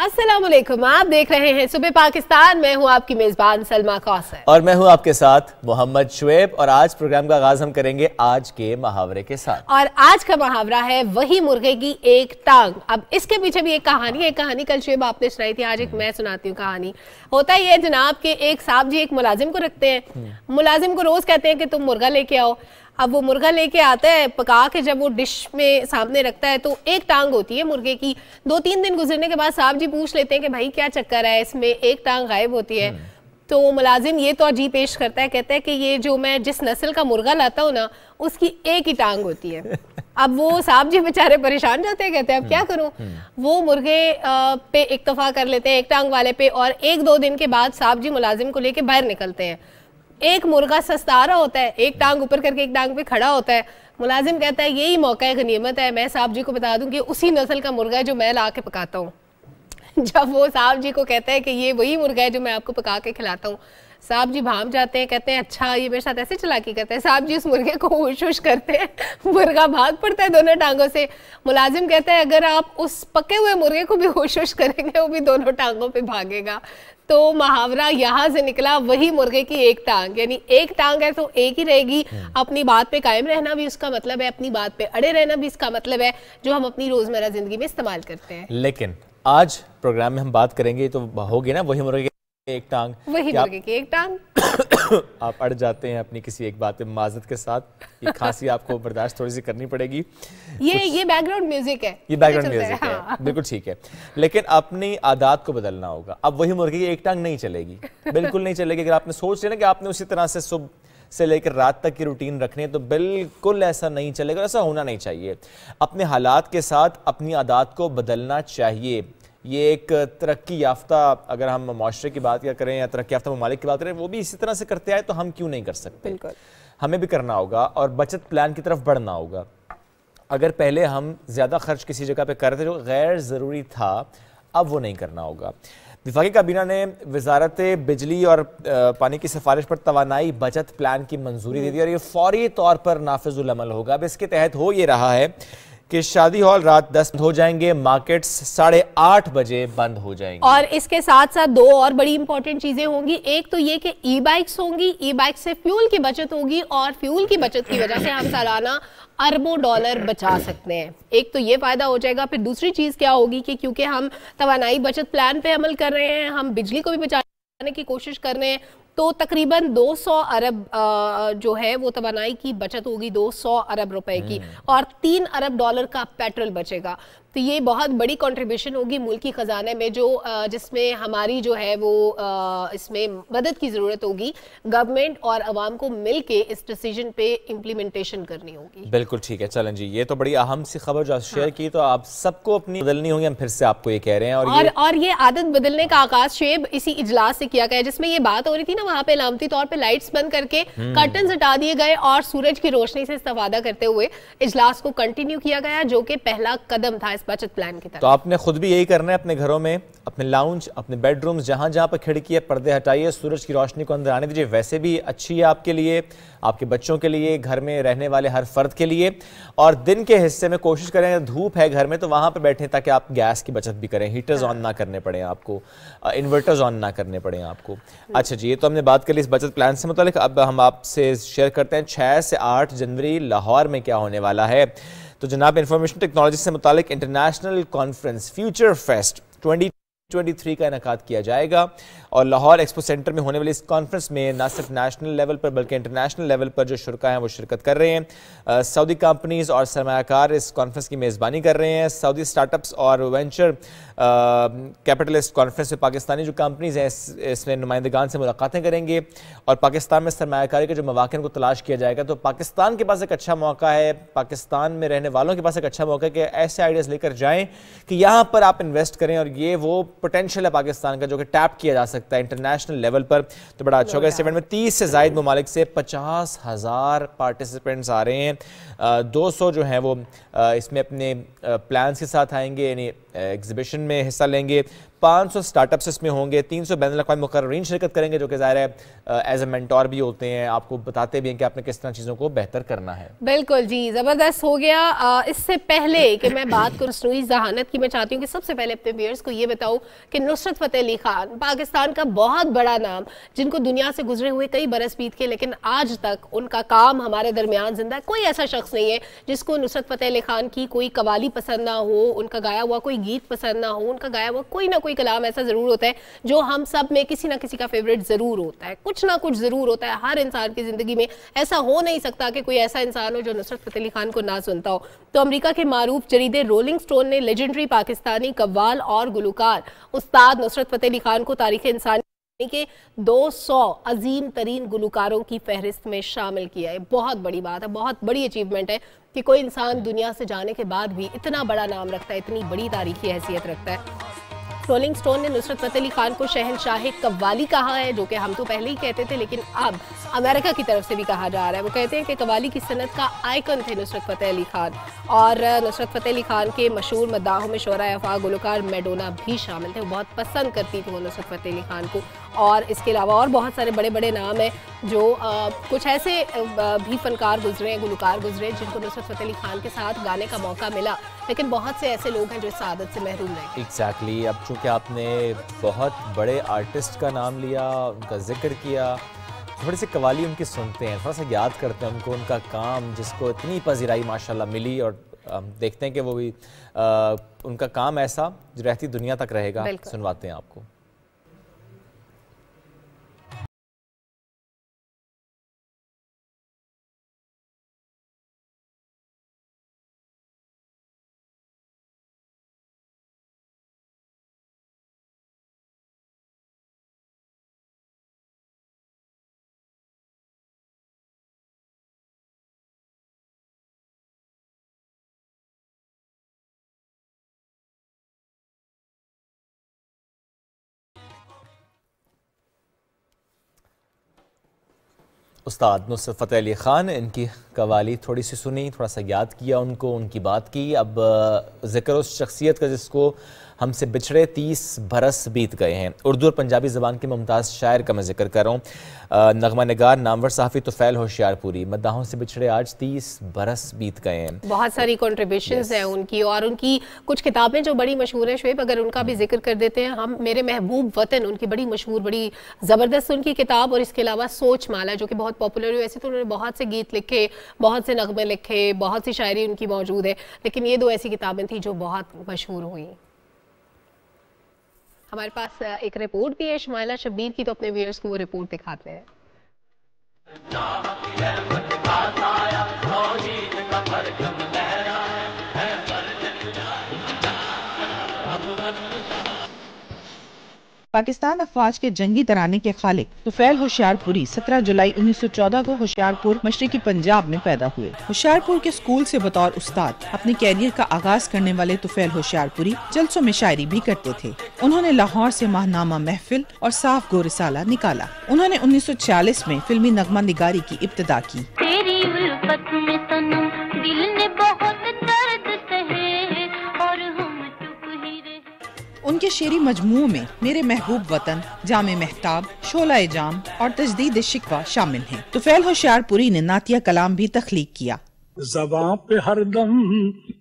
अस्सलाम वालेकुम, आप देख रहे हैं सुबह पाकिस्तान। मैं हूं आपकी मेजबान सलमा कौसर और मैं हूं आपके साथ मोहम्मद शुएब। और आज प्रोग्राम का आगाज हम करेंगे आज के मुहावरे के साथ। और आज का मुहावरा है वही मुर्गे की एक टांग। अब इसके पीछे भी एक कहानी है। कहानी कल शुएब आपने सुनाई थी, आज एक मैं सुनाती हूँ कहानी। होता ही है जनाब के एक साहब जी एक मुलाजिम को रखते हैं। मुलाजिम को रोज कहते हैं कि तुम मुर्गा लेके आओ। अब वो मुर्गा लेके आता है, पका के जब वो डिश में सामने रखता है तो एक टांग होती है मुर्गे की। 2-3 दिन गुजरने के बाद साहब जी पूछ लेते हैं कि भाई क्या चक्कर है, इसमें एक टांग गायब होती है। तो मुलाजिम ये तो अजीब पेश करता है, कहता है कि ये जो मैं जिस नस्ल का मुर्गा लाता हूँ ना, उसकी एक ही टांग होती है। अब वो साहब जी बेचारे परेशान जाते हैं, कहते हैं अब क्या करूं। वो मुर्गे पे इक्तफा कर लेते हैं एक टांग वाले पे, और 1-2 दिन के बाद साहब जी मुलाजिम को लेके बाहर निकलते हैं। एक मुर्गा सस्ता रहा होता है, एक टांग ऊपर करके एक टांग पे खड़ा होता है। मुलाजिम कहता है यही मौका है, गनीमत है, मैं साहब जी को बता दूं कि उसी नस्ल का मुर्गा है जो मैं ला के पकाता हूँ। जब वो साहब जी को कहता है कि ये वही मुर्गा है जो मैं आपको पका के खिलाता हूँ, साहब जी भाम जाते हैं, कहते हैं अच्छा ये मेरे साथ ऐसे चालाकी करते हैं। साहब जी उस मुर्गे को हुश करते हैं, मुर्गा भाग पड़ता है दोनों टांगों से। मुलाजिम कहता है अगर आप उस पके हुए मुर्गे को भी हुश करेंगे वो भी दोनों टांगों पे भागेगा। तो मुहावरा यहाँ से निकला वही मुर्गे की एक टांग, यानी एक टांग है तो एक ही रहेगी। अपनी बात पे कायम रहना भी उसका मतलब है, अपनी बात पे अड़े रहना भी इसका मतलब है, जो हम अपनी रोजमर्रा जिंदगी में इस्तेमाल करते हैं। लेकिन आज प्रोग्राम में हम बात करेंगे तो होगी ना वही मुर्गे की एक टांग, वही मुर्गे की एक टांग। आप अड़ जाते हैं अपनी किसी एक बात पे माजरत के साथ, ये खांसी आपको बर्दाश्त थोड़ी सी करनी पड़ेगी। ये बैकग्राउंड म्यूजिक है, ये बैकग्राउंड म्यूजिक है, बिल्कुल ठीक है। लेकिन अपनी आदत को बदलना होगा। अब वही मुर्गे की एक टांग नहीं चलेगी, बिल्कुल नहीं चलेगी। अगर आपने सोच लिया ना कि आपने उसी तरह से सुबह से लेकर रात तक की रूटीन रखनी है तो बिल्कुल ऐसा नहीं चलेगा, ऐसा होना नहीं चाहिए। अपने हालात के साथ अपनी आदत को बदलना चाहिए। ये एक तरक्की याफ्ता, अगर हम माशरे की बात या करें या तरक्की याफ्ता ममालिक की बात करें, वो भी इसी तरह से करते आए तो हम क्यों नहीं कर सकते। बिल्कुल हमें भी करना होगा और बचत प्लान की तरफ बढ़ना होगा। अगर पहले हम ज़्यादा खर्च किसी जगह पे कर रहे थे जो गैर ज़रूरी था, अब वो नहीं करना होगा। वफाकी काबीना ने वजारत बिजली और पानी की सिफारिश पर तवानाई बचत प्लान की मंजूरी दे दी और ये फौरी तौर पर नाफिजुल अमल होगा। अब इसके तहत हो ये रहा है कि शादी हॉल रात 10 हो जाएंगे, मार्केट्स 8:30 बजे बंद हो जाएंगे। और इसके साथ साथ 2 और बड़ी इंपॉर्टेंट चीजें होंगी। एक तो ये कि ई बाइक्स होंगी, ई बाइक से फ्यूल की बचत होगी और फ्यूल की बचत की वजह से हम सालाना अरबों डॉलर बचा सकते हैं। एक तो ये फायदा हो जाएगा। फिर दूसरी चीज क्या होगी कि क्योंकि हम तवानाई बचत प्लान पे अमल कर रहे हैं, हम बिजली को भी बचाने की कोशिश कर रहे हैं, तो तकरीबन 200 अरब जो है वो तवानाई की बचत होगी, 200 अरब रुपए की, और 3 अरब डॉलर का पेट्रोल बचेगा। तो ये बहुत बड़ी कंट्रीब्यूशन होगी मुल्की खजाने में, जो जिसमें हमारी जो है वो इसमें मदद की ज़रूरत होगी। गवर्नमेंट और आवाम को मिलके इस डिसीजन पे इम्प्लीमेंटेशन करनी होगी। बिल्कुल ठीक है। चलें जी, ये तो बड़ी अहम सी खबर जो शेयर की, तो आप सबको अपनी बदलनी होगी। हम फिर से आपको ये कह रहे हैं। और ये आदत बदलने का आगाज शेब इसी इजलास से किया गया, जिसमें ये बात हो रही थी ना, वहाँ पे अलामती तौर पे लाइट्स बंद करके कर्टन हटा दिए गए और सूरज की रोशनी से इस्तेफादा करते हुए इजलास को कंटिन्यू किया गया, जो कि पहला कदम था बचत प्लान की तरफ। तो आपने खुद भी यही करना है अपने घरों में, अपने लाउंज, अपने बेडरूम्स, जहां जहां पर खिड़की है, पर्दे हटाइए, सूरज की रोशनी को अंदर आने दीजिए। वैसे भी अच्छी है आपके लिए, आपके बच्चों के लिए, घर में रहने वाले हर फर्द के लिए। और दिन के हिस्से में कोशिश करें, धूप है घर में तो वहां पर बैठें ताकि आप गैस की बचत भी करें, हीटर्स ऑन ना करने पड़े आपको, इन्वर्टर्स ऑन ना करने पड़े आपको। अच्छा जी, ये तो हमने बात कर ली इस बचत प्लान से मुतालिक। अब हम आपसे शेयर करते हैं 6 से 8 जनवरी लाहौर में क्या होने वाला है। तो जनाब, इंफॉर्मेशन टेक्नोलॉजी से मुतालिक इंटरनेशनल कॉन्फ्रेंस फ्यूचर फेस्ट 2023 का इनेकाद किया जाएगा और लाहौर एक्सपो सेंटर में होने वाली इस कॉन्फ्रेंस में न सिर्फ नेशनल लेवल पर बल्कि इंटरनेशनल लेवल पर जो शुरका हैं वो शिरकत कर रहे हैं। सऊदी कंपनीज और सरमायाकार इस कॉन्फ्रेंस की मेज़बानी कर रहे हैं। सऊदी स्टार्टअप्स और वेंचर कैपिटलिस्ट कॉन्फ्रेंस में पाकिस्तानी जो कंपनीज हैं इसमें नुमाइंदगान से मुलाकातें करेंगे और पाकिस्तान में सरमायाकारी के जो मौक़े को तलाश किया जाएगा। तो पाकिस्तान के पास एक अच्छा मौका है, पाकिस्तान में रहने वालों के पास एक अच्छा मौका है कि ऐसे आइडियाज़ लेकर जाएँ कि यहाँ पर आप इन्वेस्ट करें और ये वो पोटेंशियल है पाकिस्तान का जो कि टैप किया जा सकता है इंटरनेशनल लेवल पर। तो बड़ा अच्छा होगा। इस इवेंट में 30 से ज़ायद ममालिक से 50,000 पार्टिसिपेंट्स आ रहे हैं। 200 जो हैं वो इसमें अपने प्लान्स के साथ आएंगे, यानी एग्जीबिशन में हिस्सा लेंगे। 500 स्टार्टअप्स इसमें होंगे, 300 बैनुल अक़वामी मुक़र्ररीन शिरकत करेंगे, जो कि ज़ाहिर है एज ए मेंटोर भी होते हैं, आपको बताते भी हैं कि आपने किस तरह चीज़ों को बेहतर करना है। बिल्कुल जी, ज़बरदस्त हो गया। इससे पहले कि मैं बात करूँ मसनूई ज़हानत की, मैं चाहती हूँ कि सबसे पहले अपने व्यूअर्स को ये बताऊँ कि नुसरत फ़तेह अली खान पाकिस्तान का बहुत बड़ा नाम, जिनको दुनिया से गुजरे हुए कई बरस बीत के, लेकिन आज तक उनका काम हमारे दरमियान जिंदा है। कोई ऐसा शख्स नहीं है जिसको नुसरत फ़तेह अली खान की कोई कवाली पसंद ना हो, उनका गाया हुआ कोई गीत पसंद ना हो, उनका गाया हुआ कोई ना कोई कलाम ऐसा ज़रूर होता है जो हम सब में किसी ना किसी का फेवरेट ज़रूर होता है। कुछ ना कुछ ज़रूर होता है हर इंसान की ज़िंदगी में। ऐसा हो नहीं सकता कि कोई ऐसा इंसान हो जो नुसरत फ़तेह अली खान को ना सुनता हो। तो अमेरिका के मारूफ जरीदे रोलिंग स्टोन ने लेजेंडरी पाकिस्तानी कव्वाल और गुलकार उस्ताद नुसरत फ़तेह अली खान को तारीख़ इंसान के 200 अजीम तरीन गुलकारों की फहरिस्त में शामिल किया है। बहुत बड़ी बात है, बहुत बड़ी अचीवमेंट है कि कोई इंसान दुनिया से जाने के बाद भी इतना बड़ा नाम रखता है, इतनी बड़ी तारीखी हैसियत रखता है। रोलिंग स्टोन ने नुसरत फ़तेह अली खान को शहंशाह कव्वाली कहा है, जो कि हम तो पहले ही कहते थे, लेकिन अब अमेरिका की तरफ से भी कहा जा रहा है। वो कहते हैं कि कव्वाली की सनत का आइकन थे नुसरत फ़तेह अली खान, और नुसरत फ़तेह अली खान के मशहूर मद्दाहों में शोरा अफ़ा गुलकार मैडोना भी शामिल थे। वो बहुत पसंद करती थी वो नुसरत फ़तेह अली खान को। और इसके अलावा और बहुत सारे बड़े बड़े नाम हैं जो कुछ ऐसे भी फनकार गुजरे हैं, गुलकार गुजरे, जिनको नुसरत फ़तेह अली खान के साथ गाने का मौका मिला, लेकिन बहुत से ऐसे लोग हैं जो इस सादत से महरूम रहे। एग्जैक्टली। अब चूँकि आपने बहुत बड़े आर्टिस्ट का नाम लिया, उनका जिक्र किया, थोड़ी सी कवाली उनकी सुनते हैं, थोड़ा सा याद करते हैं उनको, उनका काम जिसको इतनी पजीराई माशाल्लाह मिली, और देखते हैं कि वो भी उनका काम ऐसा जो रहती दुनिया तक रहेगा। सुनवाते हैं आपको। उस्ताद नुसरत फ़तेह अली ख़ान, इनकी कवाली थोड़ी सी सुनी, थोड़ा सा याद किया उनको, उनकी बात की। अब ज़िक्र उस शख्सियत का जिसको हमसे बिछड़े 30 बरस बीत गए हैं। उर्दू और पंजाबी ज़बान के मुमताज़ शायर का मैं जिक्र कर रहा हूँ, नगमा निगार नामवर सहाफ़ी तुफ़ैल होशियारपुरी, मद्दाहों से बिछड़े आज 30 बरस बीत गए हैं। बहुत सारी कॉन्ट्रीब्यूशंस हैं उनकी, और उनकी कुछ किताबें जो बड़ी मशहूर हैं। शुएब, अगर उनका भी जिक्र कर देते हैं हम, मेरे महबूब वतन उनकी बड़ी मशहूर, बड़ी ज़बरदस्त उनकी किताब, और इसके अलावा सोच माला जो कि बहुत पॉपुलर हुई। वैसे तो उन्होंने बहुत से गीत लिखे, बहुत से नगमे लिखे, बहुत सी शायरी उनकी मौजूद है, लेकिन ये 2 ऐसी किताबें थी जो बहुत मशहूर हुई। हमारे पास एक रिपोर्ट भी है शुमाइला शब्बीर की, तो अपने व्यूअर्स को वो रिपोर्ट दिखाते हैं। पाकिस्तान अफवाज के जंगी तराने के खालिक तुफ़ैल होशियारपुरी 17 जुलाई 1914 को होशियारपुर मशरिकी पंजाब में पैदा हुए। होशियारपुर के स्कूल से बतौर उस्ताद अपने कैरियर का आगाज करने वाले तुफ़ैल होशियारपुरी जलसों में शायरी भी करते थे। उन्होंने लाहौर से माहनामा महफिल और साफ गो रिसाला निकाला। उन्होंने 1946 में फिल्मी नगमा निगारी की इब्तिदा की। उनके शेरी मजमुओं में मेरे महबूब वतन, जामे महताब, शोलाए जाम और तजदीद शिकवा शामिल हैं। तुफ़ैल होशियारपुरी ने नातिया कलाम भी तख्लीक किया। ज़बां पे हरदम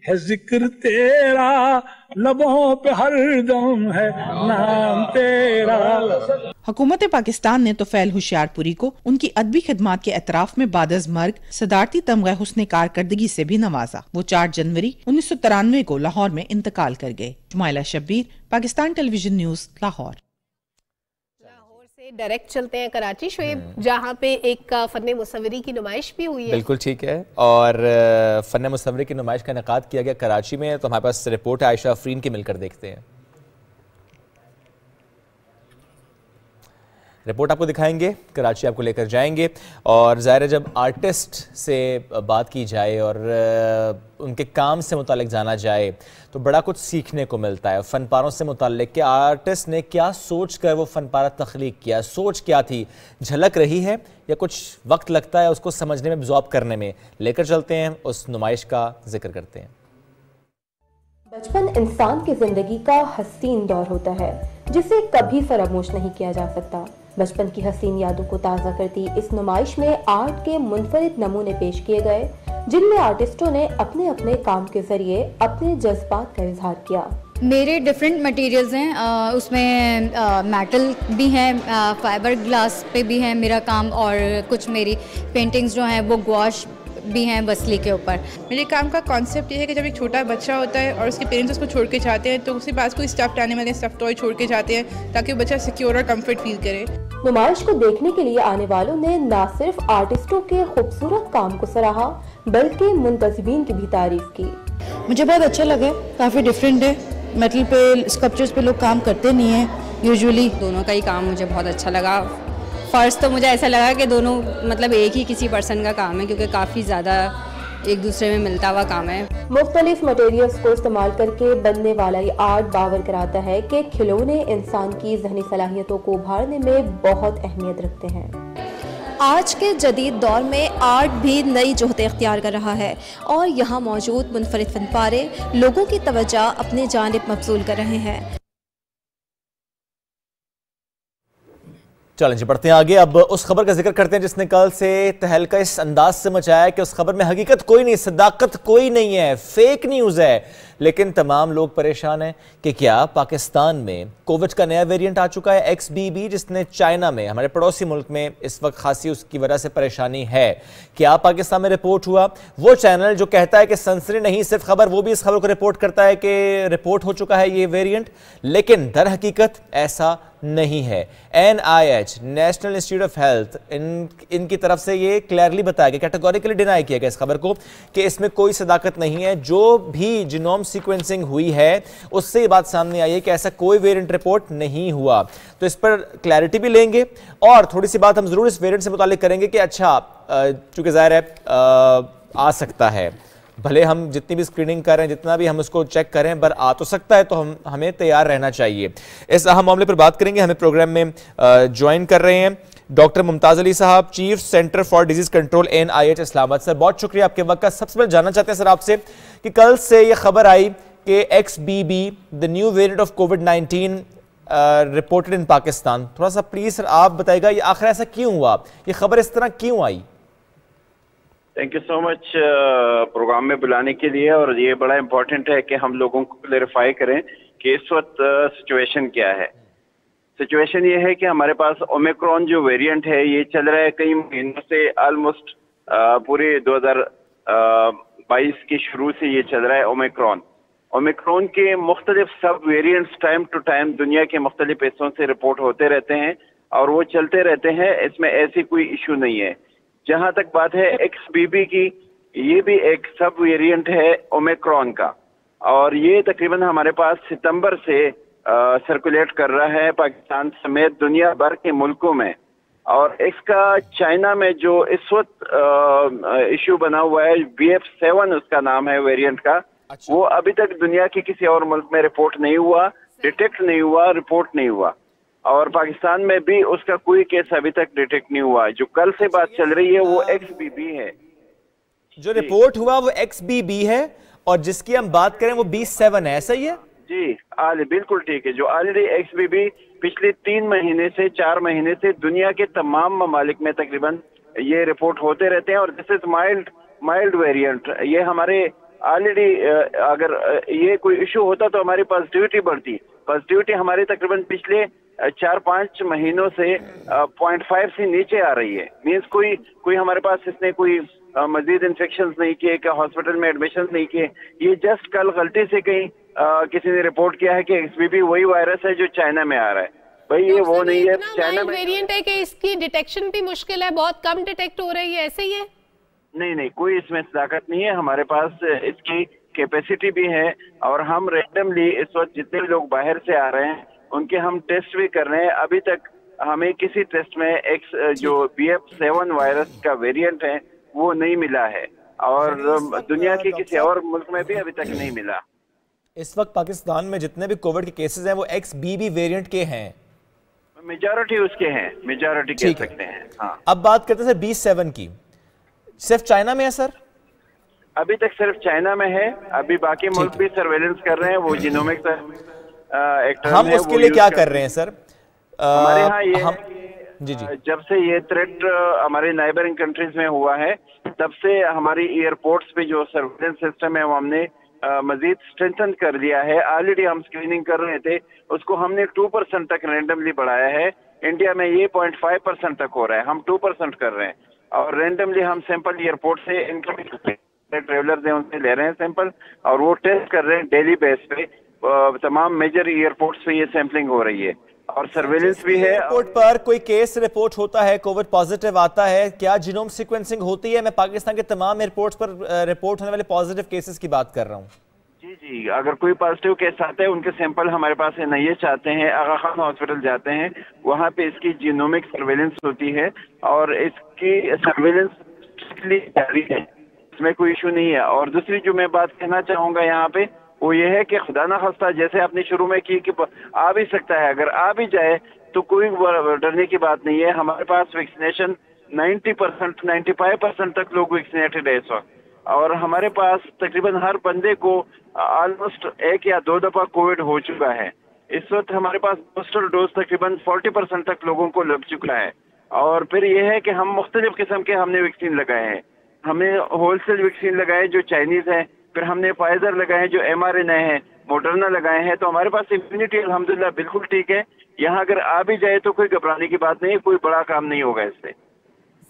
है जिक्र तेरा, लबों पे हरदम है नाम तेरा। हुकूमत पाकिस्तान ने तुफ़ैल होशियारपुरी को उनकी अदबी खिदमात के एतराफ में बादज मर्ग सदारती तमगा हुस्न कारकर्दगी से भी नवाजा। वो 4 जनवरी 1993 को लाहौर में इंतकाल कर गए। Shumaila Shabbir, Pakistan television news, Lahore. Direct चलते हैं कराची शुएब, जहाँ पे एक फन मुसव्वरी की नुमाइश भी हुई है। बिल्कुल ठीक है, और फन मुसव्वरी की नुमाइश का इनेकाद किया गया कराची में। तो हमारे पास रिपोर्ट है आयशा अफरीन की, मिलकर देखते हैं। रिपोर्ट आपको दिखाएंगे, कराची आपको लेकर जाएंगे। और ज़ाहिर है जब आर्टिस्ट से बात की जाए और उनके काम से मुतालिक जाना जाए तो बड़ा कुछ सीखने को मिलता है फ़नपारों से मुतालिक कि आर्टिस्ट ने क्या सोच कर वो फ़नपारा तख्लीक किया, सोच क्या थी, झलक रही है या कुछ वक्त लगता है उसको समझने में, अब्ज़ॉर्ब करने में। लेकर चलते हैं, उस नुमाइश का जिक्र करते हैं। बचपन इंसान की जिंदगी का हसीन दौर होता है जिसे कभी फरामोश नहीं किया जा सकता। बचपन की हसीन यादों को ताज़ा करती इस नुमाइश में आर्ट के मुनफरिद नमूने पेश किए गए, जिनमें आर्टिस्टों ने अपने अपने काम के जरिए अपने जज्बात का इजहार किया। मेरे डिफरेंट मटेरियल्स हैं, उसमें मेटल भी हैं, फाइबर ग्लास पे भी है मेरा काम, और कुछ मेरी पेंटिंग्स जो हैं वो गौश भी हैं वसली के ऊपर। मेरे काम का कॉन्सेप्ट ये है कि जब एक छोटा बच्चा होता है और उसके पेरेंट्स उसको छोड़ के जाते हैं तो उसके पास कोई स्टफ्ड एनिमल या स्टफ्ड टॉय छोड़ के जाते हैं ताकि वो बच्चा सिक्योर और कंफर्ट फील करे। नुमाइश को देखने के लिए आने वालों ने न सिर्फ आर्टिस्टों के खूबसूरत काम को सराहा बल्कि मुंतज़िमीन की भी तारीफ की। मुझे बहुत अच्छा लगा, काफ़ी डिफरेंट है। मेटल पे स्कल्पचर्स पे लोग काम करते नहीं हैं यूजुअली। दोनों का ही काम मुझे बहुत अच्छा लगा। फर्स्ट तो मुझे ऐसा लगा कि दोनों मतलब एक ही किसी पर्सन का काम है, क्योंकि काफ़ी ज़्यादा एक दूसरे में मिलता हुआ काम है। मुख्तलिफ मटेरियल्स को इस्तेमाल करके बनने वाला ये आर्ट बावर कराता है कि खिलौने इंसान की ज़हनी सलाहियतों को उभारने में बहुत अहमियत रखते हैं। आज के जदीद दौर में आर्ट भी नई जोहतें इख्तियार कर रहा है और यहाँ मौजूद मुनफरिद फनपारे लोगों की तवज्जो अपनी जानिब मबसूल कर रहे हैं। चलें जी, बढ़ते हैं आगे। अब उस खबर का जिक्र करते हैं जिसने कल से तहलका इस अंदाज से मचाया कि उस खबर में हकीकत कोई नहीं, सदाकत कोई नहीं है, फेक न्यूज़ है। लेकिन तमाम लोग परेशान हैं कि क्या पाकिस्तान में कोविड का नया वेरिएंट आ चुका है XBB, जिसने चाइना में, हमारे पड़ोसी मुल्क में इस वक्त खासी उसकी वजह से परेशानी है। क्या पाकिस्तान में रिपोर्ट हुआ? वो चैनल जो कहता है कि सनसनी नहीं सिर्फ खबर, वो भी इस खबर को रिपोर्ट करता है कि रिपोर्ट हो चुका है ये वेरिएंट, लेकिन दर हकीकत ऐसा नहीं है। NIH, national institute of health, इनकी तरफ से ये क्लियरली बताया गया, कैटेगोरिकली डिनाई किया गया इस खबर को कि इसमें कोई सदाकत नहीं है। जो भी जीनोम सीक्वेंसिंग हुई है उससे ये बात सामने आई है कि ऐसा कोई वेरिएंट रिपोर्ट नहीं हुआ। तो इस पर क्लैरिटी भी लेंगे और थोड़ी सी बात हम जरूर इस वेरिएंट से मुतालिक करेंगे कि अच्छा, चूंकि जाहिर है आ सकता है, भले हम जितनी भी स्क्रीनिंग करें, जितना भी हम उसको चेक करें, पर आ तो सकता है, तो हमें तैयार रहना चाहिए। इस अहम मामले पर बात करेंगे। हमें प्रोग्राम में ज्वाइन कर रहे हैं डॉक्टर मुमताज अली साहब, chief centre for disease control NIH Islamabad. Sir, बहुत शुक्रिया आपके वक्त का। सबसे पहले जानना चाहते हैं सर आपसे कि कल से ये खबर आई कि XBB, the new variant of covid reported in Pakistan. थोड़ा सा प्लीज सर आप बताइएगा, ये आखिर ऐसा क्यों हुआ, ये खबर इस तरह क्यों आई? Thank you so much programme में बुलाने के लिए। और ये बड़ा इम्पोर्टेंट है कि हम लोगों को क्लेरिफाई करें कि इस वक्त सिचुएशन क्या है। सिचुएशन ये है कि हमारे पास ओमिक्रॉन जो वेरिएंट है ये चल रहा है कई महीनों से, ऑलमोस्ट पूरे 2022 के शुरू से ये चल रहा है ओमिक्रॉन के मुख्तलिफ सब वेरिएंट्स टाइम टू टाइम दुनिया के मुख्तलिफ हिस्सों से रिपोर्ट होते रहते हैं और वो चलते रहते हैं। इसमें ऐसी कोई इशू नहीं है। जहां तक बात है XBB की, ये भी एक सब वेरिएंट है ओमिक्रॉन का और ये तकरीबन हमारे पास सितंबर से सर्कुलेट कर रहा है पाकिस्तान समेत दुनिया भर के मुल्कों में। और इसका चाइना में जो इस वक्त इशू बना हुआ है, BF7 उसका नाम है वेरिएंट का। अच्छा। वो अभी तक दुनिया के किसी और मुल्क में रिपोर्ट नहीं हुआ, डिटेक्ट नहीं हुआ, रिपोर्ट नहीं हुआ। और पाकिस्तान में भी उसका कोई केस अभी तक डिटेक्ट नहीं हुआ। जो कल से बात चल रही है वो XBB है। जो रिपोर्ट हुआ वो XBB है और जिसकी हम बात करें वो B7 है, ऐसा ही है? जी बिल्कुल ठीक है। जो ऑलरेडी XBB पिछले 3 महीने से 4 महीने से दुनिया के तमाम ममालिक में तकरीबन ये रिपोर्ट होते रहते हैं और दिस इज माइल्ड वेरिएंट। ये हमारे ऑलरेडी अगर ये कोई इशू होता तो हमारी पॉजिटिविटी बढ़ती। पॉजिटिविटी हमारी तकरीबन पिछले 4-5 महीनों से 0.5 से नीचे आ रही है। मीन्स कोई हमारे पास इसने कोई मजीद इन्फेक्शन नहीं किए, क्या हॉस्पिटल में एडमिशन नहीं किए। ये जस्ट कल गलती से कहीं किसी ने रिपोर्ट किया है कि XBB वही वायरस है जो चाइना में आ रहा है। भाई ये वो नहीं है। चाइना में वेरिएंट है कि इसकी डिटेक्शन भी मुश्किल है, बहुत कम डिटेक्ट हो रही है, ऐसे ही है? नहीं, कोई इसमें ताकत नहीं है। हमारे पास इसकी कैपेसिटी भी है और हम रैंडमली इस वक्त जितने भी लोग बाहर से आ रहे हैं उनके हम टेस्ट भी कर रहे हैं। अभी तक हमें किसी टेस्ट में जो BF7 वायरस का वेरिएंट है वो नहीं मिला है और दुनिया के किसी और मुल्क में भी अभी तक नहीं मिला। इस वक्त पाकिस्तान में जितने भी कोविड के केसेस हैं वो XBB वेरिएंट के हैं, मेजॉरिटी उसके हैं, मेजॉरिटी कह सकते हैं। हाँ, अब बात करते हैं सर B7 की। सिर्फ चाइना में है सर? अभी तक सिर्फ चाइना में है, अभी बाकी मुल्क भी सर्वेलेंस कर रहे हैं। वो जीनोमिक्स एक टर्म हम है, उसके लिए क्या कर रहे हैं सर? हमारे यहाँ ये जी जब से ये थ्रेट हमारे नाइबरिंग कंट्रीज में हुआ है, तब से हमारी एयरपोर्ट्स पे जो सर्वेलेंस सिस्टम है वो हमने मजीद स्ट्रेंथन कर दिया है। ऑलरेडी हम स्क्रीनिंग कर रहे थे, उसको हमने 2% तक रैंडमली बढ़ाया है। इंडिया में ये 0.5% तक हो रहा है, हम 2% कर रहे हैं। और रैंडमली हम सैंपल एयरपोर्ट से इनकमिंग ट्रेवलर्स हैं उनसे ले रहे हैं सैंपल, और वो टेस्ट कर रहे हैं डेली बेस पे। तमाम मेजर एयरपोर्ट्स पे ये सैंपलिंग हो रही है और सर्वेलेंस भी है। एयरपोर्ट पर कोई केस रिपोर्ट होता है, कोविड पॉजिटिव आता है, क्या जीनोम सीक्वेंसिंग होती है? मैं पाकिस्तान के तमाम एयरपोर्ट्स पर रिपोर्ट होने वाले पॉजिटिव केसेस की बात कर रहा हूँ। जी, अगर कोई पॉजिटिव केस आता है, उनके सैंपल हमारे पास एनआईए आते हैं, आगा खान हॉस्पिटल जाते हैं, वहाँ पे इसकी जीनोमिक सर्वेलेंस होती है और इसकी सर्वेलेंस जारी है, इसमें कोई इशू नहीं है। और दूसरी जो मैं बात कहना चाहूँगा यहाँ पे वो ये है कि खुदा ना खास्ता, जैसे आपने शुरू में की कि आ भी सकता है, अगर आ भी जाए तो कोई डरने की बात नहीं है। हमारे पास वैक्सीनेशन 90%, 95% तक लोग वैक्सीनेटेड है इस वक्त, और हमारे पास तकरीबन हर बंदे को ऑलमोस्ट 1 या 2 दफा कोविड हो चुका है। इस वक्त हमारे पास बूस्टर डोज तकरीबन 40% तक लोगों को लग चुका है। और फिर यह है कि हम मुख्तलिफ किस्म के हमने वैक्सीन लगाए हैं। हमने होलसेल वैक्सीन लगाए जो चाइनीज है, फिर हमने फाइजर लगाए जो mRNA है, मॉडर्ना लगाए हैं। तो हमारे पास इम्यूनिटी अल्हम्दुलिल्लाह बिल्कुल ठीक है। यहाँ अगर आ भी जाए तो कोई घबराने की बात नहीं है, कोई बड़ा काम नहीं होगा इससे।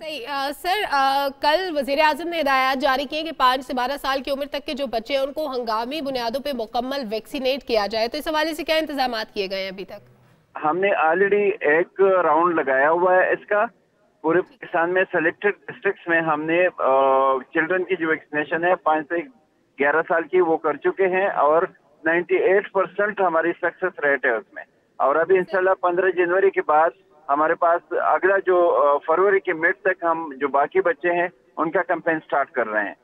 सही सर, कल वज़ीर आज़म ने हिदायत जारी की है कि 5 से 12 साल की उम्र तक के जो बच्चे हैं उनको हंगामी बुनियादों पे मुकम्मल वैक्सीनेट किया जाए, तो इस हवाले से क्या इंतजाम किए गए हैं अभी तक? हमने ऑलरेडी एक राउंड लगाया हुआ है इसका। पूरे पाकिस्तान में सेलेक्टेड डिस्ट्रिक्ट्स में हमने चिल्ड्रन की जो वैक्सीनेशन है 5 से 11 साल की वो कर चुके हैं और 98% हमारी सक्सेस रेट है उसमें। और अभी इंशाल्लाह 15 जनवरी के बाद हमारे पास अगला जो फरवरी के मिड तक हम जो बाकी बच्चे हैं उनका कैंपेन स्टार्ट कर रहे हैं।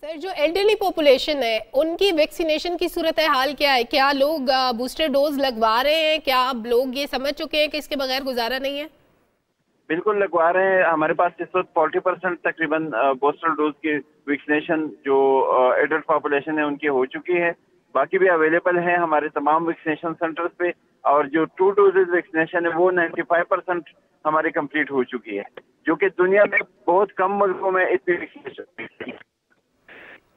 सर, जो एल्डरली पॉपुलेशन है उनकी वैक्सीनेशन की सूरत हाल क्या है? क्या लोग बूस्टर डोज लगवा रहे हैं? क्या अब लोग ये समझ चुके हैं कि इसके बगैर गुजारा नहीं है? बिल्कुल लगवा रहे हैं। हमारे पास इस वक्त 40% तकरीबन बूस्टर डोज की वैक्सीनेशन जो एडल्ट पॉपुलेशन है उनकी हो चुकी है। बाकी भी अवेलेबल है हमारे तमाम वैक्सीनेशन सेंटर्स पे, और जो 2 डोजेज वैक्सीनेशन है वो 95% हमारी कंप्लीट हो चुकी है, जो कि दुनिया में बहुत कम मुल्कों में इतनी वैक्सीनेशन।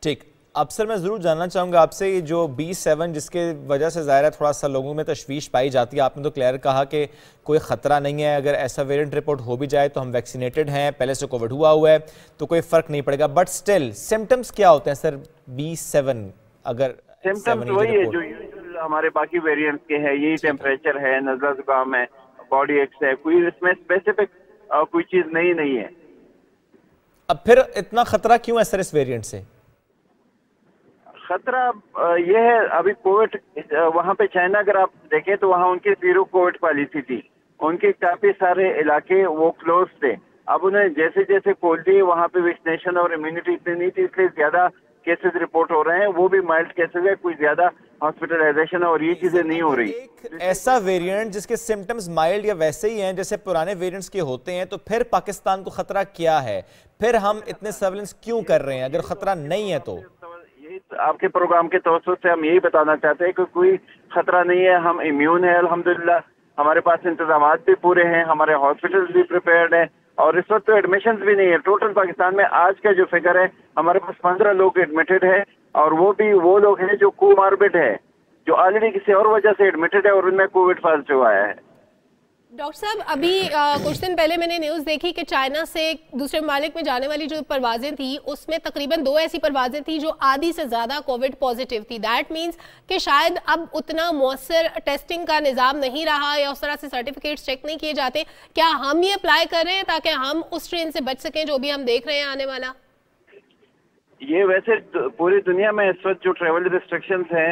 ठीक, अब सर मैं ज़रूर जानना चाहूँगा आपसे, ये जो B7 जिसके वजह से ज़ाहिर है थोड़ा सा लोगों में तशवीश पाई जाती है, आपने तो क्लियर कहा कि कोई ख़तरा नहीं है, अगर ऐसा वेरिएंट रिपोर्ट हो भी जाए तो हम वैक्सीनेटेड हैं, पहले से कोविड हुआ है तो कोई फ़र्क नहीं पड़ेगा, बट स्टिल सिम्टम्स क्या होते हैं सर B7? अगर सिम्टम्स वही है जो हमारे बाकी वेरिएंट्स के हैं, यही टेम्परेचर है, नज़ला जुकाम है, बॉडी एक्स है, कोई इसमें स्पेसिफिक कोई चीज़ नहीं है। अब फिर इतना खतरा क्यों है सर इस वेरिएंट से? खतरा यह है, अभी कोविड वहाँ पे चाइना अगर आप देखें तो वहाँ उनकी 0 कोविड पॉलिसी थी, उनके काफी सारे इलाके वो क्लोज थे। अब उन्हें जैसे जैसे खोल दिए वहाँ पे वैक्सीनेशन और इम्यूनिटी इतनी नहीं थी, इसलिए ज्यादा केसेस रिपोर्ट हो रहे हैं, वो भी माइल्ड केसेस है, कोई ज्यादा हॉस्पिटलाइजेशन और ये चीजें नहीं हो रही। ऐसा वेरिएंट जिसके सिम्टम्स माइल्ड या वैसे ही हैं जैसे पुराने वेरिएंट्स के होते हैं, तो फिर पाकिस्तान को खतरा क्या है? फिर हम इतने सर्वेलेंस क्यों कर रहे हैं अगर खतरा नहीं है? तो आपके प्रोग्राम के तवज्जुह से हम यही बताना चाहते हैं कि कोई खतरा नहीं है, हम इम्यून है अल्हम्दुलिल्लाह, हमारे पास इंतजाम भी पूरे हैं, हमारे हॉस्पिटल्स भी प्रिपेयर्ड हैं, और इस वक्त तो एडमिशन भी नहीं है। टोटल पाकिस्तान में आज का जो फिगर है हमारे पास 15 लोग एडमिटेड है, और वो भी वो लोग हैं जो कोमार्बिड है, जो ऑलरेडी किसी और वजह से एडमिटेड है और उनमें कोविड पॉजिटिव आया है। डॉक्टर साहब, अभी कुछ दिन पहले मैंने न्यूज़ देखी कि चाइना से दूसरे ममालिक में जाने वाली जो परवाजें थी उसमें तकरीबन 2 ऐसी परवाजें थी जो आधी से ज़्यादा कोविड पॉजिटिव थी। दैट मीन्स कि शायद अब उतना मौसर टेस्टिंग का निज़ाम नहीं रहा या उस तरह से सर्टिफिकेट्स चेक नहीं किए जाते। क्या हम ये अप्लाई कर रहे हैं ताकि हम उस ट्रेन से बच सकें जो भी हम देख रहे हैं आने वाला? ये वैसे पूरी दुनिया में इस वक्त जो ट्रेवल रिस्ट्रिक्शंस हैं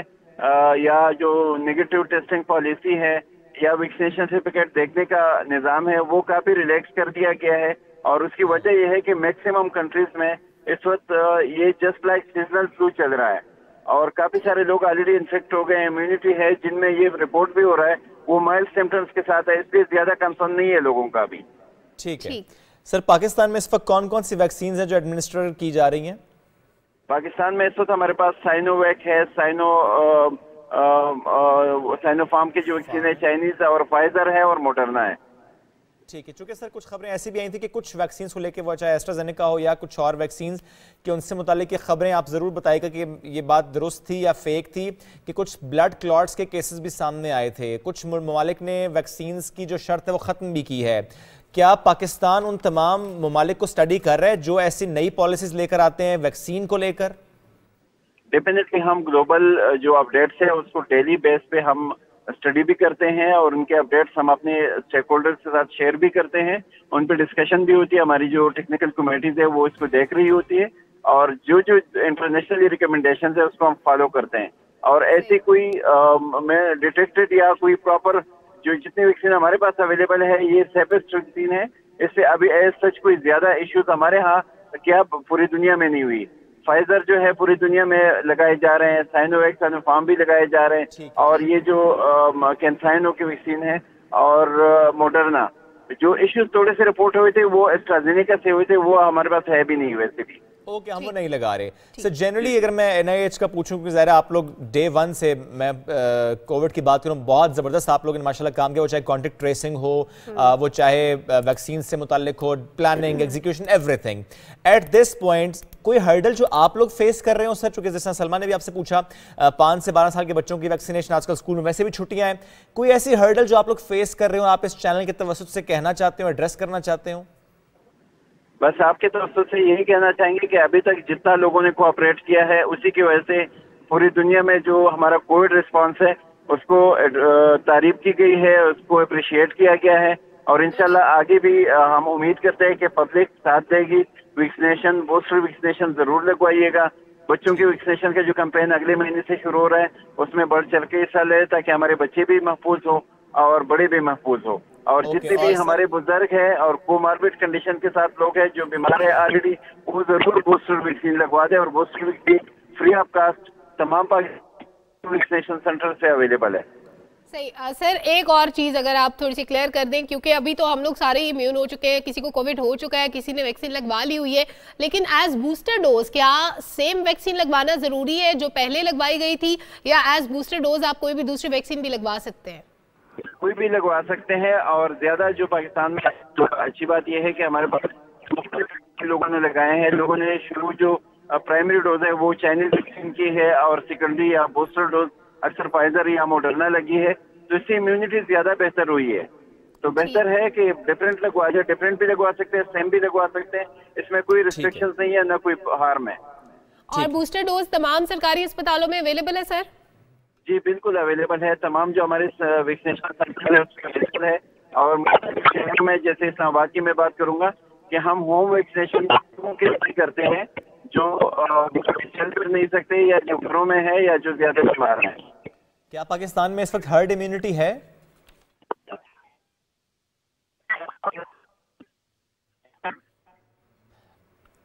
या जो नेगेटिव टेस्टिंग पॉलिसी है या वैक्सीनेशन सर्टिफिकेट देखने का निज़ाम है वो काफ़ी रिलैक्स कर दिया गया है, और उसकी वजह यह है कि मैक्सिमम कंट्रीज में इस वक्त ये जस्ट लाइक सीजनल फ्लू चल रहा है, और काफ़ी सारे लोग ऑलरेडी इन्फेक्ट हो गए, इम्यूनिटी है, जिनमें ये रिपोर्ट भी हो रहा है वो माइल्ड सिम्टम्स के साथ है, इसलिए ज़्यादा कंसर्न नहीं है लोगों का भी। ठीक है सर, पाकिस्तान में इस वक्त कौन कौन सी वैक्सीन है जो एडमिनिस्टर की जा रही हैं? पाकिस्तान में इस वक्त हमारे पास साइनोवैक है, साइनोफार्म की जो वैक्सीन है चाइनीज और फाइजर है और मॉडर्ना है। ठीक है, चूंकि सर कुछ खबरें ऐसी भी आई थी कि कुछ वैक्सीन को लेकर, वो चाहे एस्ट्राजेनेका हो या कुछ और वैक्सीन कि उनसे मुतालिक खबरें आप ज़रूर बताइएगा कि ये बात दुरुस्त थी या फेक थी, कि कुछ ब्लड क्लॉट्स के केसेस भी सामने आए थे। कुछ ममालिक ने वैक्सीन की जो शर्त है वो ख़त्म भी की है। क्या पाकिस्तान उन तमाम ममालिक को स्टडी कर रहा है जो ऐसी नई पॉलिसीज लेकर आते हैं वैक्सीन को लेकर? डेफिनेटली हम ग्लोबल जो अपडेट्स है उसको डेली बेस पे हम स्टडी भी करते हैं और उनके अपडेट्स हम अपने स्टेक होल्डर्स के साथ शेयर भी करते हैं। उन पर डिस्कशन भी होती है, हमारी जो टेक्निकल कमेटीज है वो इसको देख रही होती है और जो जो इंटरनेशनली रिकमेंडेशन है उसको हम फॉलो करते हैं। और ऐसी कोई मैं डिटेक्टेड या कोई प्रॉपर जो जितनी वैक्सीन हमारे पास अवेलेबल है ये सेफेस्ट वैक्सीन है। इससे अभी एज सच कोई ज्यादा इश्यूज हमारे यहाँ क्या पूरी दुनिया में नहीं हुई। फाइजर जो है पूरी दुनिया में लगाए जा रहे हैं, साइनोवैक साइनोफार्म भी लगाए जा रहे हैं और ये जो कैंसाइनो की वैक्सीन है और मॉडर्ना, जो इश्यूज थोड़े से रिपोर्ट हुए थे वो एस्ट्राजेनेका से हुए थे, वो हमारे पास है भी नहीं वैसे भी। ओके, हम वो नहीं लगा रहे। सर जनरली अगर मैं NIH का पूछूं कि ज़ाहिर आप लोग डे 1 से, मैं कोविड की बात करूं, बहुत ज़बरदस्त आप लोगों ने माशाल्लाह काम किया, वो चाहे कॉन्टेक्ट ट्रेसिंग हो, वो चाहे वैक्सीन से मुताल्लिक हो, planning, execution, everything. At this point कोई हर्डल जो आप लोग फेस कर रहे हो सर? चूंकि जैसा सलमान ने भी आपसे पूछा 5 से 12 साल के बच्चों की वैक्सीनेशन, आजकल स्कूल में वैसे भी छुट्टियां हैं, कोई ऐसी हर्डल जो आप लोग फेस कर रहे हो, आप इस चैनल के तवस्सुत से कहना चाहते हो, एड्रेस करना चाहते हो? बस आपके तरफ से यही कहना चाहेंगे कि अभी तक जितना लोगों ने कोऑपरेट किया है उसी की वजह से पूरी दुनिया में जो हमारा कोविड रिस्पांस है उसको तारीफ की गई है, उसको अप्रिशिएट किया गया है और इंशाल्लाह आगे भी हम उम्मीद करते हैं कि पब्लिक साथ देगी। वैक्सीनेशन, बूस्टर वैक्सीनेशन जरूर लगवाइएगा। बच्चों की वैक्सीनेशन का जो कैंपेन अगले महीने से शुरू हो रहा है उसमें बढ़ चढ़ के हिस्सा ले ताकि हमारे बच्चे भी महफूज हो और बड़े भी महफूज हो और जितने भी हमारे बुजुर्ग हैं और कोमार्बिड कंडीशन के साथ लोग हैं जो बीमार है ऑलरेडी, वो जरूर बूस्टर वैक्सीन लगवा दें और booster vaccine free of cost तमाम वैक्सीनेशन सेंटर से अवेलेबल है। सही। सर एक और चीज अगर आप थोड़ी सी क्लियर कर दें, क्योंकि अभी तो हम लोग सारे इम्यून हो चुके हैं, किसी को कोविड हो चुका है, किसी ने वैक्सीन लगवा ली हुई है, लेकिन एज बूस्टर डोज क्या सेम वैक्सीन लगवाना जरूरी है जो पहले लगवाई गई थी, या एज बूस्टर डोज आप कोई भी दूसरी वैक्सीन भी लगवा सकते हैं? कोई भी लगवा सकते हैं और ज्यादा जो पाकिस्तान में तो अच्छी बात यह है कि हमारे पास लोगों ने लगाए हैं। लोगों ने शुरू जो प्राइमरी डोज है वो चाइनीज वैक्सीन की है और सेकेंडरी या बूस्टर डोज अक्सर फाइजर या मॉडर्ना लगी है, तो इससे इम्यूनिटी ज्यादा बेहतर हुई है। तो बेहतर है कि डिफरेंट लगवा जाए, डिफरेंट भी लगवा सकते हैं, सेम भी लगवा सकते हैं, इसमें कोई रिस्ट्रिक्शंस नहीं है, ना कोई हार्म है। और बूस्टर डोज तमाम सरकारी अस्पतालों में अवेलेबल है सर? जी बिल्कुल अवेलेबल है, तमाम जो हमारे वैक्सीनेशन सेंटर है उसमें अवेलेबल है। और मैं जैसे इस्लामाबाद की मैं बात करूंगा कि हम होम वैक्सीनेशन करते हैं जो चल फिर नहीं सकते या जो घरों में है या जो ज्यादा बीमार हैं। क्या पाकिस्तान में इस वक्त हर्ड इम्यूनिटी है?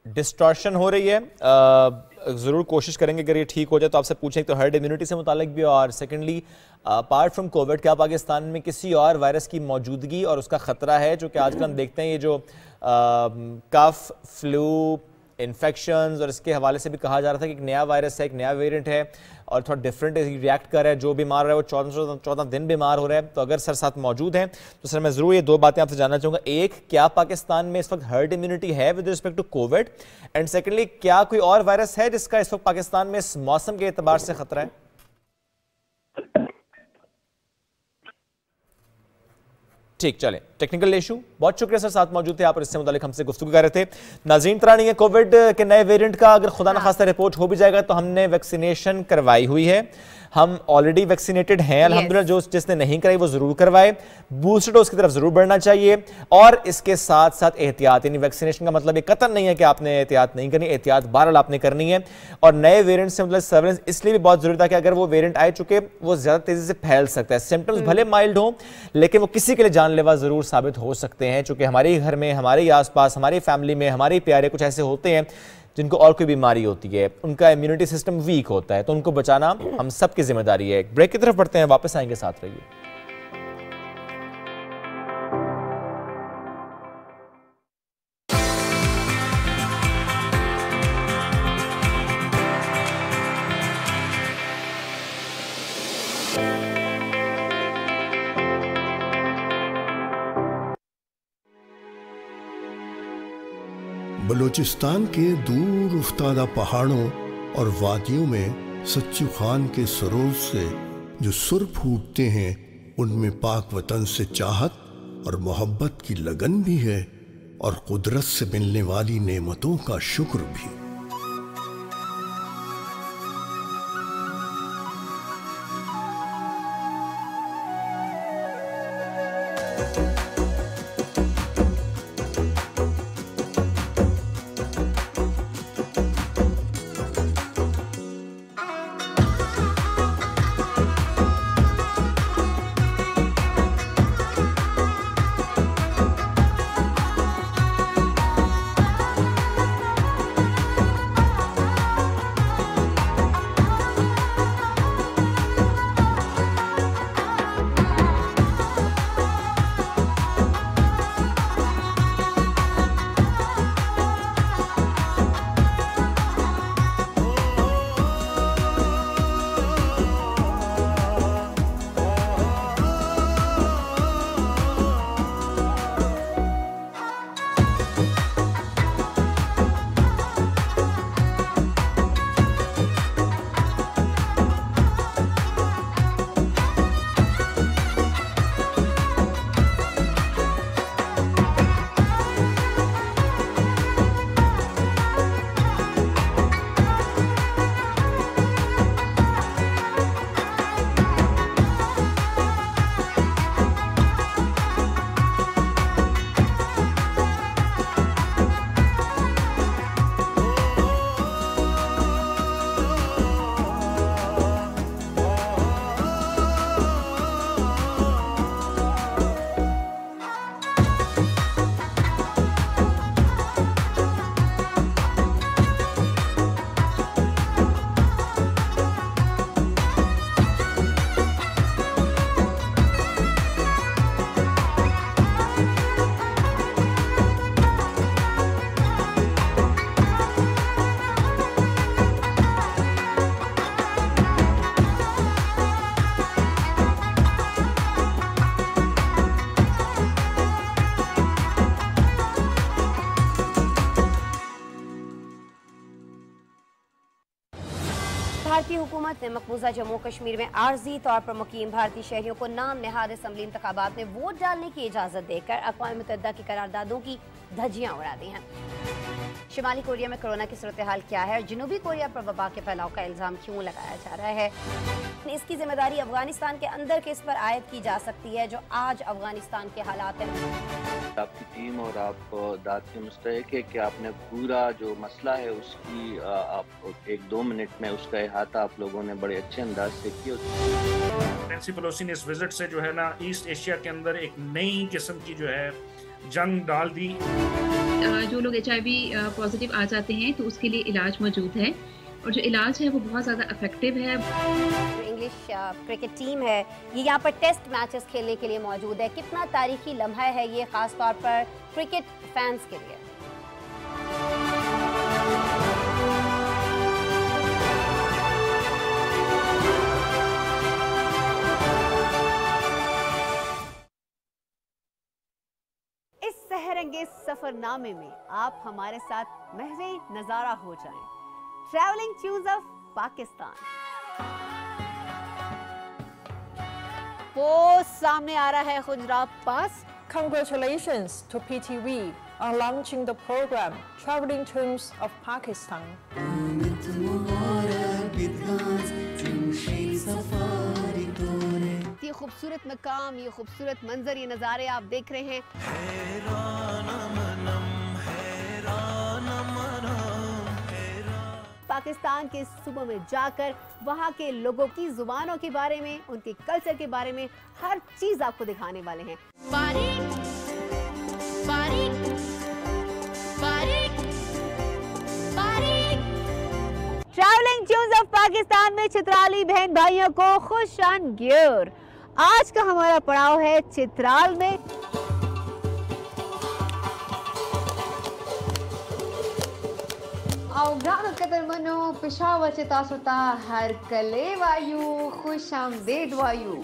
डिस्टॉर्शन हो रही है, ज़रूर कोशिश करेंगे अगर ये ठीक हो जाए तो आपसे पूछें तो हर्ड इम्यूनिटी से मुतालिक भी, और सेकेंडली अपार्ट फ्रॉम कोविड क्या पाकिस्तान में किसी और वायरस की मौजूदगी और उसका ख़तरा है? जो कि आजकल हम देखते हैं ये जो कफ, फ्लू, इन्फेक्शंस और इसके हवाले से भी कहा जा रहा था कि एक नया वायरस है, एक नया वेरिएंट है और थोड़ा डिफरेंट रिएक्ट कर रहा है, जो बीमार है वो 14 दिन बीमार हो रहा है। तो अगर सर साथ मौजूद हैं तो सर मैं ज़रूर ये दो बातें आपसे जानना चाहूँगा। एक, क्या पाकिस्तान में इस वक्त हर्ड इम्यूनिटी है with respect to COVID? And secondly, क्या कोई और वायरस है जिसका इस वक्त पाकिस्तान में इस मौसम के एतबार से खतरा है? ठीक, चलें, टेक्निकल इशू, बहुत शुक्रिया सर साथ मौजूद थे आप और इससे मुतालिक हमसे गुफ्तगू कर रहे थे। नाज़रीन, तरह नहीं है कोविड के नए वेरिएंट का अगर खुदा न खास्ता रिपोर्ट हो भी जाएगा तो हमने वैक्सीनेशन करवाई हुई है, हम ऑलरेडी वैक्सीनेटेड हैं अल्हम्दुलिल्लाह। जो जिसने नहीं कराई वो जरूर करवाए, बूस्टर डोज की तरफ जरूर बढ़ना चाहिए और इसके साथ साथ एहतियात, यानी वैक्सीनेशन का मतलब ये कतई नहीं है कि आपने एहतियात नहीं करनी, एहतियात बहरहाल आपने करनी है। और नए वेरिएंट से मतलब सर्वेलेंस इसलिए भी बहुत जरूरी था कि अगर वो वेरिएंट आए चुके वो ज्यादा तेजी से फैल सकता है, सिम्टम्स भले माइल्ड हों लेकिन वो किसी के लिए जानलेवा जरूर साबित हो सकते हैं। चूंकि हमारे घर में, हमारे आसपास, हमारी फैमिली में हमारे प्यारे कुछ ऐसे होते हैं जिनको और कोई बीमारी होती है, उनका इम्यूनिटी सिस्टम वीक होता है, तो उनको बचाना हम सबकी जिम्मेदारी है। ब्रेक की तरफ बढ़ते हैं, वापस आएंगे, साथ रहिए। बलूचिस्तान के दूर उफ्तादा पहाड़ों और वादियों में सच्चू खान के सरोज से जो सुर फूटते हैं, उनमें पाक वतन से चाहत और मोहब्बत की लगन भी है और कुदरत से मिलने वाली नेमतों का शुक्र भी। भारतीय हुकूमत ने मकबूजा जम्मू कश्मीर में आर्जी तौर पर मुकीम भारतीय शहरियों को नाम नहाद असम्बली इंतखाबात में वोट डालने की इजाज़त देकर अक़वाम मुत्तहिदा की करारदादों की धज्जियां उड़ा दी हैं। शुमाली कोरिया में कोरोना की सूरत हाल क्या है और जनूबी कोरिया पर वबा के फैलाव का इल्ज़ाम क्यों लगाया जा रहा है? इसकी जिम्मेदारी अफगानिस्तान के अंदर किस पर आयद की जा सकती है, जो आज अफगानिस्तान के हालात हैं? आपकी टीम और आप दाद के मुस्तहिक है कि आपने पूरा जो मसला है उसकी आप 1-2 मिनट में उसका अहाता आप लोगों ने बड़े अच्छे अंदाज से किया। नैंसी पेलोसी ने इस विजिट से जो है ना ईस्ट एशिया के अंदर एक नई किस्म की जो है जंग डाल दी। जो लोग HIV पॉजिटिव आ जाते हैं तो उसके लिए इलाज मौजूद है और जो इलाज है वो बहुत ज़्यादा इफेक्टिव है। इंग्लिश क्रिकेट टीम है ये यहाँ पर टेस्ट मैचेस खेलने के लिए मौजूद है। कितना तारीखी लम्हा है ये, खास तौर पर क्रिकेट फैंस के लिए? इस सहरंगेज सफरनामे में आप हमारे साथ महवे नजारा हो जाएं। Travelling tunes of Pakistan. वो सामने आ रहा है खुजरात पास। Congratulations to PTV on launching the program Traveling Tunes of Pakistan. ये खूबसूरत मकाम, ये खूबसूरत मंजर, ये नज़ारे आप देख रहे हैं। पाकिस्तान के सूबों में जाकर वहाँ के लोगों की जुबानों के बारे में, उनके कल्चर के बारे में हर चीज आपको दिखाने वाले हैं। ट्रैवलिंग ट्यून्स ऑफ पाकिस्तान में चित्राली बहन भाइयों को खुश आमदीद। आज का हमारा पड़ाव है चित्राल में। औग्रान कदरमनो पेशावर से तासुता हर कले वायु खुश आमदीद वायु।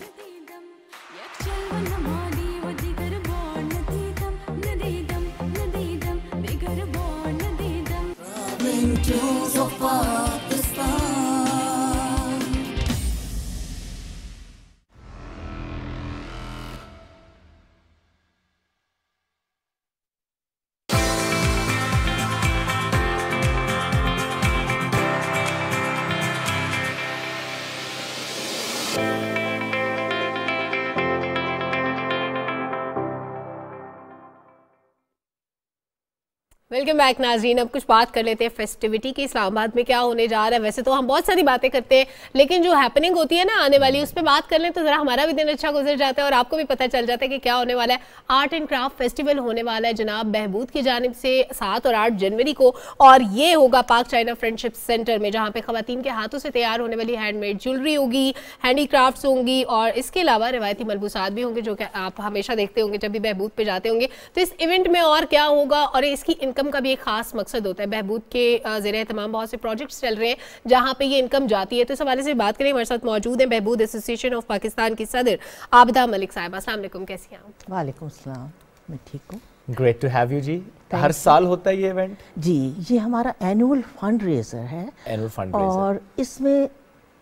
वेलकम बैक नाज़रीन। अब कुछ बात कर लेते हैं फेस्टिविटी की, इस्लामाबाद में क्या होने जा रहा है। वैसे तो हम बहुत सारी बातें करते हैं, लेकिन जो हैपनिंग होती है ना आने वाली, उस पर बात कर लें तो जरा हमारा भी दिन अच्छा गुजर जाता है और आपको भी पता चल जाता है कि क्या होने वाला है। आर्ट एंड क्राफ्ट फेस्टिवल होने वाला है जनाब बहबूद की जानिब से 7 और 8 जनवरी को, और ये होगा पाक चाइना फ्रेंडशिप सेंटर में, जहाँ पे खवातीन के हाथों से तैयार होने वाली हैंडमेड ज्वेलरी होगी, हैंडीक्राफ्ट्स होंगी, और इसके अलावा रिवायती मलबूसात भी होंगे जो कि आप हमेशा देखते होंगे जब भी बहबूद पे जाते होंगे। तो इस इवेंट में और क्या होगा, और इसकी इनकम का भी एक खास मकसद होता है। बहबूद के ज़रिए तमाम बहुत से प्रोजेक्ट्स चल रहे हैं जहां पे ये इनकम जाती है। तो इस हवाले से बात करें, हमारे साथ मौजूद है बहबूद एसोसिएशन ऑफ पाकिस्तान की सदर आबिदा मलिक साहिबा। अस्सलाम वालेकुम, कैसी हैं आप? वालेकुम सलाम, मैं ठीक हूँ। ग्रेट टू हैव यू जी। हर साल होता है ये इवेंट? जी, ये हमारा एनुअल फंड रेजर है। एनुअल फंड रेजर, और इसमें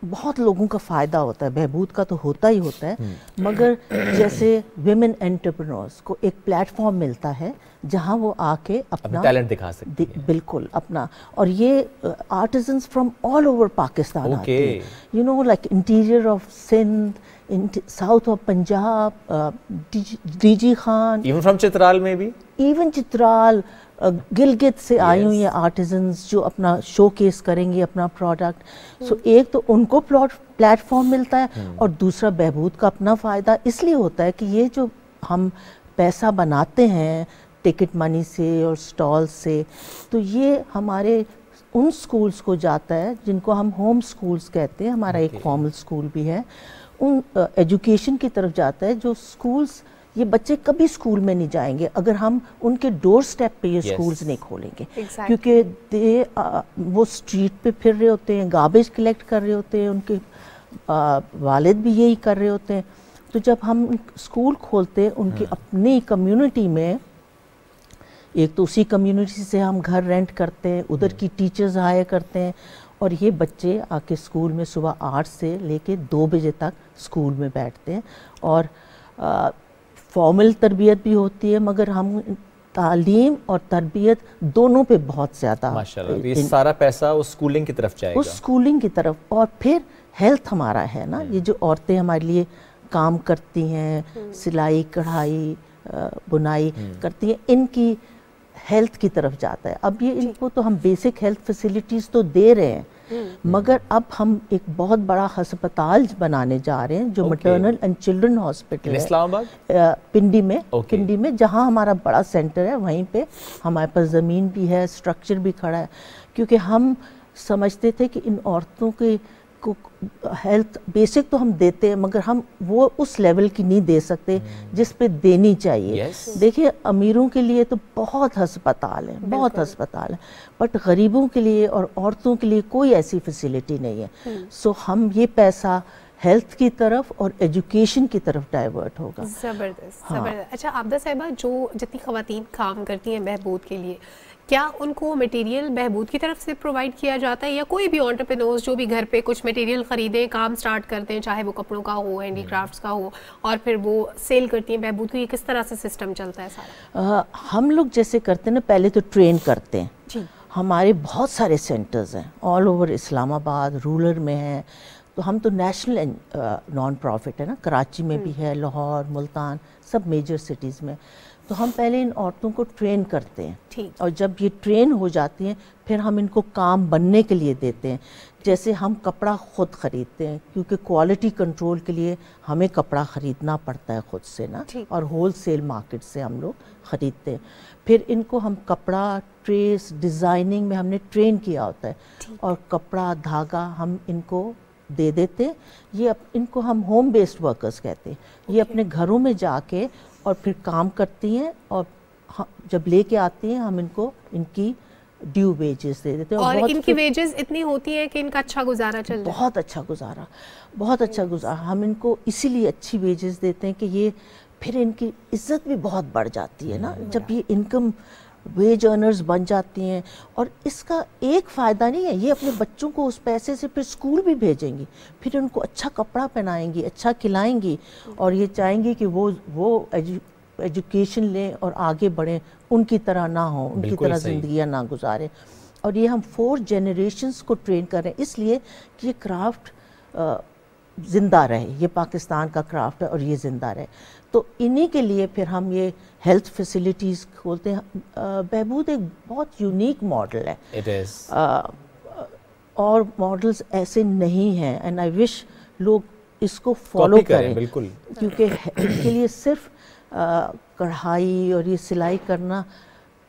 बहुत लोगों का फ़ायदा होता है। बहबूद का तो होता ही होता है, मगर जैसे विमेन एंटरप्रेन्योर्स को एक प्लेटफॉर्म मिलता है जहां वो आके अपना टैलेंट दिखा सकते हैं। बिल्कुल अपना, और ये artisans from all over Pakistan आते हैं। You know, like interior of Sindh, south of Punjab, DG Khan, even from Chitral में भी, इवन चित्राल, गिलगित से आई हुई हैं आर्टिजन्स जो अपना शोकेस करेंगे अपना प्रोडक्ट। सो एक तो उनको प्लेटफॉर्म मिलता है, और दूसरा बहबूद का अपना फ़ायदा इसलिए होता है कि ये जो हम पैसा बनाते हैं टिकट मनी से और स्टॉल से, तो ये हमारे उन स्कूल्स को जाता है जिनको हम होम स्कूल्स कहते हैं। हमारा एक फॉर्मल स्कूल भी है, उन एजुकेशन की तरफ जाता है जो स्कूल्स, ये बच्चे कभी स्कूल में नहीं जाएंगे अगर हम उनके डोर स्टेप पे ये स्कूल्स नहीं खोलेंगे। क्योंकि वो स्ट्रीट पे फिर रहे होते हैं, गार्बेज कलेक्ट कर रहे होते हैं, उनके वालिद भी यही कर रहे होते हैं। तो जब हम स्कूल खोलते हैं उनकी अपनी कम्युनिटी में, एक तो उसी कम्युनिटी से हम घर रेंट करते हैं, उधर की टीचर्स हायर करते हैं, और ये बच्चे आके स्कूल में सुबह 8 से लेके 2 बजे तक स्कूल में बैठते हैं। और फॉर्मल तरबियत भी होती है, मगर हम तालीम और तरबियत दोनों पे बहुत ज़्यादा, माशाल्लाह, ये सारा पैसा उस स्कूलिंग की तरफ जाएगा, उस स्कूलिंग की तरफ। और फिर हेल्थ हमारा है ना, ये जो औरतें हमारे लिए काम करती हैं, सिलाई कढ़ाई बुनाई करती हैं, इनकी हेल्थ की तरफ जाता है। अब ये इनको तो हम बेसिक हेल्थ फैसिलिटीज़ तो दे रहे हैं, मगर अब हम एक बहुत बड़ा अस्पताल बनाने जा रहे हैं जो मैटरनल एंड चिल्ड्रन हॉस्पिटल है इस्लामाबाद पिंडी में, पिंडी में जहां हमारा बड़ा सेंटर है। वहीं पे हमारे पास ज़मीन भी है, स्ट्रक्चर भी खड़ा है, क्योंकि हम समझते थे कि इन औरतों के को हेल्थ बेसिक तो हम देते हैं, मगर हम वो उस लेवल की नहीं दे सकते जिस पे देनी चाहिए। देखिए, अमीरों के लिए तो बहुत अस्पताल है, बहुत अस्पताल है, बट गरीबों के लिए और औरतों के लिए कोई ऐसी फैसिलिटी नहीं है। सो हम ये पैसा हेल्थ की तरफ और एजुकेशन की तरफ डाइवर्ट होगा। ज़बरदस्त, ज़बरदस्त। अच्छा आबिदा साहिबा, जो जितनी ख़वातीन काम करती हैं बहबूद के लिए, क्या उनको मटेरियल बहबूद की तरफ से प्रोवाइड किया जाता है, या कोई भी एंटरप्रेन्योर्स जो भी घर पे कुछ मटेरियल खरीदें, काम स्टार्ट करते हैं, चाहे वो कपड़ों का हो, हैंडीक्राफ्ट्स का हो, और फिर वो सेल करती हैं बहबूद को, ये किस तरह से सिस्टम चलता है सारा? हम लोग जैसे करते हैं ना, पहले तो ट्रेन करते हैं जी। हमारे बहुत सारे सेंटर्स हैं ऑल ओवर इस्लामाबाद, रूरल में हैं, तो हम तो नेशनल नॉन प्रॉफिट है ना, कराची में भी है, लाहौर, मुल्तान, सब मेजर सिटीज़ में। तो हम पहले इन औरतों को ट्रेन करते हैं, और जब ये ट्रेन हो जाती हैं फिर हम इनको काम बनने के लिए देते हैं। जैसे हम कपड़ा खुद ख़रीदते हैं, क्योंकि क्वालिटी कंट्रोल के लिए हमें कपड़ा ख़रीदना पड़ता है खुद से ना, और होल सेल मार्केट से हम लोग ख़रीदते हैं। फिर इनको हम कपड़ा, ट्रेस, डिज़ाइनिंग में हमने ट्रेन किया होता है, और कपड़ा, धागा हम इनको दे देते हैं। ये इनको हम होम बेस्ड वर्कर्स कहते हैं। ये अपने घरों में जाके और फिर काम करती हैं, और जब लेके आती हैं हम इनको इनकी ड्यू वेजेस दे देते हैं। और इनकी वेजेस इतनी होती है कि इनका अच्छा गुजारा चल जाए? बहुत अच्छा गुजारा, बहुत अच्छा गुजारा। हम इनको इसीलिए अच्छी वेजेस देते हैं कि ये फिर इनकी इज्जत भी बहुत बढ़ जाती है ना, जब ये इनकम वेज अर्नर्स बन जाती हैं। और इसका एक फ़ायदा नहीं है, ये अपने बच्चों को उस पैसे से फिर स्कूल भी भेजेंगी, फिर उनको अच्छा कपड़ा पहनाएंगी, अच्छा खिलाएंगी, और ये चाहेंगी कि वो एजुकेशन लें और आगे बढ़ें, उनकी तरह ना हो, उनकी तरह ज़िंदगियाँ ना गुजारें। और ये हम 4 जनरेशन्स को ट्रेन कर रहे हैं, इसलिए कि ये क्राफ्ट ज़िंदा रहे, ये पाकिस्तान का क्राफ्ट है और ये ज़िंदा रहे। तो इन्हीं के लिए फिर हम ये हेल्थ फैसिलिटीज़ खोलते हैं। बहबूद एक बहुत यूनिक मॉडल है। It is. और मॉडल्स ऐसे नहीं हैं, एंड आई विश लोग इसको फॉलो करें बिल्कुल, क्योंकि इनके लिए सिर्फ कढ़ाई और ये सिलाई करना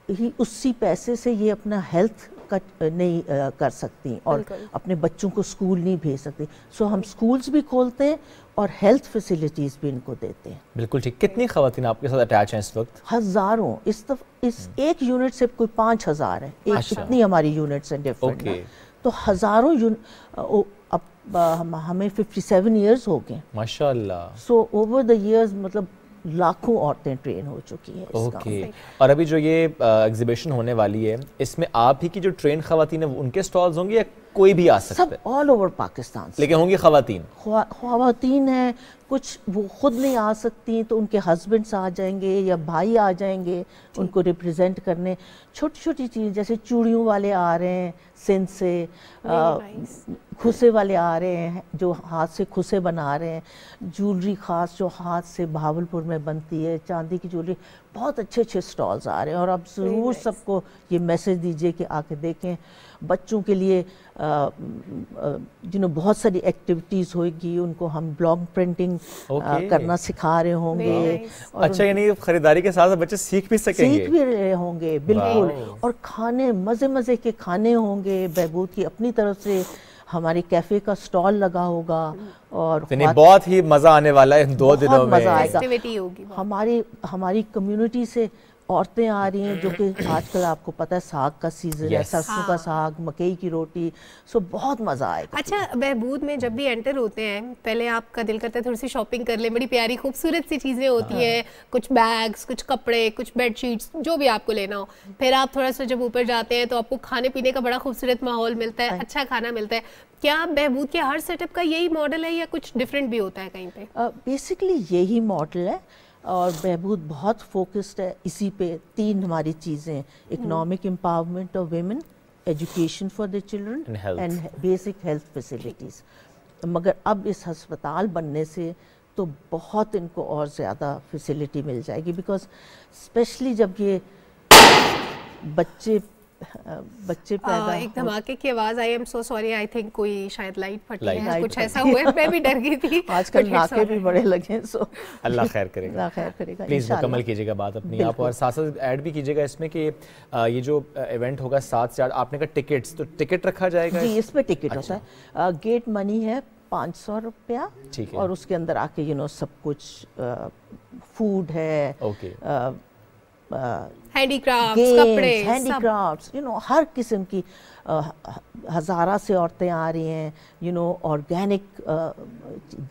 ही, उसी पैसे से ये अपना हेल्थ का नहीं कर सकती और अपने बच्चों को स्कूल नहीं भेज सकती। सो हम स्कूल्स भी खोलते हैं और हेल्थ फैसिलिटीज़ भी इनको देते हैं। बिल्कुल ठीक। कितनी ख़वातीन आपके साथ अटैच हैं इस वक्त? हज़ारों। इस एक यूनिट से कोई 5000 है, इतनी हमारी यूनिट्स हैं डिफरेंट। तो हज़ारों अब हमें 57 इयर्स हो गए माशाल्लाह। सो ओवर द इयर्स मतलब लाखों औरतें ट्रेन हो चुकी हैं इस काम में। और अभी जो ये एग्जीबिशन होने वाली है, इसमें आप ही की जो ट्रेन खवातीन है उनके स्टॉल्स होंगे या कोई भी आ सकता है? सब ऑल ओवर पाकिस्तान से। लेकिन होंगी खवातीन? खवातीन हैं, कुछ वो खुद नहीं आ सकती तो उनके हस्बैंड्स आ जाएंगे या भाई आ जाएंगे उनको रिप्रेजेंट करने। छोटी छोटी चीज़ जैसे चूड़ियों वाले आ रहे हैं सिंध से, खुसे वाले आ रहे हैं जो हाथ से खुसे बना रहे हैं, ज्वेलरी ख़ास जो हाथ से भावलपुर में बनती है, चांदी की ज्वेलरी, बहुत अच्छे अच्छे स्टॉल्स आ रहे हैं। और आप ज़रूर सबको ये मैसेज दीजिए कि आके देखें। बच्चों के लिए बहुत सारी एक्टिविटीज़ होगी, उनको हम ब्लॉग प्रिंटिंग करना सिखा रहे होंगे। अच्छा, यानी खरीदारी के साथ बच्चे सीख भी सकेंगे? सीख भी रहे होंगे बिल्कुल। और खाने मज़े मज़े के खाने होंगे। बहबूद की अपनी तरफ से हमारे कैफ़े का स्टॉल लगा होगा और बहुत ही मज़ा आने वाला है इन 2 दिनों में। मज़ा आएगा। हमारी कम्युनिटी से औरतें आ रही हैं जो कि आजकल आपको पता है साग का सीजन है, सरसों का साग, मकई की रोटी, सो बहुत मज़ा आएगा। अच्छा, बहबूद में जब भी एंटर होते हैं पहले आपका दिल करता है थोड़ी सी शॉपिंग कर ले, बड़ी प्यारी खूबसूरत सी चीज़ें होती हैं, कुछ बैग्स, कुछ कपड़े, कुछ बेडशीट्स, जो भी आपको लेना हो। फिर आप थोड़ा सा जब ऊपर जाते हैं तो आपको खाने पीने का बड़ा खूबसूरत माहौल मिलता है, अच्छा खाना मिलता है। क्या बहबूद के हर सेटअप का यही मॉडल है या कुछ डिफरेंट भी होता है कहीं पे? बेसिकली यही मॉडल है और बहबूद बहुत फोकस्ड है इसी पे। 3 हमारी चीज़ें, economic empowerment of women, education for the children and basic health facilities. मगर अब इस अस्पताल बनने से तो बहुत इनको और ज़्यादा फैसिलिटी मिल जाएगी, बिकॉज स्पेशली जब ये बच्चे पैदा एक धमाके की आवाज आई। I am so sorry, I think कोई शायद लाइट फटी है, कुछ ऐसा हुआ है, मैं भी डर गई थी। आजकल नाके भी बड़े लगे, सो अल्लाह खैर करेगा। अल्लाह खैर करेगा। प्लीज मुकम्मल कीजिएगा बात अपनी आप, और साथ साथ ऐड भी कीजिएगा इसमें कि ये जो इवेंट होगा 7 से 8, आपने कहा टिकट्स, तो टिकट रखा जाएगा? जी, इस पे टिकट होता है। गेट मनी है 500 रुपया, और उसके अंदर आके सब कुछ फूड है, हैंडीक्राफ्ट्स, कपड़े, हैंडीक्राफ्ट्स, हर किस्म की हज़ारा से औरतें आ रही हैं, ऑर्गेनिक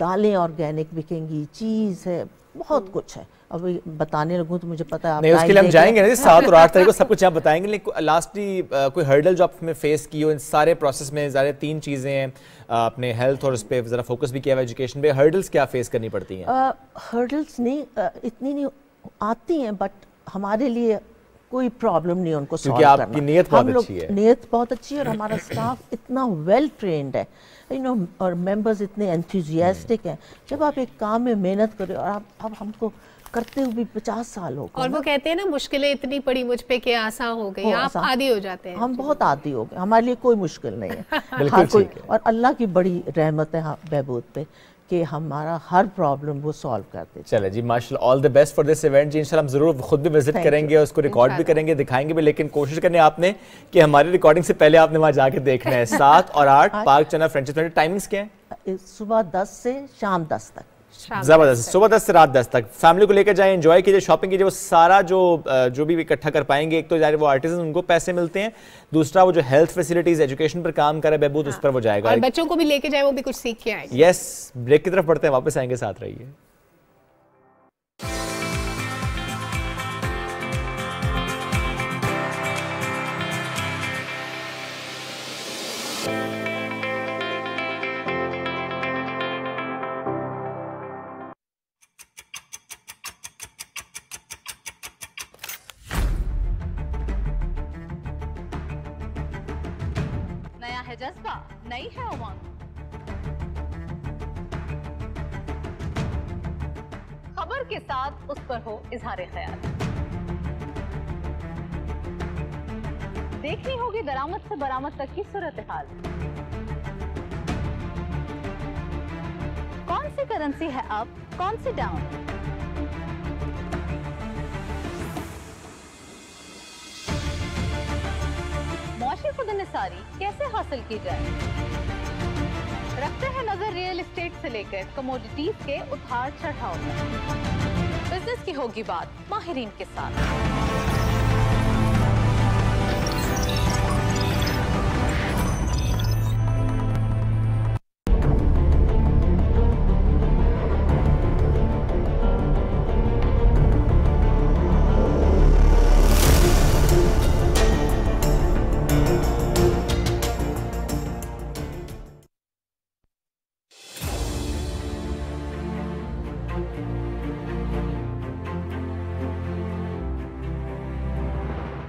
दालें ऑर्गेनिक बिकेंगी, चीज़ है, बहुत कुछ है। अब बताने लगूं तो मुझे पता है नहीं, उसके लिए हम जाएंगे ना 7 और 8 तारीख को, सब कुछ आप बताएंगे। लेकिन लास्टली कोई हर्डल जो आपने फेस की हो इन सारे प्रोसेस में? ज़्यादा 3 चीज़ें हैं, आपने हेल्थ और उस पर ज़रा फोकस भी किया हुआ, एजुकेशन पे। हर्डल्स क्या फेस करनी पड़ती हैं? हर्डल्स नहीं इतनी नहीं आती हैं, बट हमारे लिए कोई प्रॉब्लम नहीं उनको सॉल्व करना। आपकी नीयत बहुत अच्छी है। नीयत बहुत अच्छी है और हमारा स्टाफ इतना वेल ट्रेंड है, और मेंबर्स इतने एंथुजियास्टिक हैं। जब आप एक काम में मेहनत करें, और अब हमको करते हुए भी 50 साल हो गए, और वो कहते हैं ना मुश्किलें इतनी पड़ी मुझ पे कि आसान हो गई, आप आदी हो जाते हैं। हम बहुत आदी हो गए, हमारे लिए कोई मुश्किल नहीं है। हर कोई, और अल्लाह की बड़ी रहमत है बहबूद पे कि हमारा हर प्रॉब्लम वो सॉल्व करते। चले जी, माशाल्लाह, all the best for this event जी। इंशाल्लाह हम जरूर खुद भी विजिट करेंगे और उसको रिकॉर्ड भी करेंगे, दिखाएंगे भी, लेकिन कोशिश करनी आपने कि हमारी रिकॉर्डिंग से पहले आपने वहाँ जाके देखना है। 7 और 8 पार्क चना फ्रेंचाइज में। टाइमिंग्स क्या है? सुबह 10 से शाम 10 तक। जबरदस्त, सुबह 10 से रात 10 तक। फैमिली को लेकर जाएं, एंजॉय कीजिए, शॉपिंग कीजिए। वो सारा जो भी इकट्ठा कर पाएंगे, एक तो वो आर्टिजन, उनको पैसे मिलते हैं, दूसरा वो जो हेल्थ फैसिलिटीज, एजुकेशन पर काम कर रहे हैं बहबूद, उस पर वो जाएगा। और बच्चों को भी लेके जाए, वो भी कुछ सीख के आएंगे। यस, ब्रेक की तरफ बढ़ते हैं, वापस आएंगे, साथ रहिए। जज्बा, नई है उमंग। फख्र के साथ उस पर हो इजहार ख्याल। देखनी होगी दरामद से बरामद तक की सूरत हाल। कौन सी करेंसी है अप, कौन सी डाउन? मौशी खुदनिसारी कैसे हासिल की जाए? रखते हैं नजर रियल एस्टेट से लेकर कमोडिटीज के उतार चढ़ाव में। बिजनेस की होगी बात माहिरीन के साथ।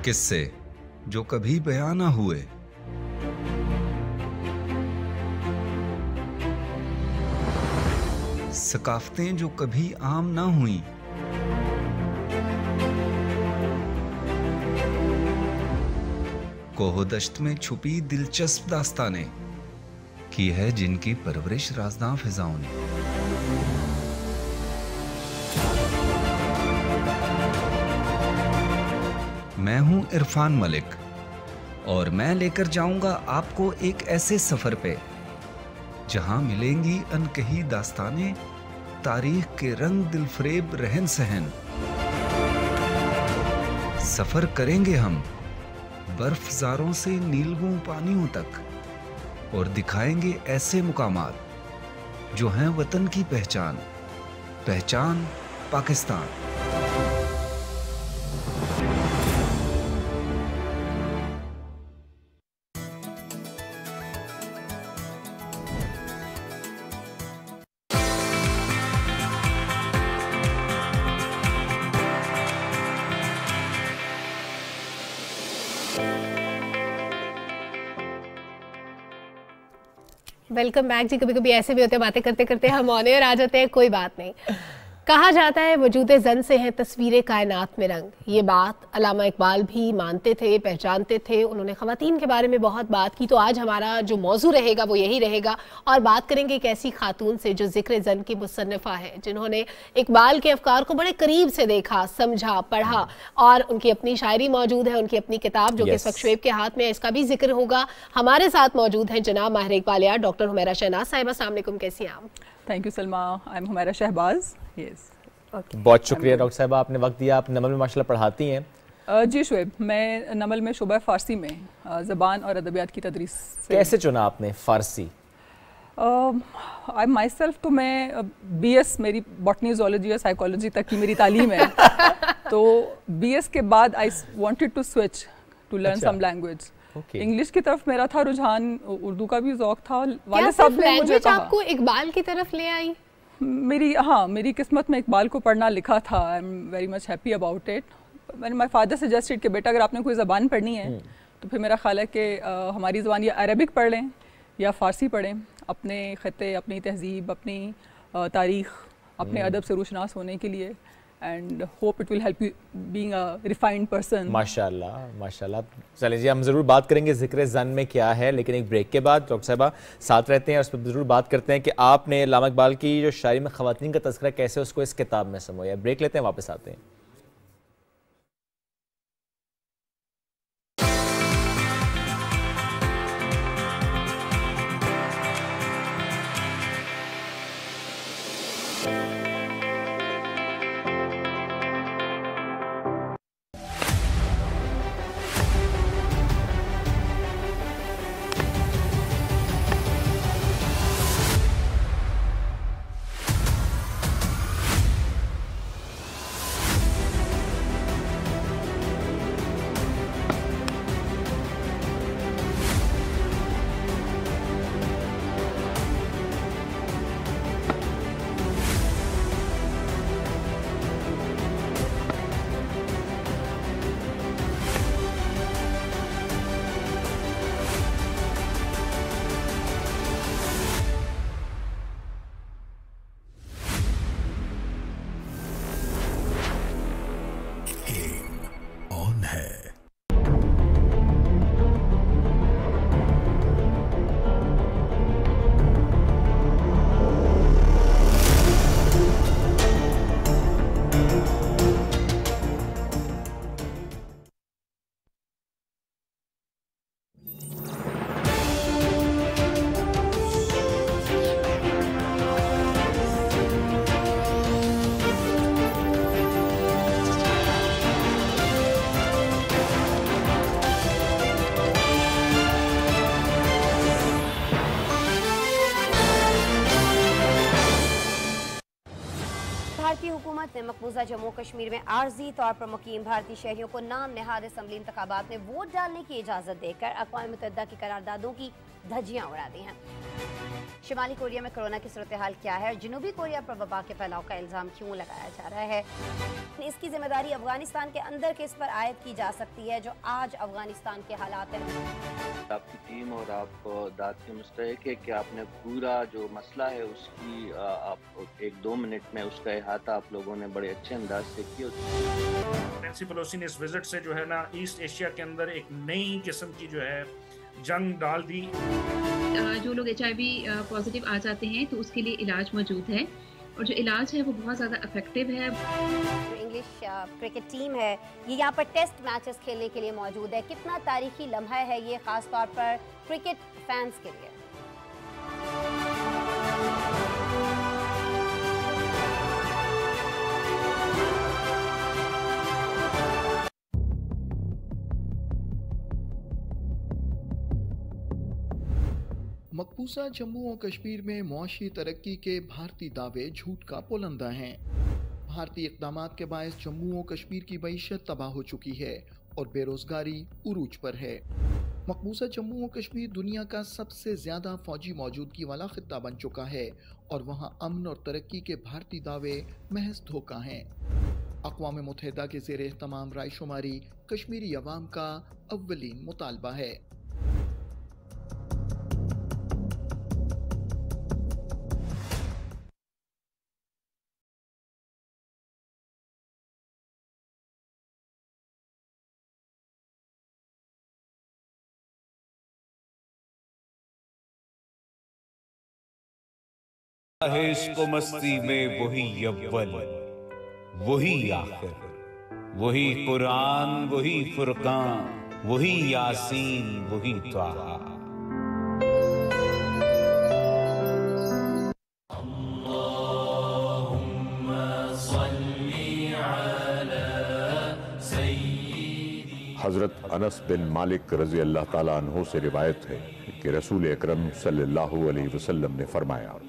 किस्से जो कभी बयां ना हुए, सकाफतें जो कभी आम ना हुई, कोहदश्त में छुपी दिलचस्प दास्तानें की है जिनकी परवरिश राज़दां फिजाओं ने। मैं हूं इरफान मलिक और मैं लेकर जाऊंगा आपको एक ऐसे सफर पे जहां मिलेंगी अनकही दास्तानें, तारीख के रंग दिलफरेब रहन सहन। सफर करेंगे हम बर्फजारों से नीलगों पानियों तक और दिखाएंगे ऐसे मुकामात जो हैं वतन की पहचान, पहचान पाकिस्तान। वेलकम बैक जी। कभी कभी ऐसे भी होते हैं बातें करते करते हम ऑन एयर आ जाते हैं, कोई बात नहीं। कहा जाता है वजूद ज़न से है तस्वीरें कायनात में रंग। ये बात अल्लामा इकबाल भी मानते थे, पहचानते थे। उन्होंने ख़वातीन के बारे में बहुत बात की। तो आज हमारा जो मौजू रहेगा वो यही रहेगा और बात करेंगे एक ऐसी खातून से जो ज़िक्र ज़न की मुसन्निफ़ा है, जिन्होंने इकबाल के अफकार को बड़े करीब से देखा, समझा, पढ़ा और उनकी अपनी शायरी मौजूद है, उनकी अपनी किताब जो कि इस वक्त शुएब के हाथ में है, इसका भी जिक्र होगा। हमारे साथ मौजूद हैं जनाब माहिर इकबालियात डॉक्टर हुमैरा शहनाज साहिबा। अस्सलाम वालेकुम, कैसी हैं आप? Thank you Salma, I am Humaira Shahbaz. Yes, बहुत शुक्रिया डॉक्टर साहिबा, आपने वक्त दिया। आप नमल में माशाल्लाह पढ़ाती हैं। जी शुएब, मैं नमल में शुबा फ़ारसी में ज़बान और अदबियात की तदरीस। कैसे चुना आपने फ़ारसी? आई माई सेल्फ तो मैं BS मेरी बॉटनी, ज़ूलॉजी और साइकोलॉजी तक की मेरी तालीम है। तो BS के बाद I wanted to switch to learn some language. English की तरफ मेरा था रुझान, उर्दू का भी ज़ौक़ था। वाले साहब ने मुझे कहा आपको इकबाल की तरफ ले आई? मेरी किस्मत में इकबाल को पढ़ना लिखा था। I am very much happy about it. मैंने माई फादर सजेस्टेड कि बेटा अगर आपने कोई ज़बान पढ़नी है तो फिर मेरा ख्याल है कि हमारी ज़बान या अरबिक पढ़ लें या फ़ारसी पढ़ें। अपने ख़त्ते, अपनी तहज़ीब, अपनी तारीख़, अपने अदब से रोशनास होने के लिए। And hope it will help you being a refined person. माशाल्लाह माशाल्लाह। चलिए जी, हम ज़रूर बात करेंगे ज़िक्र ज़न में क्या है, लेकिन एक ब्रेक के बाद डॉक्टर साहिबा साथ रहते हैं और उस पर ज़रूर बात करते हैं कि आपने अल्लामा इकबाल की जो शायरी में ख़वातीन का तज़किरा कैसे उसको इस किताब में समझाया। ब्रेक लेते हैं, वापस आते हैं। है। भारतीय हुकूमत ने मकबूजा जम्मू कश्मीर में आर्जी तौर पर मुकीम भारतीय शहरियों को नाम नहाद असम्बली इंतखाबात में वोट डालने की इजाज़त देकर अक़वाम मुत्तहिदा की करारदादों की धज्जियां उड़ा दी हैं। शिमाली कोरिया में कोरोना की सूरत हाल क्या है और जनूबी कोरिया पर वबा के फैलाव का इल्ज़ाम क्यों लगाया जा रहा है, इसकी जिम्मेदारी अफगानिस्तान के अंदर किस पर आयद की जा सकती है जो आज अफगानिस्तान के हालात हैं। आपकी टीम और आप दाद के मुस्तहिक है कि आपने पूरा जो मसला है उसकी आप 1-2 मिनट में उसका अहाता आप लोगों ने बड़े अच्छे अंदाज से किया। नैन्सी पेलोसी ने इस विजिट से जो है ना ईस्ट एशिया के अंदर एक नई किस्म की जो है जंग डाल दी। जो लोग HIV पॉजिटिव आ जाते हैं तो उसके लिए इलाज मौजूद है और जो इलाज है वो बहुत ज़्यादा इफेक्टिव है। इंग्लिश क्रिकेट टीम है ये यहाँ पर टेस्ट मैचेस खेलने के लिए मौजूद है। कितना तारीखी लम्हा है ये, खास तौर पर क्रिकेट फैंस के लिए। मकबूजा जम्मू और कश्मीर में मुआशी तरक्की के भारतीय दावे झूठ का पुलंदा हैं। भारतीय इक़दामात के बायस जम्मू और कश्मीर की मईशत तबाह हो चुकी है और बेरोजगारी उरूज पर है। मकबूजा जम्मू और कश्मीर दुनिया का सबसे ज्यादा फौजी मौजूदगी वाला खित्ता बन चुका है और वहाँ अमन और तरक्की के भारतीय दावे महज धोखा हैं। अक़वाम मुत्तहिदा के ज़ेर एहतमाम रायशुमारी कश्मीरी अवाम का अव्वलीन मुतालबा है। है इसको मस्ती में वही यव्वल, वही आखिर, वही कुरान, वही फुरकान, वही यासीन, वही त्वाहा। हज़रत अनस बिन मालिक रज़ी अल्लाह ताला अन्हु से रिवायत है कि रसूल अकरम सल्लल्लाहु अलैहि वसल्लम ने फरमाया,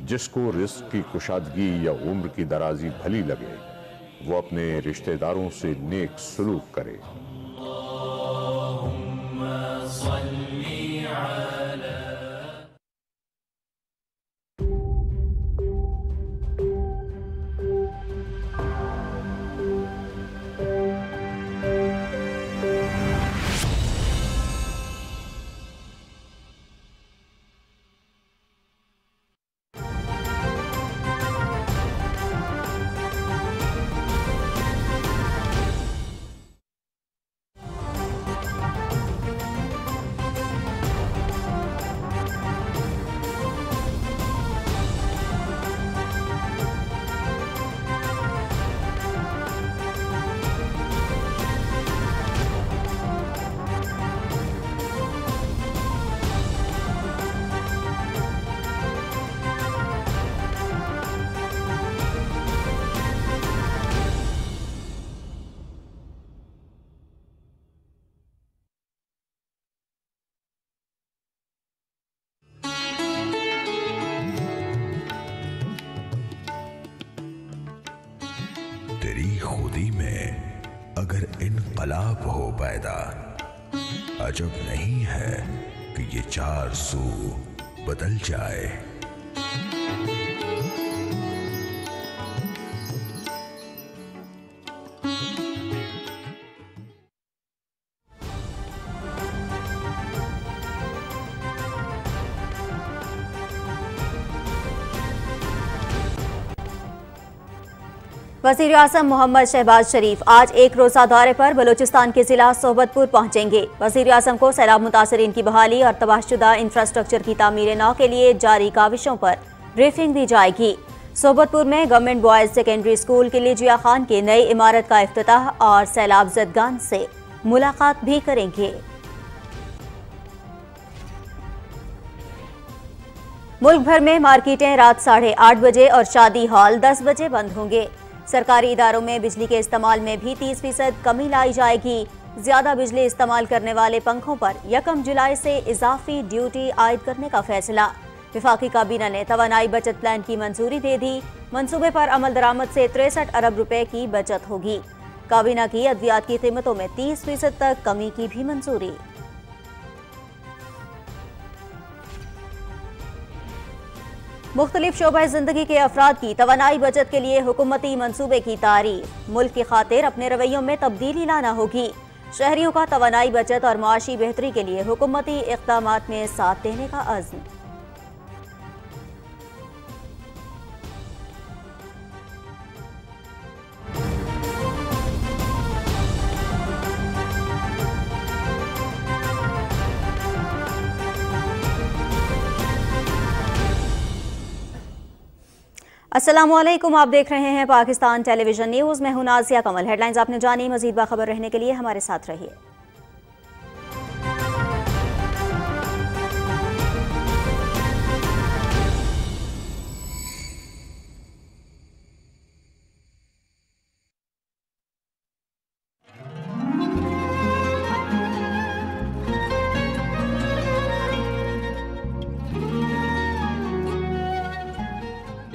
जिसको रिज़्क़ की कुशादगी या उम्र की दराजी भली लगे वो अपने रिश्तेदारों से नेक सलूक करे। तेरी खुदी में अगर इनकलाब हो पैदा, अजब नहीं है कि ये चार सू बदल जाए। वज़ीर आज़म मोहम्मद शहबाज शरीफ आज एक रोज़ा दौरे पर बलूचिस्तान के जिला सोबतपुर पहुंचेंगे। वज़ीर आज़म को सैलाब मुतासरीन की बहाली और तबाहशुदा इंफ्रास्ट्रक्चर की तामीर नौ के लिए जारी काविशों पर ब्रीफिंग दी जाएगी। सोबतपुर में गवर्नमेंट बॉयज सेकेंडरी स्कूल के लिए जिया खान की नई इमारत का इफ्तिताह और सैलाब ज़दगान से मुलाकात भी करेंगे। मुल्क भर में मार्केटें रात 8:30 बजे और शादी हॉल 10 बजे बंद होंगे। सरकारी इदारों में बिजली के इस्तेमाल में भी 30% कमी लाई जाएगी। ज्यादा बिजली इस्तेमाल करने वाले पंखों पर 1 जुलाई से इजाफी ड्यूटी आयद करने का फैसला। विफाकी काबीना ने तवानाई बचत प्लान की मंजूरी दे दी। मंसूबे पर अमल दरामद से 63 अरब रुपए की बचत होगी। काबीना की अद्वियात की कीमतों में 30% तक कमी की भी मंजूरी। मुख्तलिफ शोबा जिंदगी के अफराद की तवानाई बचत के लिए हुकूमती मंसूबे की तारीफ। मुल्क की खातिर अपने रवैयों में तब्दीली लाना होगी। शहरियों का तवानाई बचत और माशी बेहतरी के लिए हुकूमती इक़दामात में साथ देने का अज़्म। अस्सलामुअलैकुम, आप देख रहे हैं पाकिस्तान टेलीविजन न्यूज़। मैं हूं नाज़िया कमल। हेडलाइंस आपने जानी, मजीद बाखबर रहने के लिए हमारे साथ रहिए।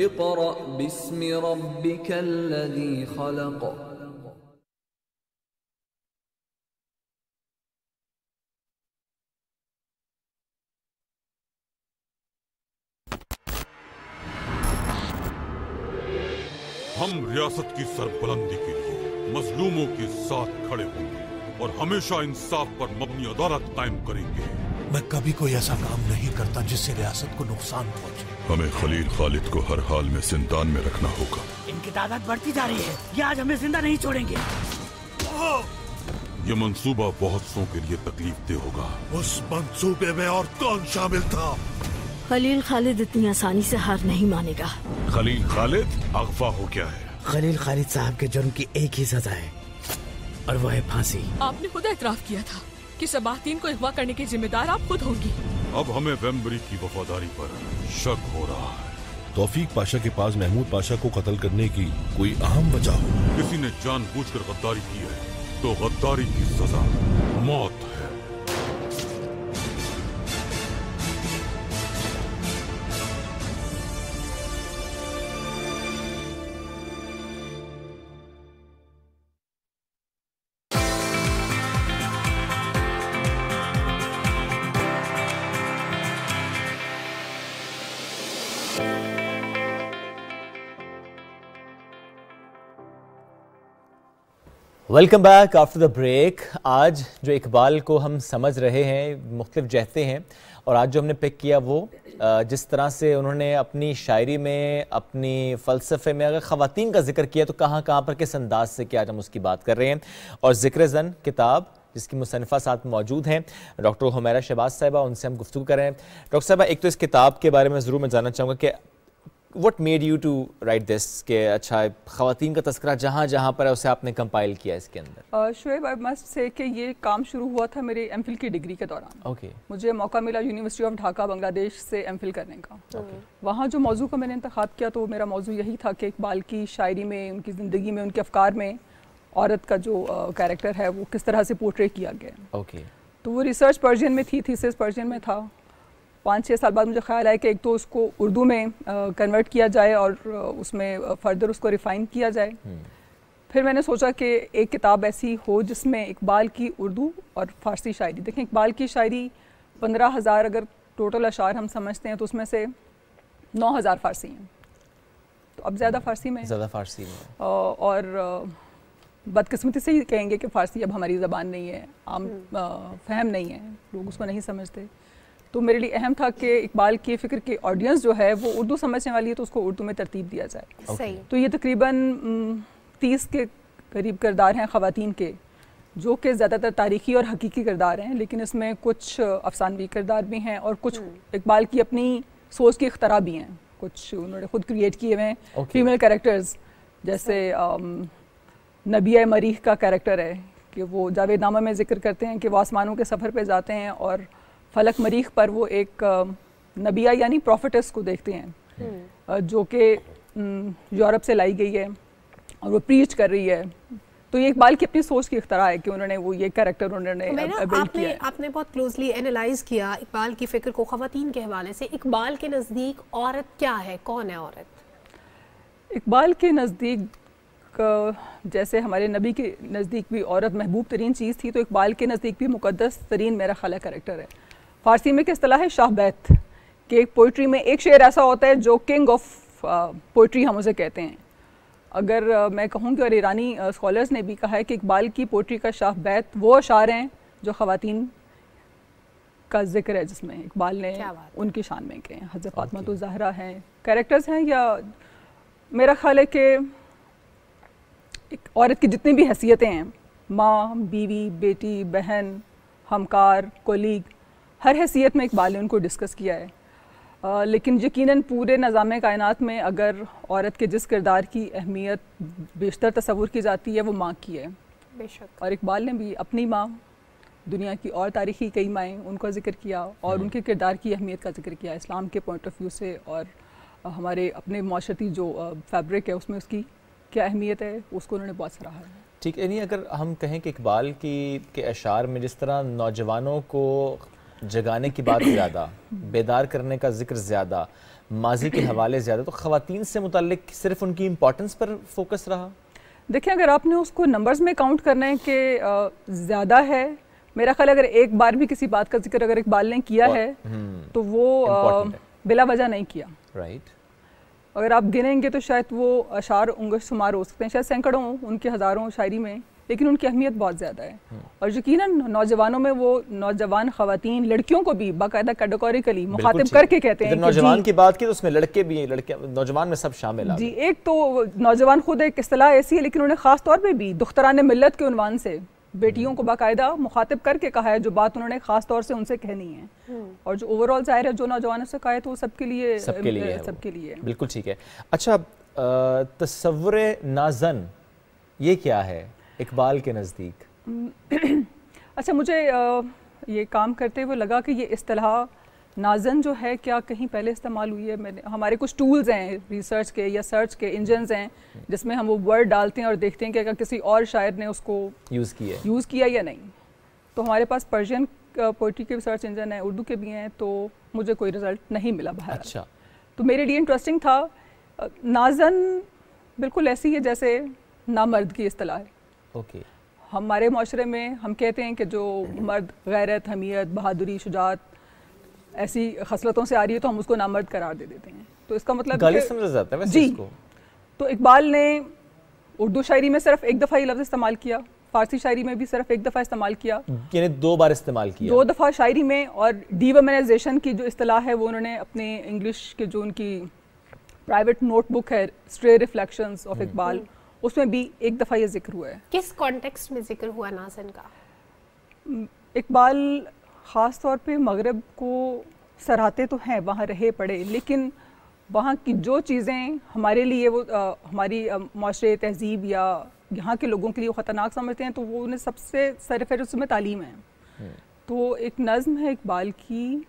इक़रा बिस्मि रब्बिकल्लज़ी खलक़। हम रियासत की सरबुलंदी के लिए मजलूमों के साथ खड़े होंगे और हमेशा इंसाफ पर मबनी अदालत कायम करेंगे। मैं कभी कोई ऐसा काम नहीं करता जिससे रियासत को नुकसान पहुंचे। हमें खलील खालिद को हर हाल में जिंदान में रखना होगा। इनकी तादाद बढ़ती जा रही है, ये आज हमें जिंदा नहीं छोड़ेंगे। ये मंसूबा बहुत सौ के लिए तकलीफ दे होगा। उस मंसूबे में और कौन शामिल था? खलील खालिद इतनी आसानी से हार नहीं मानेगा। खलील खालिद अगवा हो गया है। खलील खालिद साहब के जुर्म की एक ही सजा है और वो है फांसी। आपने खुद एतराफ किया था कि सबातीन को अगवा करने की जिम्मेदार आप खुद होंगी। अब हमें वेम्बरी की वफादारी पर शक हो रहा है। तौफीक पाशा के पास महमूद पाशा को कत्ल करने की कोई अहम वजह हो। किसी ने जानबूझकर गद्दारी की है तो गद्दारी की सजा मौत है। Welcome back after the break. आज जो इकबाल को हम समझ रहे हैं, मुख्तलिफ जहते हैं, और आज जो हमने पिक किया वो जिस तरह से उन्होंने अपनी शायरी में, अपनी फ़लसफ़े में अगर ख़वातीन का जिक्र किया तो कहाँ कहाँ पर किस अंदाज से किया, आज हम उसकी बात कर रहे हैं। और ज़िक्र ज़न किताब जिसकी मुसन्निफ़ा साथ मौजूद हैं डॉक्टर हुमैरा शहबाज साहिबा, उनसे हम गुफ्तगू कर रहे हैं। डॉक्टर साहिबा, एक तो इस किताब के बारे में ज़रूर मैं जानना चाहूँगा कि What made you to write this? के अच्छा ख़वातीन का तस्करा जहाँ जहाँ पर है उसे आपने कंपाइल किया इसके अंदर। शुएब, आई मस्ट से कि ये काम शुरू हुआ था मेरे एमफिल की डिग्री के दौरान। ओके। मुझे मौका मिला यूनिवर्सिटी ऑफ ढाका बांग्लादेश से एमफिल करने का। वहाँ जो मौजू का मैंने इंतखाब किया तो मेरा मौजू यही था कि इकबाल की शायरी में, उनकी ज़िंदगी में, उनके अफकार में औरत का जो कैरेक्टर है वो किस तरह से पोर्ट्रे किया गया। ओके। तो वो रिसर्च पर्शियन में थी, थीसिस पर्शियन में था। 5-6 साल बाद मुझे ख्याल आया कि एक तो उसको उर्दू में कन्वर्ट किया जाए और उसमें फर्दर उसको रिफ़ाइन किया जाए। फिर मैंने सोचा कि एक किताब ऐसी हो जिसमें इकबाल की उर्दू और फ़ारसी शायरी, देखें इकबाल की शायरी 15,000 अगर टोटल अशार हम समझते हैं तो उसमें से 9,000 फ़ारसी हैं। तो अब ज़्यादा फ़ारसी में और बदकिस्मती से ही कहेंगे कि फ़ारसी अब हमारी ज़बान नहीं है, आम फहम नहीं है, लोग उसको नहीं समझते। तो मेरे लिए अहम था कि इकबाल की फ़िक्र की ऑडियंस जो है वो उर्दू समझने वाली है तो उसको उर्दू में तरतीब दिया जाए। सही। तो ये तकरीबन 30 के करीब किरदार हैं ख़वातीन के, जो कि ज़्यादातर तारीख़ी और हकीकी किरदार हैं, लेकिन इसमें कुछ अफसानवी किरदार भी हैं और कुछ इकबाल की अपनी सोच की इख्तरा भी हैं। कुछ उन्होंने खुद क्रिएट किए हुए हैं फीमेल कैरेक्टर्स, जैसे नबिया मरीख का कैरेक्टर है कि वो जावेदनामा में जिक्र करते हैं कि वो आसमानों के सफ़र पे जाते हैं और फलक मरीख पर वो एक नबिया यानी प्रॉफिटेस को देखते हैं जो कि यूरोप से लाई गई है और वो प्रीच कर रही है। तो ये इकबाल की अपनी सोच की इख्तरा है कि उन्होंने वो ये कैरेक्टर उन्होंने बिल्ड किया है। आपने बहुत क्लोजली एनालाइज किया इकबाल की फ़िक्र को ख़वातीन के हवाले से। इकबाल के नज़दीक औरत क्या है, कौन है औरत? इकबाल के नज़दीक जैसे हमारे नबी के नज़दीक भी औरत महबूब तरीन चीज़ थी, तो इकबाल के नज़दीक भी मुक़द्दस तरीन मेरा ख़ाला कैरेक्टर है। फ़ारसी में किस तरह है शाह बैत कि एक पोइट्री में एक शेर ऐसा होता है जो किंग ऑफ पोइट्री हम उसे कहते हैं। अगर मैं कहूँगी, और ईरानी स्कॉलर्स ने भी कहा है कि इकबाल की पोइट्री का शाह बैत वो अशार हैं जो ख़वातीन का जिक्र है, जिसमें इकबाल ने उनकी शान में कहे। हज़रत फातिमा तो ज़हरा हैं, कैरेक्टर्स हैं, या मेरा ख्याल है कि एक औरत की जितनी भी हैसियतें हैं, माँ, बीवी, बेटी, बहन, हमकार, कोलीग, हर हैसियत में इकबाल ने उनको डिस्कस किया है। लेकिन यकीनन पूरे निज़ाम कायनात में अगर औरत के जिस किरदार की अहमियत बेशतर तस्वुर की जाती है वो माँ की है। बेशक। और इकबाल ने भी अपनी माँ, दुनिया की और तारीख़ी कई माएँ, उनका जिक्र किया और उनके किरदार की अहमियत का जिक्र किया इस्लाम के पॉइंट ऑफ व्यू से, और हमारे अपने माशरती जो फैब्रिक है उसमें उसकी क्या अहमियत है, उसको उन्होंने बहुत सराहा है। ठीक है, नहीं अगर हम कहें कि इकबाल के अशार में जिस तरह नौजवानों को जगाने की बात ज़्यादा, बेदार करने का जिक्र ज़्यादा, माजी के हवाले ज़्यादा, तो ख़वातीन से मुताल्लिक सिर्फ उनकी इम्पोर्टेंस पर फोकस रहा? देखिए, अगर आपने उसको नंबर्स में काउंट करना है कि ज़्यादा है, मेरा ख्याल अगर एक बार भी किसी बात का जिक्र अगर इकबाल ने किया है तो वो बिला वजह नहीं किया। राइट। अगर आप गिनेंगे तो शायद वो अशार उंगश शुमार हो सकते हैं, शायद सैकड़ों, उनके हज़ारों शायरी में, लेकिन उनकी अहमियत बहुत ज़्यादा है। और यकीनन नौजवानों में वो नौजवान ख़वातीन, लड़कियों को भी बाकायदा कैटेगोरिकली मुखातिब करके कहते हैं। नौजवान की बात की तो उसमें लड़के भी हैं, लड़के नौजवान में सब शामिल हैं जी। एक तो नौजवान खुद एक इस्तिलाह ऐसी है, लेकिन उन्हें ख़ास तौर पे भी दुख्तरान मिल्लत के उन्वान से बेटियों को बाकायदा मुखातिब करके कहा है जो बात उन्होंने ख़ास तौर से उनसे कहनी है। और जो ओवरऑल ज़ाहिर है जो नौजवानों से कहा है तो वो सबके लिए बिल्कुल ठीक है। अच्छा, तस्वुर नाज़न ये क्या है इकबाल के नज़दीक? अच्छा, मुझे ये काम करते हुए लगा कि ये इस्तिलाह नाज़न जो है क्या कहीं पहले इस्तेमाल हुई है। मैंने, हमारे कुछ टूल्स हैं रिसर्च के या सर्च के इंजन्स हैं जिसमें हम वो वर्ड डालते हैं और देखते हैं कि अगर किसी और शायर ने उसको यूज़ किया या नहीं। तो हमारे पास पर्शियन पोइट्री के सर्च इंजन है, उर्दू के भी हैं, तो मुझे कोई रिजल्ट नहीं मिला बाहर। अच्छा। तो मेरे लिए इंटरेस्टिंग था। नाज़न बिल्कुल ऐसी है जैसे नामर्द की इस्तिलाह है। ओके। हमारे माशरे में हम कहते हैं कि जो मर्द गैरत, हमीयत, बहादुरी, शुजात ऐसी खसलतों से आ रही है तो हम उसको नामर्द करार दे देते हैं। तो इसका मतलब गाली समझा जाता है वैसे जी इसको। तो इकबाल ने उर्दू शायरी में सिर्फ एक दफ़ा ये लफ्ज़ इस्तेमाल किया, फ़ारसी शायरी में भी सिर्फ एक दफ़ा इस्तेमाल किया, यानी 2 बार इस्तेमाल किया। 2 दफ़ा शायरी में। और डीवमेनाइजेशन की जो इस्तिलाह है वो उन्होंने अपने इंग्लिश के जो उनकी प्राइवेट नोटबुक है स्ट्रे रिफ्लेक्शंस ऑफ इकबाल, उसमें भी एक दफ़ा ये जिक्र हुआ है। किस कॉन्टेक्स्ट में जिक्र हुआ नाज़न का? इकबाल ख़ास तौर पे मगरब को सराहते तो हैं, वहाँ रहे पड़े, लेकिन वहाँ की जो चीज़ें हमारे लिए वो हमारी माशरे तहजीब या यहाँ के लोगों के लिए ख़तरनाक समझते हैं तो वो उन्हें सबसे सरफ़हरिस्त में तालीम है। तो एक नज़्म है इकबाल की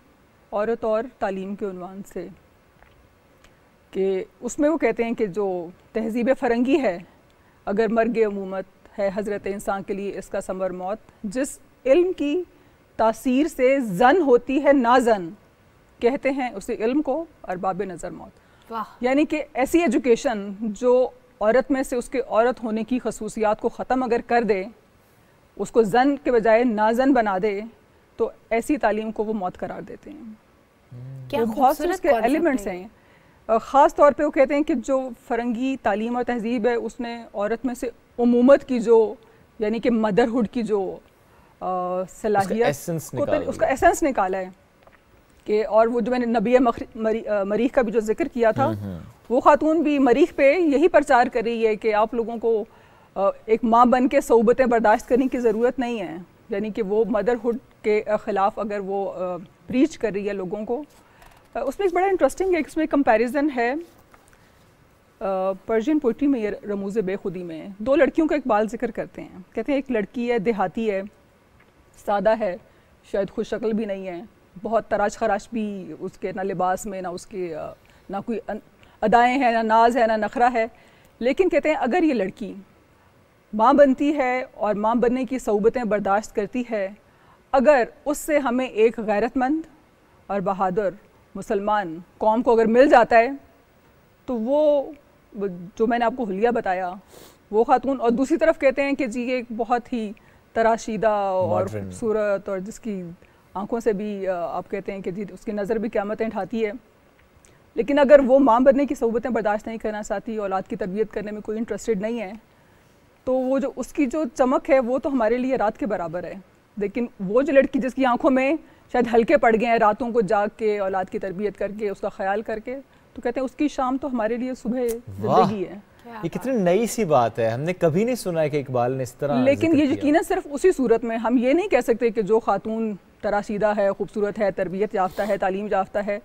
औरत और तालीम के उन्वान से कि उसमें वो कहते हैं कि जो तहजीब फ़रंगी है अगर मर्ग अमूमत है हज़रत इंसान के लिए इसका समर मौत, जिस इल्म की तासीर से जन होती है नाजन, कहते हैं उसे इल्म को अरबाब नज़र मौत। यानी कि ऐसी एजुकेशन जो औरत में से उसके औरत होने की खसूसियात को ख़त्म अगर कर दे, उसको जन के बजाय नाजन बना दे, तो ऐसी तालीम को वो मौत करार देते हैं। क्या बहुत से उसके एलिमेंट्स हैं। ख़ास तौर पे वो कहते हैं कि जो फ़रंगी तालीम और तहजीब है उसने औरत में से उमूमत की जो यानी कि मदरहुड की जो सलाहियत उसका एसेंस निकाला है कि, और वो जो मैंने नबी मरीख का भी जो जिक्र किया था, वो खातून भी मरीख पे यही प्रचार कर रही है कि आप लोगों को एक माँ बन के सोबतें बर्दाश्त करने की ज़रूरत नहीं है, यानी कि वो मदरहुड के ख़िलाफ़ अगर वो प्रीच कर रही है लोगों को। उसमें एक बड़ा इंटरेस्टिंग है, इसमें कंपैरिजन है पर्शियन पोइट्री में, ये रमूज़ बेखुदी में 2 लड़कियों का इकबाल जिक्र करते हैं। कहते हैं एक लड़की है, देहाती है, सादा है, शायद खुश शक्ल भी नहीं है, बहुत तराश खराश भी उसके ना लिबास में, ना उसके ना कोई अदाएँ हैं, ना नाज है, ना नखरा है। लेकिन कहते हैं अगर ये लड़की माँ बनती है और माँ बनने की सऊबतें बर्दाश्त करती है, अगर उससे हमें एक गैरतमंद और बहादुर मुसलमान कौम को अगर मिल जाता है, तो वो जो मैंने आपको हुलिया बताया वो खातून, और दूसरी तरफ कहते हैं कि जी एक बहुत ही तराशीदा और खूबसूरत और जिसकी आंखों से भी आप कहते हैं कि जी उसकी नज़र भी क़यामतें ढाती है, लेकिन अगर वो माँ बनने की सऊबतें बर्दाश्त नहीं करना चाहती, औलाद की तरबियत करने में कोई इंटरेस्टेड नहीं है, तो वो जो उसकी जो चमक है वो तो हमारे लिए रात के बराबर है। लेकिन वो जो लड़की जिसकी आंखों में शायद हल्के पड़ गए हैं रातों को जाग के, औलाद की तरबियत करके, उसका ख्याल करके, तो कहते हैं उसकी शाम तो हमारे लिए सुबह जिंदगी है। ये कितनी नई सी बात है, हमने कभी नहीं सुना है कि इकबाल ने इस तरह। लेकिन ये यकीनन सिर्फ उसी सूरत में, हम ये नहीं कह सकते कि जो खातून तराशीदा है, खूबसूरत है, तरबियत याफ्ता है, तालीम याफ्ता है,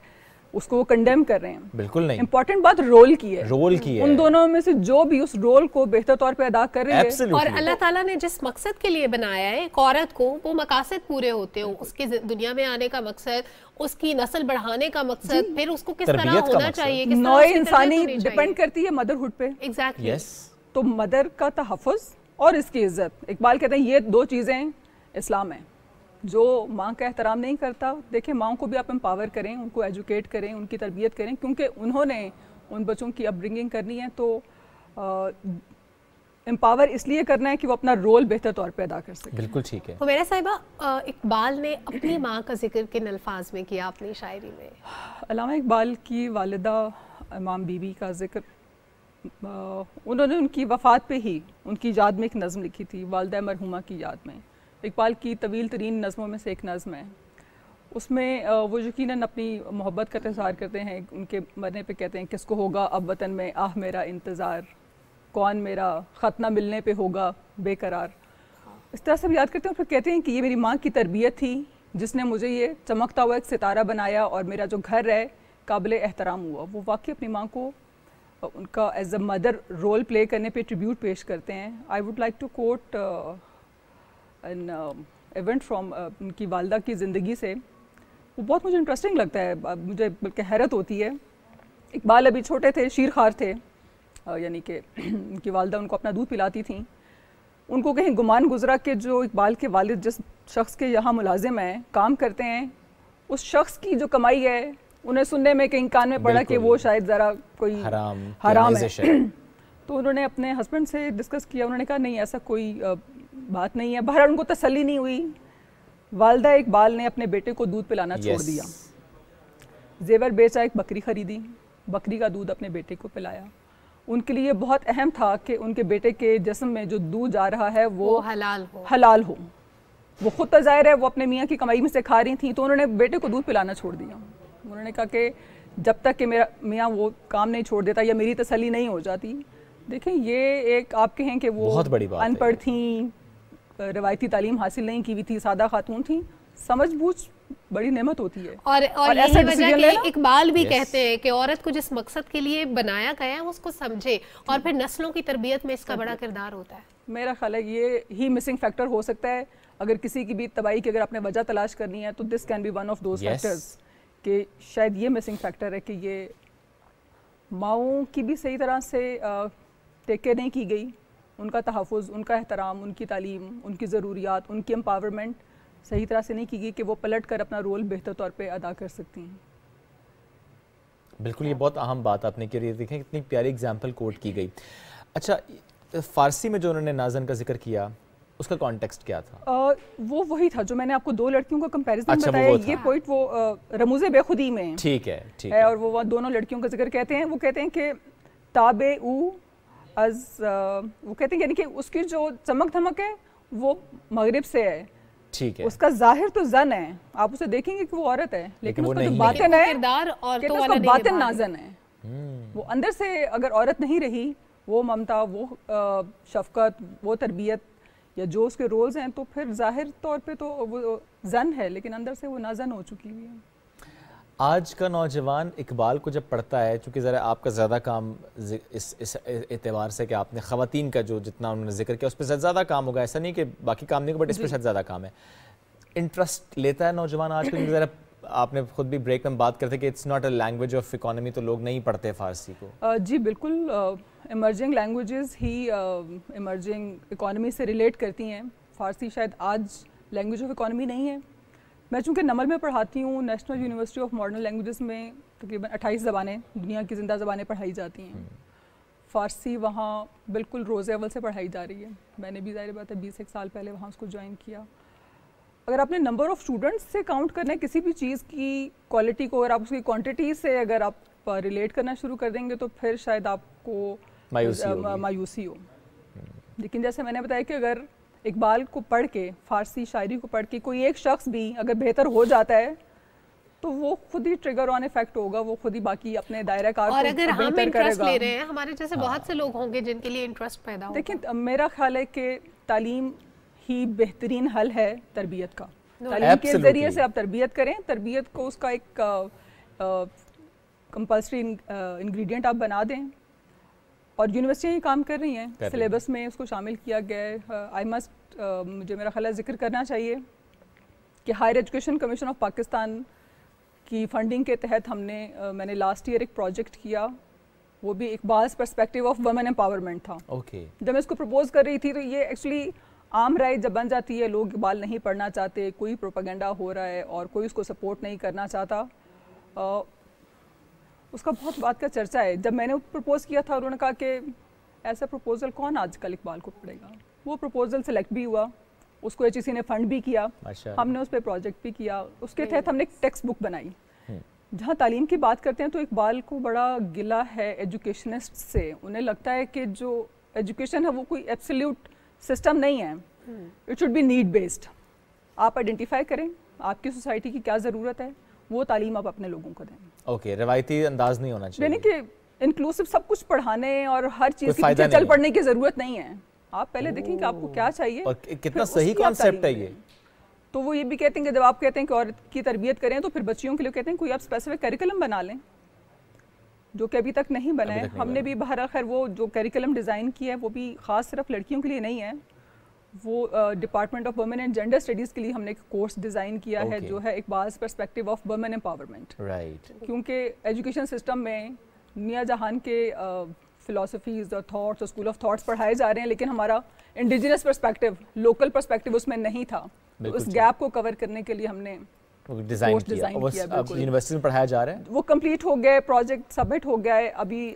उसको वो कंडेम कर रहे हैं। बिल्कुल नहीं। इंपॉर्टेंट बात रोल की है, रोल की है। उन दोनों में से जो भी उस रोल को बेहतर तौर पे अदा कर रही है। और अल्लाह ताला ने जिस मकसद के लिए बनाया है एक औरत को, वो मकासद पूरे होते हैं। उसके दुनिया में आने का मकसद, उसकी नस्ल बढ़ाने का मकसद, फिर उसको किस तरह होना चाहिए, किस नौ इंसानी डिपेंड करती है मदरहुड पे। एग्जैक्टली। तो मदर का तहफ़्फ़ुज़ और इसकी इज्जत, इकबाल कहते हैं ये 2 चीज़ें इस्लाम है। जो माँ का एहतराम नहीं करता, देखें माँ को भी आप एम्पावर करें, उनको एजुकेट करें, उनकी तरबियत करें, क्योंकि उन्होंने उन बच्चों की अपब्रिंगिंग करनी है। तो एम्पावर इसलिए करना है कि वो अपना रोल बेहतर तौर पे अदा कर सके। बिल्कुल ठीक है। हुमैरा साहिबा, इकबाल ने अपनी माँ का जिक्र किन अल्फाज में किया अपनी शायरी में? अल्लामा इकबाल की वालिदा इमाम बीबी का जिक्र, उन्होंने उनकी वफ़ात पे ही उनकी याद में एक नज़म लिखी थी, वालिदा मरहुमा की याद में। इकबाल की तवील तरीन नज़मों में से एक नज़म है। उसमें वो यकीनन अपनी मोहब्बत का इज़हार करते हैं। उनके मरने पे कहते हैं किसको होगा अब वतन में आह मेरा इंतज़ार, कौन मेरा ख़त ना मिलने पे होगा बेकरार। इस तरह से याद करते हैं। फिर कहते हैं कि ये मेरी माँ की तरबियत थी जिसने मुझे ये चमकता हुआ एक सितारा बनाया और मेरा जो घर है काबिल एहतराम हुआ। वो वाकई अपनी माँ को उनका as a mother role play करने पे ट्रिब्यूट पेश करते हैं। I would like to quote an event from उनकी वालदा की ज़िंदगी से। वो बहुत मुझे इंटरेस्टिंग लगता है, मुझे बल्कि हैरत होती है। इकबाल अभी छोटे थे, शीरखार थे, यानी कि उनकी वालदा उनको अपना दूध पिलाती थी। उनको कहीं गुमान गुजरा कि जो इकबाल के वालिद जिस शख्स के यहाँ मुलाजिम हैं, काम करते हैं, उस शख्स की जो कमाई है उन्हें सुनने में कहीं कान में पड़ा कि वो शायद ज़रा कोई हराम है। तो उन्होंने अपने हस्बैंड से डिस्कस किया। उन्होंने कहा नहीं ऐसा कोई बात नहीं है। बहरहाल उनको तसल्ली नहीं हुई। वालदा इकबाल ने अपने बेटे को दूध पिलाना छोड़ दिया, जेवर बेचा, एक बकरी खरीदी, बकरी का दूध अपने बेटे को पिलाया। उनके लिए बहुत अहम था कि उनके बेटे के जिस्म में जो दूध जा रहा है वो हलाल हो। वो खुद तो ज़ाहिर है वो अपने मियाँ की कमाई में से खा रही थी, तो उन्होंने बेटे को दूध पिलाना छोड़ दिया। उन्होंने कहा कि जब तक कि मेरा मियाँ वो काम नहीं छोड़ देता या मेरी तसल्ली नहीं हो जाती। देखें ये एक आप कहें कि वो अनपढ़ थी, रवायती तालीम हासिल नहीं की हुई थी, सादा खातून थी, समझ बूझ बड़ी नेमत होती है। और यही वजह कि इकबाल भी कहते हैं कि औरत को जिस मकसद के लिए बनाया गया है उसको समझे, और फिर नस्लों की तरबियत में इसका बड़ा किरदार होता है। मेरा ख्याल है ये ही मिसिंग फैक्टर हो सकता है। अगर किसी की भी तबाही की अगर आपने वजह तलाश करनी है तो this can be one of those factors, कि शायद ये मिसिंग फैक्टर है कि ये माओं की भी सही तरह से टेक केयर नहीं की गई, उनका तहफ़्फ़ुज़, उनका एहतराम, उनकी तालीम, उनकी ज़रूरियात, उनकी एम्पावरमेंट सही तरह से नहीं की गई कि वो पलट कर अपना रोल बेहतर तौर पे अदा कर सकती हैं। बिल्कुल, ये बहुत अहम बात आपने की। देखें कितनी प्यारी एग्जाम्पल कोट की गई। अच्छा, फ़ारसी में जो उन्होंने नाज़न का जिक्र किया उसका कॉन्टेक्स्ट क्या था? वो वही था जो मैंने आपको 2 लड़कियों का कंपैरिजन बताया। ये पॉइंट वो रमूज़े बेखुदी में ठीक है और वो दोनों लड़कियों का जिक्र कहते हैं। वो कहते हैं कि ताबे उ अज, वो कहते हैं यानी कि उसकी जो चमक धमक है वो मगरिब से है, ठीक है, उसका जाहिर तो जन है, आप उसे देखेंगे कि वो औरत है, लेकिन उसका जो बातिन है, उसका बातिन नाज़न है। वो अंदर से अगर औरत नहीं रही वो ममता, वो शफकत, वो तरबियत या जो उसके रोल्स हैं, तो फिर जाहिर तौर पे तो वो जन है, लेकिन अंदर से वो नाजन हो चुकी हुई है। आज का नौजवान इकबाल को जब पढ़ता है, चूँकि ज़रा आपका ज़्यादा काम इस एतबार से कि आपने ख़वातीन का जो जितना उन्होंने जिक्र किया उस पर ज़्यादा काम होगा, ऐसा नहीं कि बाकी काम नहीं होगा, बट इस पर शायद ज़्यादा काम है। इंटरेस्ट लेता है नौजवान आज का? ज़रा आपने खुद भी ब्रेक में बात करते कि it's not a language of economy, तो लोग नहीं पढ़ते फ़ारसी को। जी बिल्कुल, इमर्जिंग लैंग्वेजेस ही इमर्जिंग इकोनॉमी से रिलेट करती हैं। फ़ारसी शायद आज लैंग्वेज ऑफ इकोनॉमी नहीं है। मैं चूँकि नमल में पढ़ाती हूँ, national university of modern languages में तकरीबन 28 ज़बानें, दुनिया की ज़िंदा ज़बानें पढ़ाई जाती हैं। फ़ारसी वहाँ बिल्कुल रोज़े अव्वल से पढ़ाई जा रही है। मैंने भी ज़ाहिर बात है 20 साल पहले वहाँ उसको ज्वाइन किया। अगर आपने नंबर ऑफ़ स्टूडेंट्स से काउंट करना है किसी भी चीज़ की क्वालिटी को, अगर आप उसकी क्वांटिटी से अगर आप रिलेट करना शुरू कर देंगे तो फिर शायद आपको मायूसी हो। लेकिन जैसे मैंने बताया कि अगर इकबाल को पढ़ के, फ़ारसी शायरी को पढ़ के कोई एक शख्स भी अगर बेहतर हो जाता है तो वो खुद ही ट्रिगर ऑन इफेक्ट होगा, वो खुद ही बाकी अपने दायरा कार और अगर हम इंटरेस्ट ले रहे हैं, हमारे जैसे बहुत से लोग होंगे जिनके लिए इंटरेस्ट पैदा होगा। देखिए मेरा ख्याल है कि तालीम ही बेहतरीन हल है तरबियत का। तालीम के ज़रिए से आप तरबियत करें, तरबियत को उसका एक कंपल्सरी इंग्रेडिएंट आप बना दें, और यूनिवर्सिटियाँ ही काम कर रही हैं, सिलेबस में उसको शामिल किया गया है। आई मस्ट मुझे मेरा ख्याल जिक्र करना चाहिए कि higher education commission of Pakistan की फंडिंग के तहत मैंने लास्ट ईयर एक प्रोजेक्ट किया, वो भी Iqbal's perspective of women empowerment था। जब मैं इसको प्रपोज कर रही थी तो ये एक्चुअली आम राय जब बन जाती है, लोग इकबाल नहीं पढ़ना चाहते, कोई प्रोपेगेंडा हो रहा है और कोई उसको सपोर्ट नहीं करना चाहता, उसका बहुत बात का चर्चा है। जब मैंने प्रपोज किया था उन्होंने कहा कि ऐसा प्रपोजल कौन आजकल इकबाल को पढ़ेगा। वो प्रपोजल सेलेक्ट भी हुआ, उसको HEC ने फंड भी किया, हमने उस पर प्रोजेक्ट भी किया, उसके तहत हमने एक टेक्स्ट बुक बनाई। जहाँ तालीम की बात करते हैं तो इकबाल को बड़ा गिला है एजुकेशनिस्ट से। उन्हें लगता है कि जो एजुकेशन है वो कोई एब्सोल्यूट सिस्टम नहीं है, it should be need based. आप आइडेंटिफाई करें आपकी सोसाइटी की क्या ज़रूरत है, वो तालीम आप अपने लोगों को दें। रवायती अंदाज नहीं होना चाहिए, यानी कि इंक्लूसिव सब कुछ पढ़ाने और हर चीज़ के पीछे चल पड़ने की ज़रूरत नहीं है। आप पहले देखें कि आपको क्या चाहिए और कितना सही कॉन्सेप्ट है ये। तो वो ये भी कहते हैं कि जब आप कहते हैं कि औरत की तरबियत करें तो फिर बच्चियों के लिए कहते हैं कोई आप स्पेसिफिक करिकुलम बना लें, जो कि अभी तक नहीं बना है। हमने भी बहरहाल खैर वो जो करिकुलम डिज़ाइन किया है वो भी ख़ास सिर्फ लड़कियों के लिए नहीं है, वो department of women and gender studies के लिए हमने एक कोर्स डिज़ाइन किया है जो है Iqbal's perspective of women empowerment. क्योंकि एजुकेशन सिस्टम में दुनिया जहान के फ़िलासफ़ीज़ और थॉट्स और स्कूल ऑफ थॉट्स पढ़ाए जा रहे हैं, लेकिन हमारा इंडिजिनस पर्सपेक्टिव, लोकल पर्सपेक्टिव उसमें नहीं था। तो उस गैप को कवर करने के लिए हमने डिज़ाइन किया। यूनिवर्सिटी में पढ़ाया जा रहा है, वो कंप्लीट हो गया, प्रोजेक्ट सबमिट हो गया है, अभी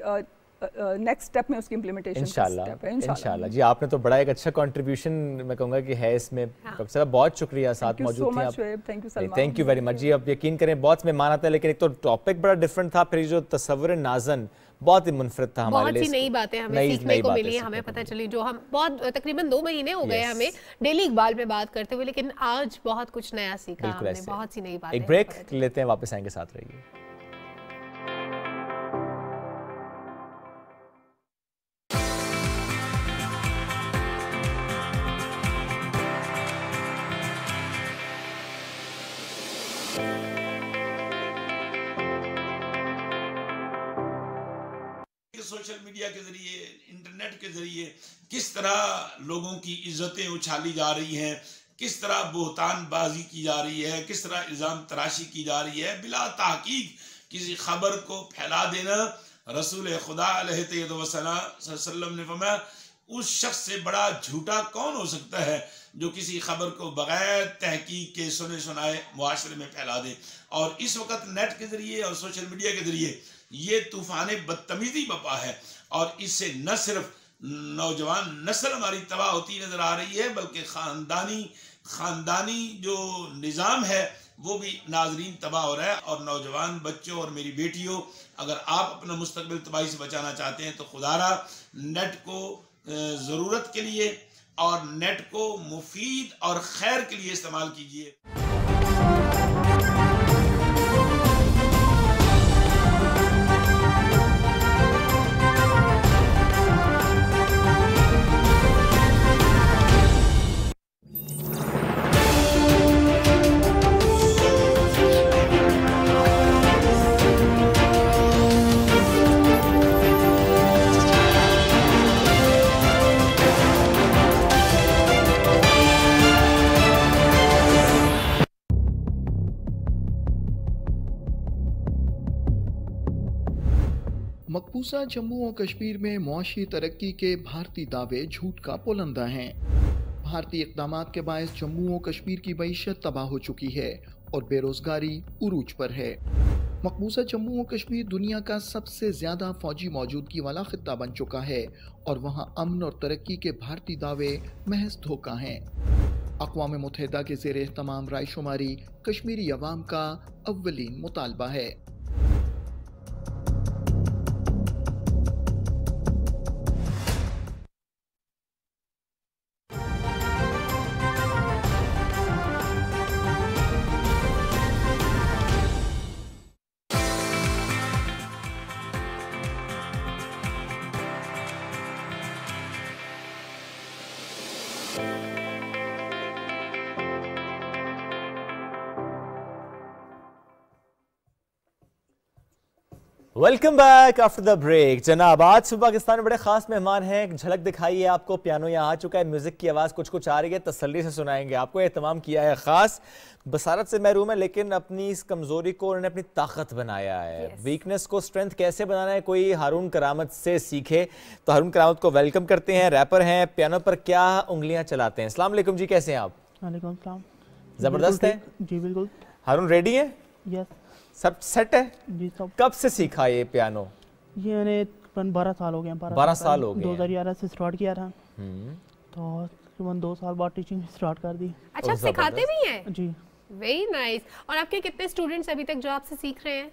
नेक्स्ट स्टेप में उसकी इम्प्लीमेंटेशन इंशाल्लाह। जी आपने तो बड़ा एक अच्छा कंट्रीब्यूशन मैं कहूँगा कि है इसमें। हाँ। बहुत शुक्रिया साथ मौजूद थे आप, थैंक यू वेरी मच। जी आप यकीन करें बहुत मेहमान आते हैं, लेकिन एक तो टॉपिक बड़ा डिफरेंट था, फिर जो तस्वुर नाज़न बहुत ही मुनफरद था हमारे लिए। बहुत सी नई बातें हमें सीखने को मिली, हमें पता चली, जो हम बहुत तकरीबन 2 महीने हो गए हमें डेली इकबाल पे बात करते हुए, लेकिन आज बहुत कुछ नया सीखा हमने, बहुत सी नई बातें। एक ब्रेक लेते हैं, वापस आएंगे, साथ रहिए। सोशल मीडिया के जरिए, इंटरनेट के जरिए किस तरह लोगों की इज्जतें उछाली जा रही हैं, किस तरह बोहतानबाजी की जा रही है, किस तरह इल्ज़ाम तराशी की जा रही है, बिला तहकीक किसी खबर को फैला देना। रसूल खुदा अलैहिस्सलाम ने फरमाया उस शख्स से बड़ा झूठा कौन हो सकता है जो किसी खबर को बगैर तहकीक के सुने सुनाए मुआशरे में फैला दे। और इस वक्त नेट के जरिए और सोशल मीडिया के जरिए ये तूफान बदतमीजी बपा है, और इससे न सिर्फ नौजवान नस्ल हमारी तबाह होती नजर आ रही है, बल्कि ख़ानदानी जो निज़ाम है वो भी नाजरीन तबाह हो रहा है। और नौजवान बच्चों और मेरी बेटियों, अगर आप अपना मुस्तकबिल तबाही से बचाना चाहते हैं तो खुदारा नेट को ज़रूरत के लिए और नेट को मुफीद और खैर के लिए इस्तेमाल कीजिए। मकबूसा जम्मू और कश्मीर में मुआशी तरक्की के भारतीय दावे झूठ का पुलंदा हैं। भारतीय इक़दाम के बायस जम्मू और कश्मीर की मईशत तबाह हो चुकी है और बेरोजगारी उरूज पर है। मकबूसा जम्मू और कश्मीर दुनिया का सबसे ज़्यादा फौजी मौजूदगी वाला खित्ता बन चुका है और वहाँ अमन और तरक्की के भारतीय दावे महज धोखा हैं। अक़वाम मुत्तहिदा के ज़ेर एहतमाम रायशुमारी कश्मीरी अवाम का अव्वलीन मुतालबा है। Welcome back after the break. जनाब, आज सुबह पाकिस्तान में बड़े खास मेहमान हैं। एक झलक दिखाई है आपको, पियानो यहाँ आ चुका है, म्यूजिक की आवाज़ कुछ कुछ आ रही है, तसल्ली से सुनाएंगे आपको। एहतमाम किया है खास, बसारत से महरूम है लेकिन अपनी इस कमज़ोरी को उन्होंने अपनी ताकत बनाया है। वीकनेस को स्ट्रेंथ कैसे बनाना है कोई हारून करामत से सीखे। तो हारून करामत को वेलकम करते हैं। रैपर हैं, पियानो पर क्या उंगलियाँ चलाते हैं। अस्सलाम वालेकुम जी, कैसे हैं आप? वालेकुम सलाम। ज़बरदस्त है जी बिल्कुल। हारून रेडी है? यस, सब सेट है जी सब। कब से सीखा ये पियानो? ये मैंने 12 साल हो गए। 12 साल हो गए। 2011 से स्टार्ट किया था तो तकरीबन 2 साल बाद टीचिंग स्टार्ट कर दी। अच्छा, सिखाते भी हैं? जी। Very nice. और आपके कितने स्टूडेंट्स अभी तक जो आपसे सीख रहे हैं?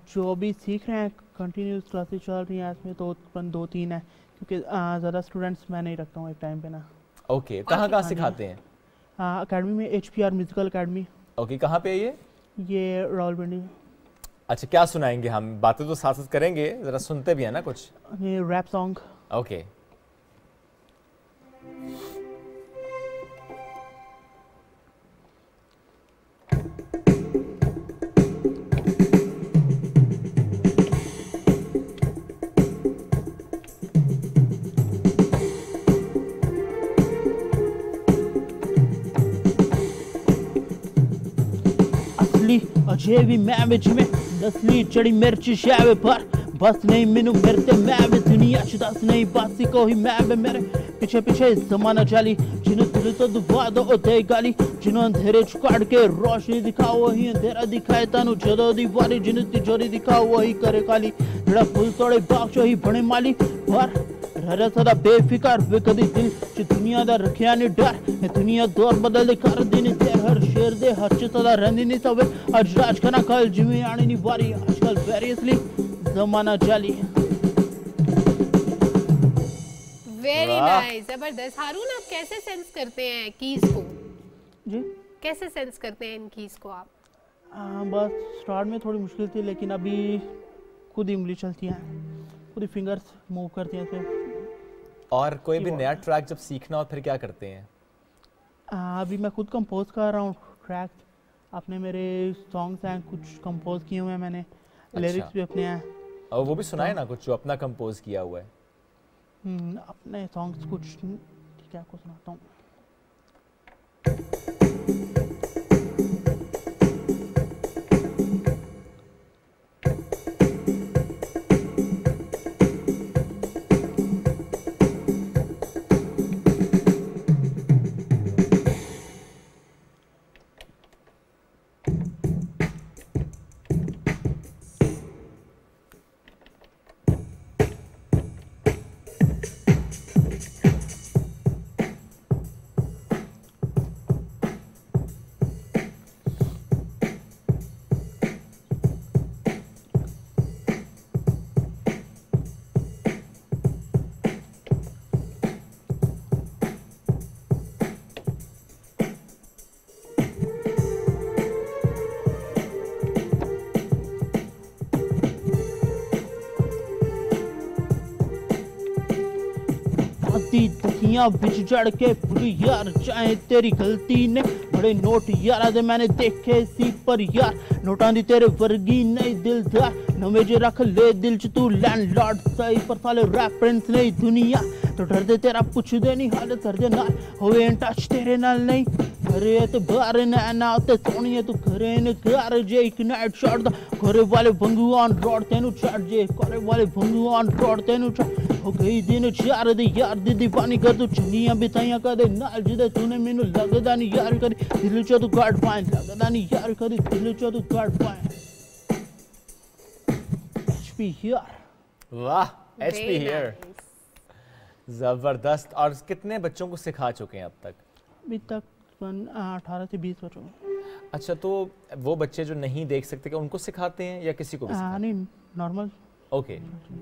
जो अभी सीख रहे हैं कंटिन्यूस क्लासेस चल रही हैं इसमें तो तकरीबन 2-3 है क्योंकि ज़्यादा स्टूडेंट्स मैं नहीं रखता हूँ एक टाइम पे ना। ओके, कहाँ सिखाते हैं? अकेडमी में HPR म्यूजिकल अकेडमी। ओके, कहाँ पे है ये रावलपिंडी। अच्छा, क्या सुनाएंगे? हम बातें तो साथ साथ करेंगे, जरा सुनते भी है ना कुछ। ये रैप सॉन्ग। ओके। अजय भी मैं विच में नस्ली चढ़ी मिर्च शैवे पर बस नहीं मैनू मेरे ते मैं भी दुनिया च दस नहीं बासी को ही मैं भी मेरे पीछे पीछे जमाना चाली जिन्हें दिल तो दुआ दो दे गाली जिन्हों अंधेरे च काट के रोशनी दिखाओ वही अंधेरा दिखाए तानू जदों दी वारी जिन्हें तिजोरी दिखाओ वही करे काली जड़ा फुल तोड़े बाग ही बने माली पर रह सदा बेफिकर वे कदी दिल च दुनिया दा रखिया नहीं डर दुनिया दौर बदल दे कर दिन ते हर शेर दे हर च सदा रहंदी नहीं सवे अज राज करना कल जिवें आनी नहीं वारी आजकल वेरियसली जमाना जाली। वेरी नाइस, जबरदस्त। हारून, आप कैसे सेंस करते हैं कीज को? जी, कैसे सेंस करते हैं इन कीज को आप? बस स्टार्ट में थोड़ी मुश्किल थी लेकिन अभी खुद ही उंगली चलती हैं, खुद ही फिंगर्स मूव करती हैं फिर। और कोई भी नया ट्रैक जब सीखना हो फिर क्या करते हैं? अभी मैं खुद कंपोज कर रहा हूँ ट्रैक अपने। मेरे सॉन्ग्स हैं कुछ कंपोज किए हुए हैं मैंने। अच्छा। लिरिक्स भी अपने हैं। और वो भी सुनाए ना कुछ जो अपना कंपोज किया हुआ है। अपने सॉन्ग्स कुछ ठीक है, आपको सुनाता हूँ। दखियां बिच जड़ के पूरी यार चाहे तेरी गलती ने बड़े नोट यारा दे मैंने देखे सी पर यार नोटां दी तेरे वर्गी नहीं दिलदार नवे जे रख ले दिल च तू लैंडलॉर्ड सही पर साले रेफरेंस नहीं दुनिया तो डर दे तेरा पुछ दे नहीं हाल कर दे नाल होवे इन टच तेरे नाल नहीं अरे ते बार ना ते सोनिए तू करे ने कर जे एक नाइट शॉट दा करे वाले भंगू ऑन रोड तेनु चढ़ जे करे वाले भंगू ऑन रोड तेनु हो गई दिन चार दे यार दी दीवानी कर तू चुनियां बिताइयां कर दे नाल जिदे तूने मेनू लगदा नहीं यार कर दिल च तू गार्ड फाइन लगदा नहीं यार कर दिल च तू गार्ड फाइन एचपी हियर वाह एचपी हियर जबरदस्त। और कितने बच्चों को सिखा चुके हैं अब तक? अभी तक 18 से 20 बच्चों को। अच्छा, तो वो बच्चे जो नहीं देख सकते क्या उनको सिखाते हैं या किसी को भी सिखाते हैं? नहीं, नॉर्मल। ओके,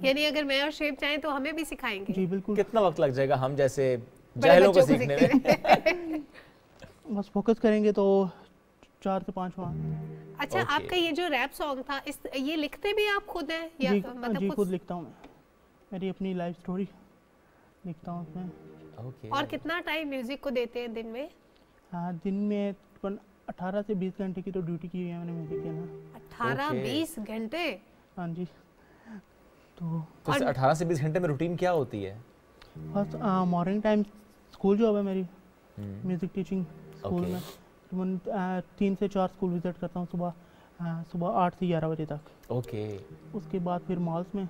यानी अगर मैं और शेब चाहें तो हमें भी सिखाएंगे? जी बिल्कुल। कितना वक्त लग जाएगा हम जैसे जाहिलों को सीखने में? बस फोकस करेंगे तो 4 से 5 माह। अच्छा, आपका ये जो रैप सॉन्ग था ये लिखते भी आप खुद हैं या मतलब जी खुद लिखता हूँ मैं, मेरी अपनी लाइफ स्टोरी लिखता हूँ उसमें। और कितना टाइम म्यूजिक को देते हैं दिन में? हाँ, दिन में 18 से 20 घंटे की तो ड्यूटी की है मैंने म्यूजिक के ना। 18-20 घंटे? हाँ जी। तो 18 से 20 घंटे में रूटीन क्या होती है? बस मॉर्निंग टाइम स्कूल जॉब है मेरी, म्यूजिक टीचिंग स्कूल में 3 से 4 स्कूल विजिट करता हूँ सुबह 8 से 11 बजे तक। ओके। उसके बाद फिर मॉल्स में।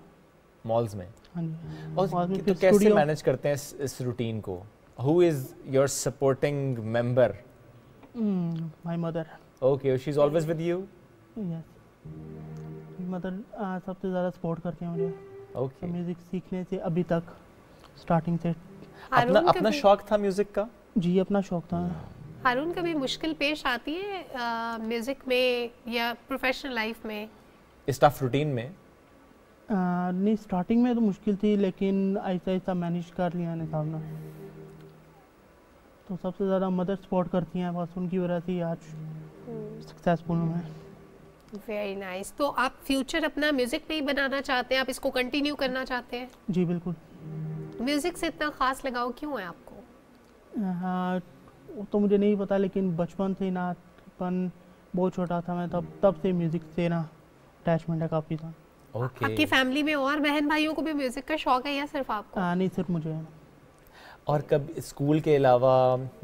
हाँ जी। और तो कैसे मैनेज करते हैं इस रूटीन को? Who is your supporting member? My mother. Okay, she's always with you? Yes. Mother सबसे ज़्यादा सपोर्ट करते हैं मुझे। Okay. म्यूजिक सीखने से अभी तक स्टार्टिंग से। अपना शौक था म्यूजिक का? जी, अपना शौक था। हारून, कभी मुश्किल पेश आती है म्यूजिक में या प्रोफेशनल लाइफ में? इस टफ रूटीन में? नहीं, स्टार्टिंग में तो मुश्किल थी लेकिन ऐसा ऐसा मैनेज कर लिया ने सामने। तो सबसे ज़्यादा मदर सपोर्ट करती हैं, बस उनकी वजह से आज सक्सेसफुल हूँ मैं। Very nice. तो आप फ्यूचर अपना म्यूजिक में ही बनाना चाहते हैं? आप इसको कंटिन्यू करना चाहते हैं? जी बिल्कुल। म्यूजिक से इतना खास लगाव क्यों है आपको? हाँ, वो तो मुझे नहीं पता लेकिन बचपन से ना, बहुत छोटा था मैं तब से म्यूजिक से ना अटैचमेंट है काफ़ी था। आपकी फैमिली में और बहन भाइयों को भी म्यूजिक का शौक है या सिर्फ आपको? नहीं, सिर्फ मुझे है। और कब स्कूल के अलावा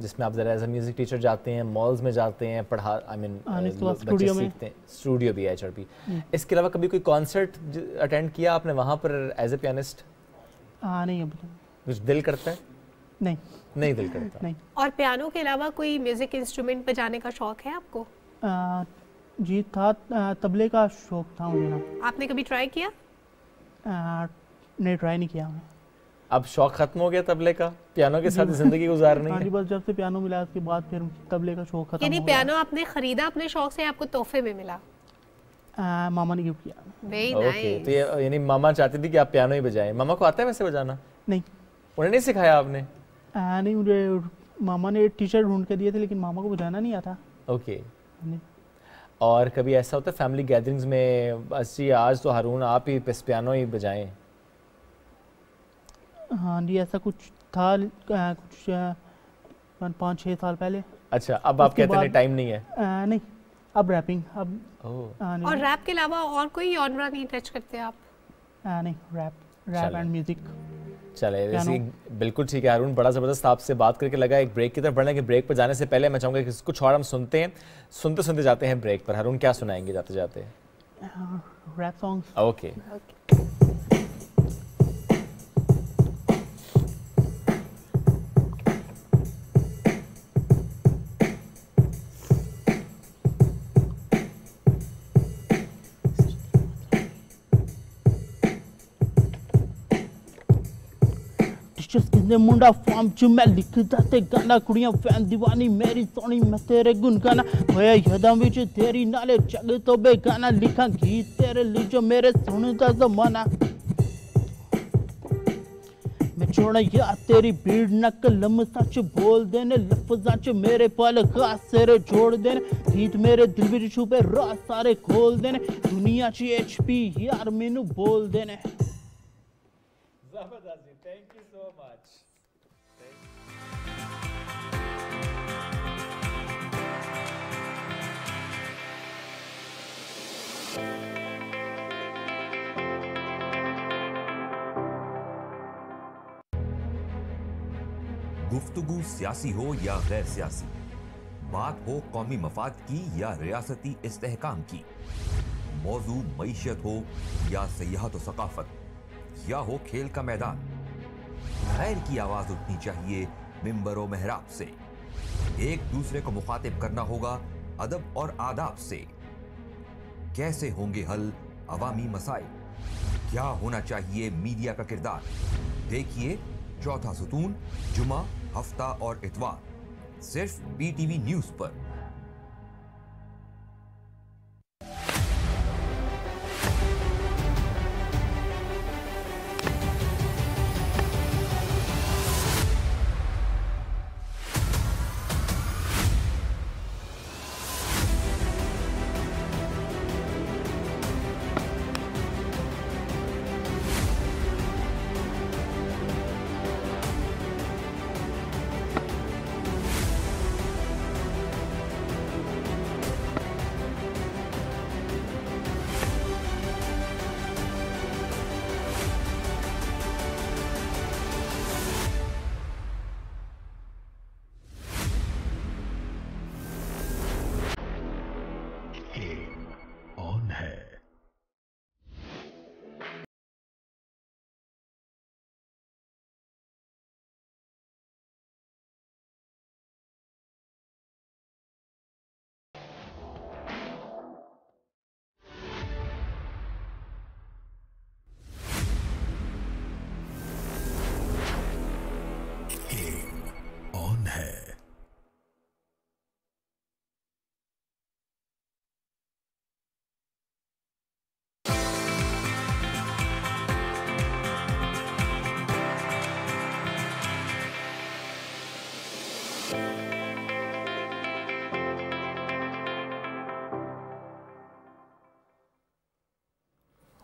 जिसमें आप जरा एज अ म्यूजिक टीचर जाते हैं, मॉल्स में जाते हैं, स्टूडियो में सीखते हैं, स्टूडियो भी है HRP, इसके अलावा कभी कोई कॉन्सर्ट अटेंड किया आपने वहाँ पर एज ए पियानिस्ट? नहीं, अभी कुछ दिल करता है? नहीं दिल करता। नहीं। और पियानो के अलावा कोई म्यूजिक इंस्ट्रूमेंट बजाने का शौक है आपको? जी था, तबले का शौक था मुझे ना। आपने कभी ट्राई किया? नहीं, ट्राई नहीं किया मैं। अब शौक खत्म हो गया तबले का, पियानो के साथ जिंदगी गुजारनी है? हाँ जी, बस जब से पियानो मिला उसके बाद फिर तबले का शौक खत्म हो गया। यानी पियानो आपने खरीदा अपने शौक से, आपको तोहफे में मिला? मामा ने गिफ्ट किया। Very nice. तो यानी मामा चाहती थी कि आप पियानो ही बजाएं। मामा को आता है वैसे बजाना? नहीं। उन्हें नहीं सिखाया आपने? नहीं, मुझे मामा ने टीचर ढूंढ के दिए थे लेकिन मामा को बजाना नहीं आता। ओके। और कभी ऐसा होता है फैमिली गैदरिंग्स में, बस जी आज तो हारून आप ही पियानो ही बजाएं? हाँ जी, ऐसा कुछ था कुछ 5-6 साल पहले। अच्छा, अब आप कहते हैं टाइम नहीं है? नहीं, अब रैपिंग। अब और रैप के अलावा और कोई जॉनरा नहीं टच करते आप? नहीं, रैप एंड म्यूजिक। चले, वैसे बिल्कुल ठीक है हारून, बड़ा ज़बरदस्त आपसे बात करके लगा। एक ब्रेक की तरफ बढ़ने के, ब्रेक पर जाने से पहले मैं चाहूँगा कि कुछ और हम सुनते जाते हैं ब्रेक पर। हारून, क्या सुनाएंगे जाते जाते? Rap songs. ओके। जिसके मुंडा फॉर्म च मैं लिखदा ते गाना, कुड़ियां फैन दीवानी मेरी सोनी, मैं तेरे गुन गाना होया यदां विच तेरी नाले जग तो बेगाना, लिखा गीत तेरे लिए जो मेरे सुनदा जमाना। मैं छोड़ा यार तेरी भीड़ न कलम सच बोल देने, लफ्जां च मेरे पल खास सिरे जोड़ देने, गीत मेरे दिल विच छुपे राज सारे खोल देने, दुनिया च HP यार मैनू बोल देने। जबरदस्त, थैंक यू सो मच। गुफ्तगू सियासी हो या गैर सियासी, बात हो कौमी मफाद की या रियासती इस्तेहकाम की, मौजू मईशत हो या सियाहत व सकाफत, या हो खेल का मैदान, खैर की आवाज उठनी चाहिए मिंबर व मेहराब से। एक दूसरे को मुखातिब करना होगा अदब और आदाब से। कैसे होंगे हल अवामी मसाइल, क्या होना चाहिए मीडिया का किरदार। देखिए चौथा सुतून जुमा, हफ्ता और इतवार, सिर्फ PTV न्यूज पर।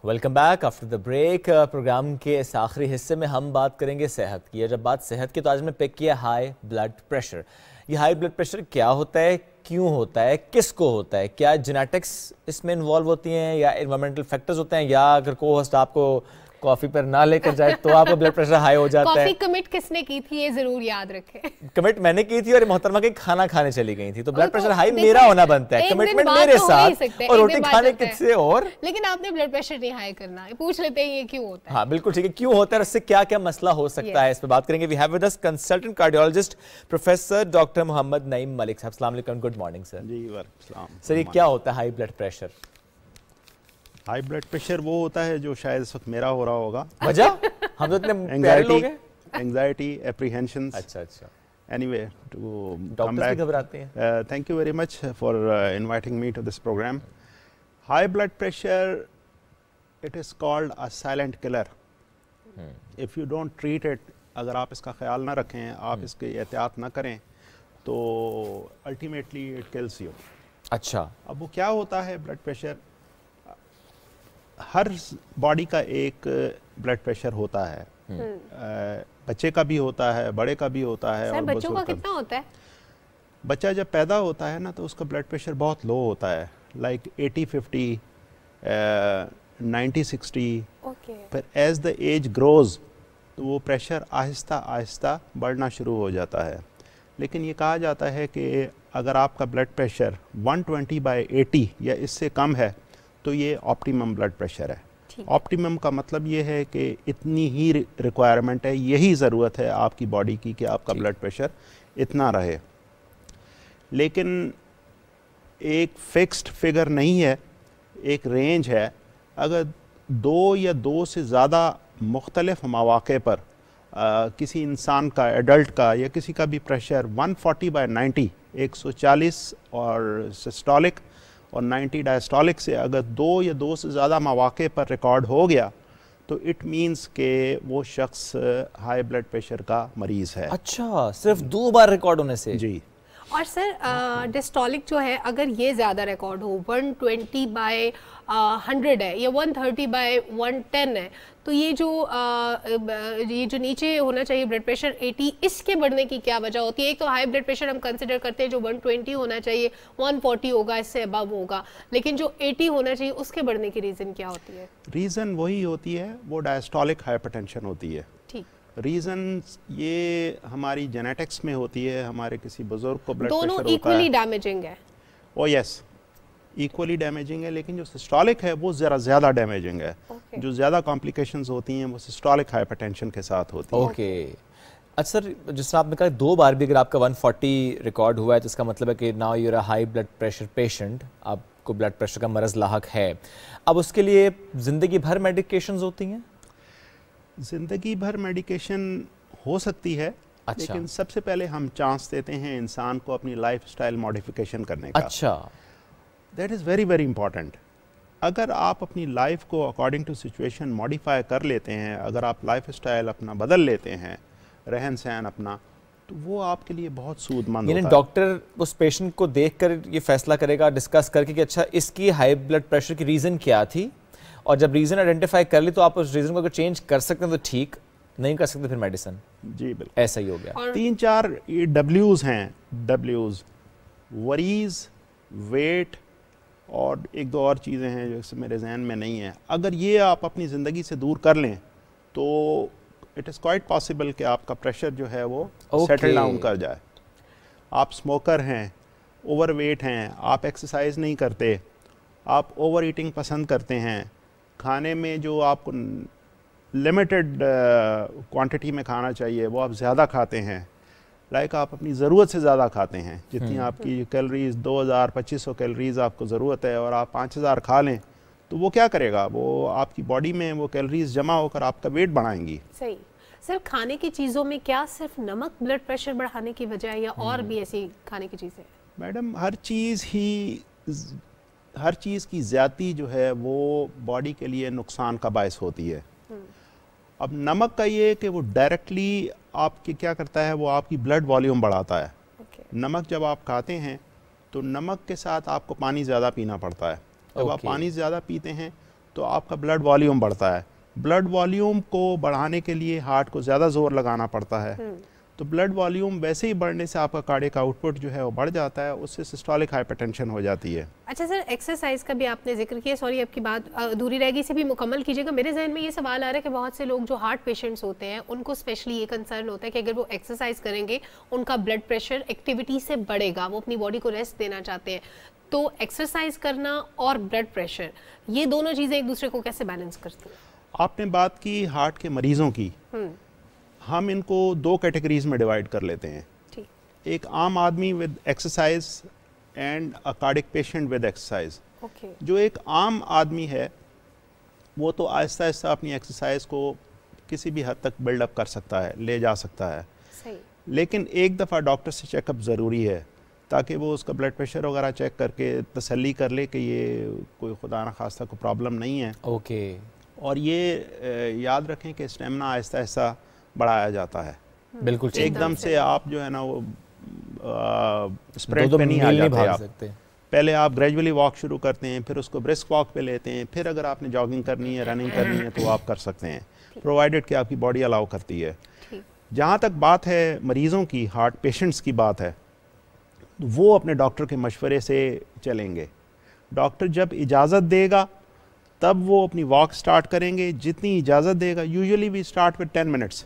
Welcome back after the break. Programme के इस आखिरी हिस्से में हम बात करेंगे सेहत की। जब बात सेहत की तो आज मैं पिक किया हाई ब्लड प्रेशर। ये हाई ब्लड प्रेशर क्या होता है, क्यों होता है, किसको होता है, क्या जेनेटिक्स इसमें इन्वॉल्व होती हैं या एनवायरमेंटल फैक्टर्स होते हैं, या अगर को होस्ट आपको कॉफी पर ना लेकर जाए तो आपका ब्लड प्रेशर हाई हो जाता है। कॉफी कमिट किसने की थी ये जरूर याद रखें। कमिट मैंने की थी और मोहतरमा के खाना खाने चली गई थी, तो ब्लड प्रेशर हाई मेरा होना बनता है, कमिटमेंट मेरे साथ और रोटी खाने किससे और। लेकिन आपने ब्लड प्रेशर नहीं हाई करना, पूछ लेते हैं ये क्यों होता है। हाँ बिल्कुल ठीक है, क्यों होता है, इससे क्या क्या मसला हो सकता है, इस पर बात करेंगे। We have with us consultant cardiologist professor doctor Mohammad Naeem Malik sahab. अस्सलाम वालेकुम, गुड मॉर्निंग सर। जी वालेकुम। सर ये क्या होता है high blood pressure? High blood pressure वो होता है जो शायद इस वक्त मेरा हो रहा होगा। वजह हम तो इतने प्यारे लोग हैं। Anxiety, apprehensions. अच्छा अच्छा। एनीवे टू डॉक्टर्स भी घबराते हैं। Thank you very much for inviting me to this programme. High blood pressure it is called a silent killer. If you don't treat it, अगर आप इसका ख्याल ना रखें, आप इसकी एहतियात ना करें, तो अल्टीमेटली इट किल्स यू। अच्छा, अब वो क्या होता है ब्लड प्रेशर? हर बॉडी का एक ब्लड प्रेशर होता है। बच्चे का भी होता है, बड़े का भी होता है। और बच्चों का कितना होता है? बच्चा जब पैदा होता है ना तो उसका ब्लड प्रेशर बहुत लो होता है, लाइक 80-50, 90-60। फिर एज द एज ग्रोज तो वो प्रेशर आहिस्ता आहिस्ता बढ़ना शुरू हो जाता है। लेकिन ये कहा जाता है कि अगर आपका ब्लड प्रेशर 120/80 या इससे कम है तो ये ऑप्टिमम ब्लड प्रेशर है। ऑप्टिमम का मतलब ये है कि इतनी ही रिक्वायरमेंट है, यही ज़रूरत है आपकी बॉडी की कि आपका ब्लड प्रेशर इतना रहे। लेकिन एक फिक्स्ड फिगर नहीं है, एक रेंज है। अगर 2 या 2 से ज़्यादा मुख्तलिफ मौक़े पर किसी इंसान का, एडल्ट का या किसी का भी प्रेशर 140/90, 140 और सिस्टोलिक और 90 डायस्टोलिक से अगर 2 या 2 से ज़्यादा मौक़े पर रिकॉर्ड हो गया तो इट मीन्स के वो शख्स हाई ब्लड प्रेशर का मरीज़ है। अच्छा, सिर्फ 2 बार रिकॉर्ड होने से? जी। और सर डिस्टोलिक जो है अगर ये ज़्यादा रिकॉर्ड हो, 120/100 है या 130/110 है, तो ये जो नीचे होना चाहिए ब्लड प्रेशर 80, इसके बढ़ने की क्या वजह होती है? एक तो हाई ब्लड प्रेशर हम कंसिडर करते हैं जो 120 होना चाहिए, 140 होगा, इससे अबव होगा, लेकिन जो 80 होना चाहिए उसके बढ़ने की रीज़न क्या होती है? रीज़न वही होती है, वो डायस्टोलिक हाइपरटेंशन होती है। ठीक। रीज़न ये हमारी जेनेटिक्स में होती है, हमारे किसी बुजुर्ग को ब्लड प्रेशर होता है। दोनों इक्वली डैमेजिंग है? ओ यस, इक्वली डैमेजिंग है, लेकिन जो सिस्टोलिक है वो ज़रा ज़्यादा डैमेजिंग है। जो ज़्यादा कॉम्प्लिकेशंस होती हैं वो सिस्टोलिक हाइपरटेंशन के साथ होती हैं। ओके। अच्छा सर, जिस तरह आपने कहा 2 बार भी अगर आपका 140 रिकॉर्ड हुआ है तो इसका मतलब है कि now you are a high blood pressure patient, आपको ब्लड प्रेशर का मरज़ लाहक है। अब उसके लिए ज़िंदगी भर मेडिकेशंस होती हैं? ज़िंदगी भर मेडिकेशन हो सकती है। अच्छा। लेकिन सबसे पहले हम चांस देते हैं इंसान को अपनी लाइफस्टाइल मॉडिफिकेशन करने का। अच्छा। That is very very important. अगर आप अपनी लाइफ को अकॉर्डिंग टू सिचुएशन मॉडिफाई कर लेते हैं, अगर आप लाइफस्टाइल अपना बदल लेते हैं, रहन सहन अपना, तो वो आपके लिए बहुत सूदमंद होता है। डॉक्टर उस पेशेंट को देखकर ये फैसला करेगा, डिस्कस करके कि अच्छा इसकी हाई ब्लड प्रेशर की रीज़न क्या थी, और जब रीज़न आइडेंटिफाई कर ली तो आप उस रीज़न को अगर चेंज कर सकते हैं तो ठीक, नहीं कर सकते फिर मेडिसिन। जी बिल्कुल, ऐसा ही हो गया। 3-4 डब्ल्यूज़ हैं, डब्ल्यूज़ वरीज, वेट और 1-2 और चीज़ें हैं जो मेरे जहन में नहीं है। अगर ये आप अपनी ज़िंदगी से दूर कर लें तो इट इज़ क्वाइट पॉसिबल कि आपका प्रेशर जो है वो सेटल डाउन कर जाए। आप स्मोकर हैं, ओवरवेट हैं, आप एक्सरसाइज नहीं करते, आप ओवर ईटिंग पसंद करते हैं, खाने में जो आपको लिमिटेड क्वांटिटी में खाना चाहिए वो आप ज़्यादा खाते हैं, लाइक आप अपनी ज़रूरत से ज़्यादा खाते हैं, जितनी आपकी कैलोरीज 2000-2500 कैलोरीज आपको ज़रूरत है और आप 5000 खा लें तो वो क्या करेगा, वो आपकी बॉडी में वो कैलोरीज जमा होकर आपका वेट बढ़ाएंगी। सही। सर, खाने की चीज़ों में क्या सिर्फ नमक ब्लड प्रेशर बढ़ाने की वजह है या और भी ऐसी खाने की चीज़ें? मैडम, हर चीज़ की ज़्यादती जो है वो बॉडी के लिए नुकसान का बायस होती है। अब नमक का ये कि वो डायरेक्टली आपकी क्या करता है, वो आपकी ब्लड वॉल्यूम बढ़ाता है। नमक जब आप खाते हैं तो नमक के साथ आपको पानी ज़्यादा पीना पड़ता है। जब आप पानी ज़्यादा पीते हैं तो आपका ब्लड वॉल्यूम बढ़ता है। ब्लड वॉल्यूम को बढ़ाने के लिए हार्ट को ज़्यादा जोर लगाना पड़ता है। तो ब्लड वॉल्यूम वैसे ही बढ़ने से आपका कार्डियक आउटपुट जो है वो बढ़ जाता है, उससे सिस्टोलिक हाइपरटेंशन हो जाती है। अच्छा सर, एक्सरसाइज का भी आपने जिक्र किया, सॉरी आपकी बात अधूरी रह गई, से भी मुकम्मल कीजिएगा। मेरे जहन में ये सवाल आ रहा है कि बहुत से लोग जो हार्ट पेशेंट्स होते हैं उनको स्पेशली ये कंसर्न होता है कि अगर वो एक्सरसाइज करेंगे उनका ब्लड प्रेशर एक्टिविटी से बढ़ेगा, वो अपनी बॉडी को रेस्ट देना चाहते हैं, तो एक्सरसाइज करना और ब्लड प्रेशर, ये दोनों चीज़ें एक दूसरे को कैसे बैलेंस करती हैं? आपने बात की हार्ट के मरीजों की, हम इनको 2 कैटेगरीज में डिवाइड कर लेते हैं। एक आम आदमी with exercise and a cardiac patient with exercise. जो एक आम आदमी है वो तो आहिस्ता आहिस्ता अपनी एक्सरसाइज को किसी भी हद तक बिल्डअप कर सकता है, ले जा सकता है। सही। लेकिन एक दफ़ा डॉक्टर से चेकअप ज़रूरी है ताकि वो उसका ब्लड प्रेशर वगैरह चेक करके तसल्ली कर ले कि ये कोई खुदा न खास्ता कोई प्रॉब्लम नहीं है। ओके। और ये याद रखें कि स्टेमिना आहिस्ता आहिस्ता बढ़ाया जाता है। बिल्कुल। एकदम से आप जो है ना वो स्प्रिंट पे नहीं आ जाते आप। पहले आप ग्रेजुअली वॉक शुरू करते हैं, फिर उसको ब्रिस्क वॉक पे लेते हैं, फिर अगर आपने जॉगिंग करनी है, रनिंग करनी है तो आप कर सकते हैं, प्रोवाइडेड कि आपकी बॉडी अलाउ करती है। जहाँ तक बात है मरीज़ों की, हार्ट पेशेंट्स की बात है, वो अपने डॉक्टर के मशवरे से चलेंगे। डॉक्टर जब इजाज़त देगा तब वो अपनी वॉक स्टार्ट करेंगे, जितनी इजाज़त देगा। Usually we start with 10 minutes.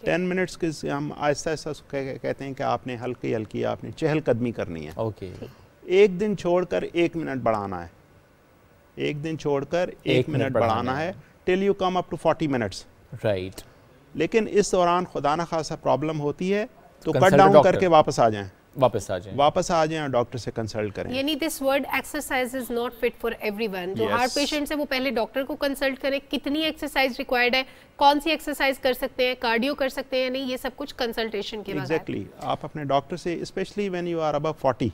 10 minutes के हम आहिस्ता आहिस्ता कहते हैं कि आपने हल्की हल्की आपने चहलकदमी करनी है। एक दिन छोड़कर 1 मिनट बढ़ाना है, एक दिन छोड़कर 1 मिनट बढ़ाना है, till you come up to 40 minutes. Right. लेकिन इस दौरान खुदा न खासा प्रॉब्लम होती है तो कट डाउन करके वापस आ जाएं और डॉक्टर से कंसल्ट करें। यानी this word exercise is not fit for everyone. जो हार्ट पेशेंट्स है वो पहले डॉक्टर को कंसल्ट करें, कितनी एक्सरसाइज रिक्वायर्ड है, कौन सी एक्सरसाइज कर सकते हैं, कार्डियो कर सकते हैं नहीं, ये सब कुछ कंसल्टेशन के बाद। एग्जैक्टली। आप अपने डॉक्टर से, specially when you are above 40,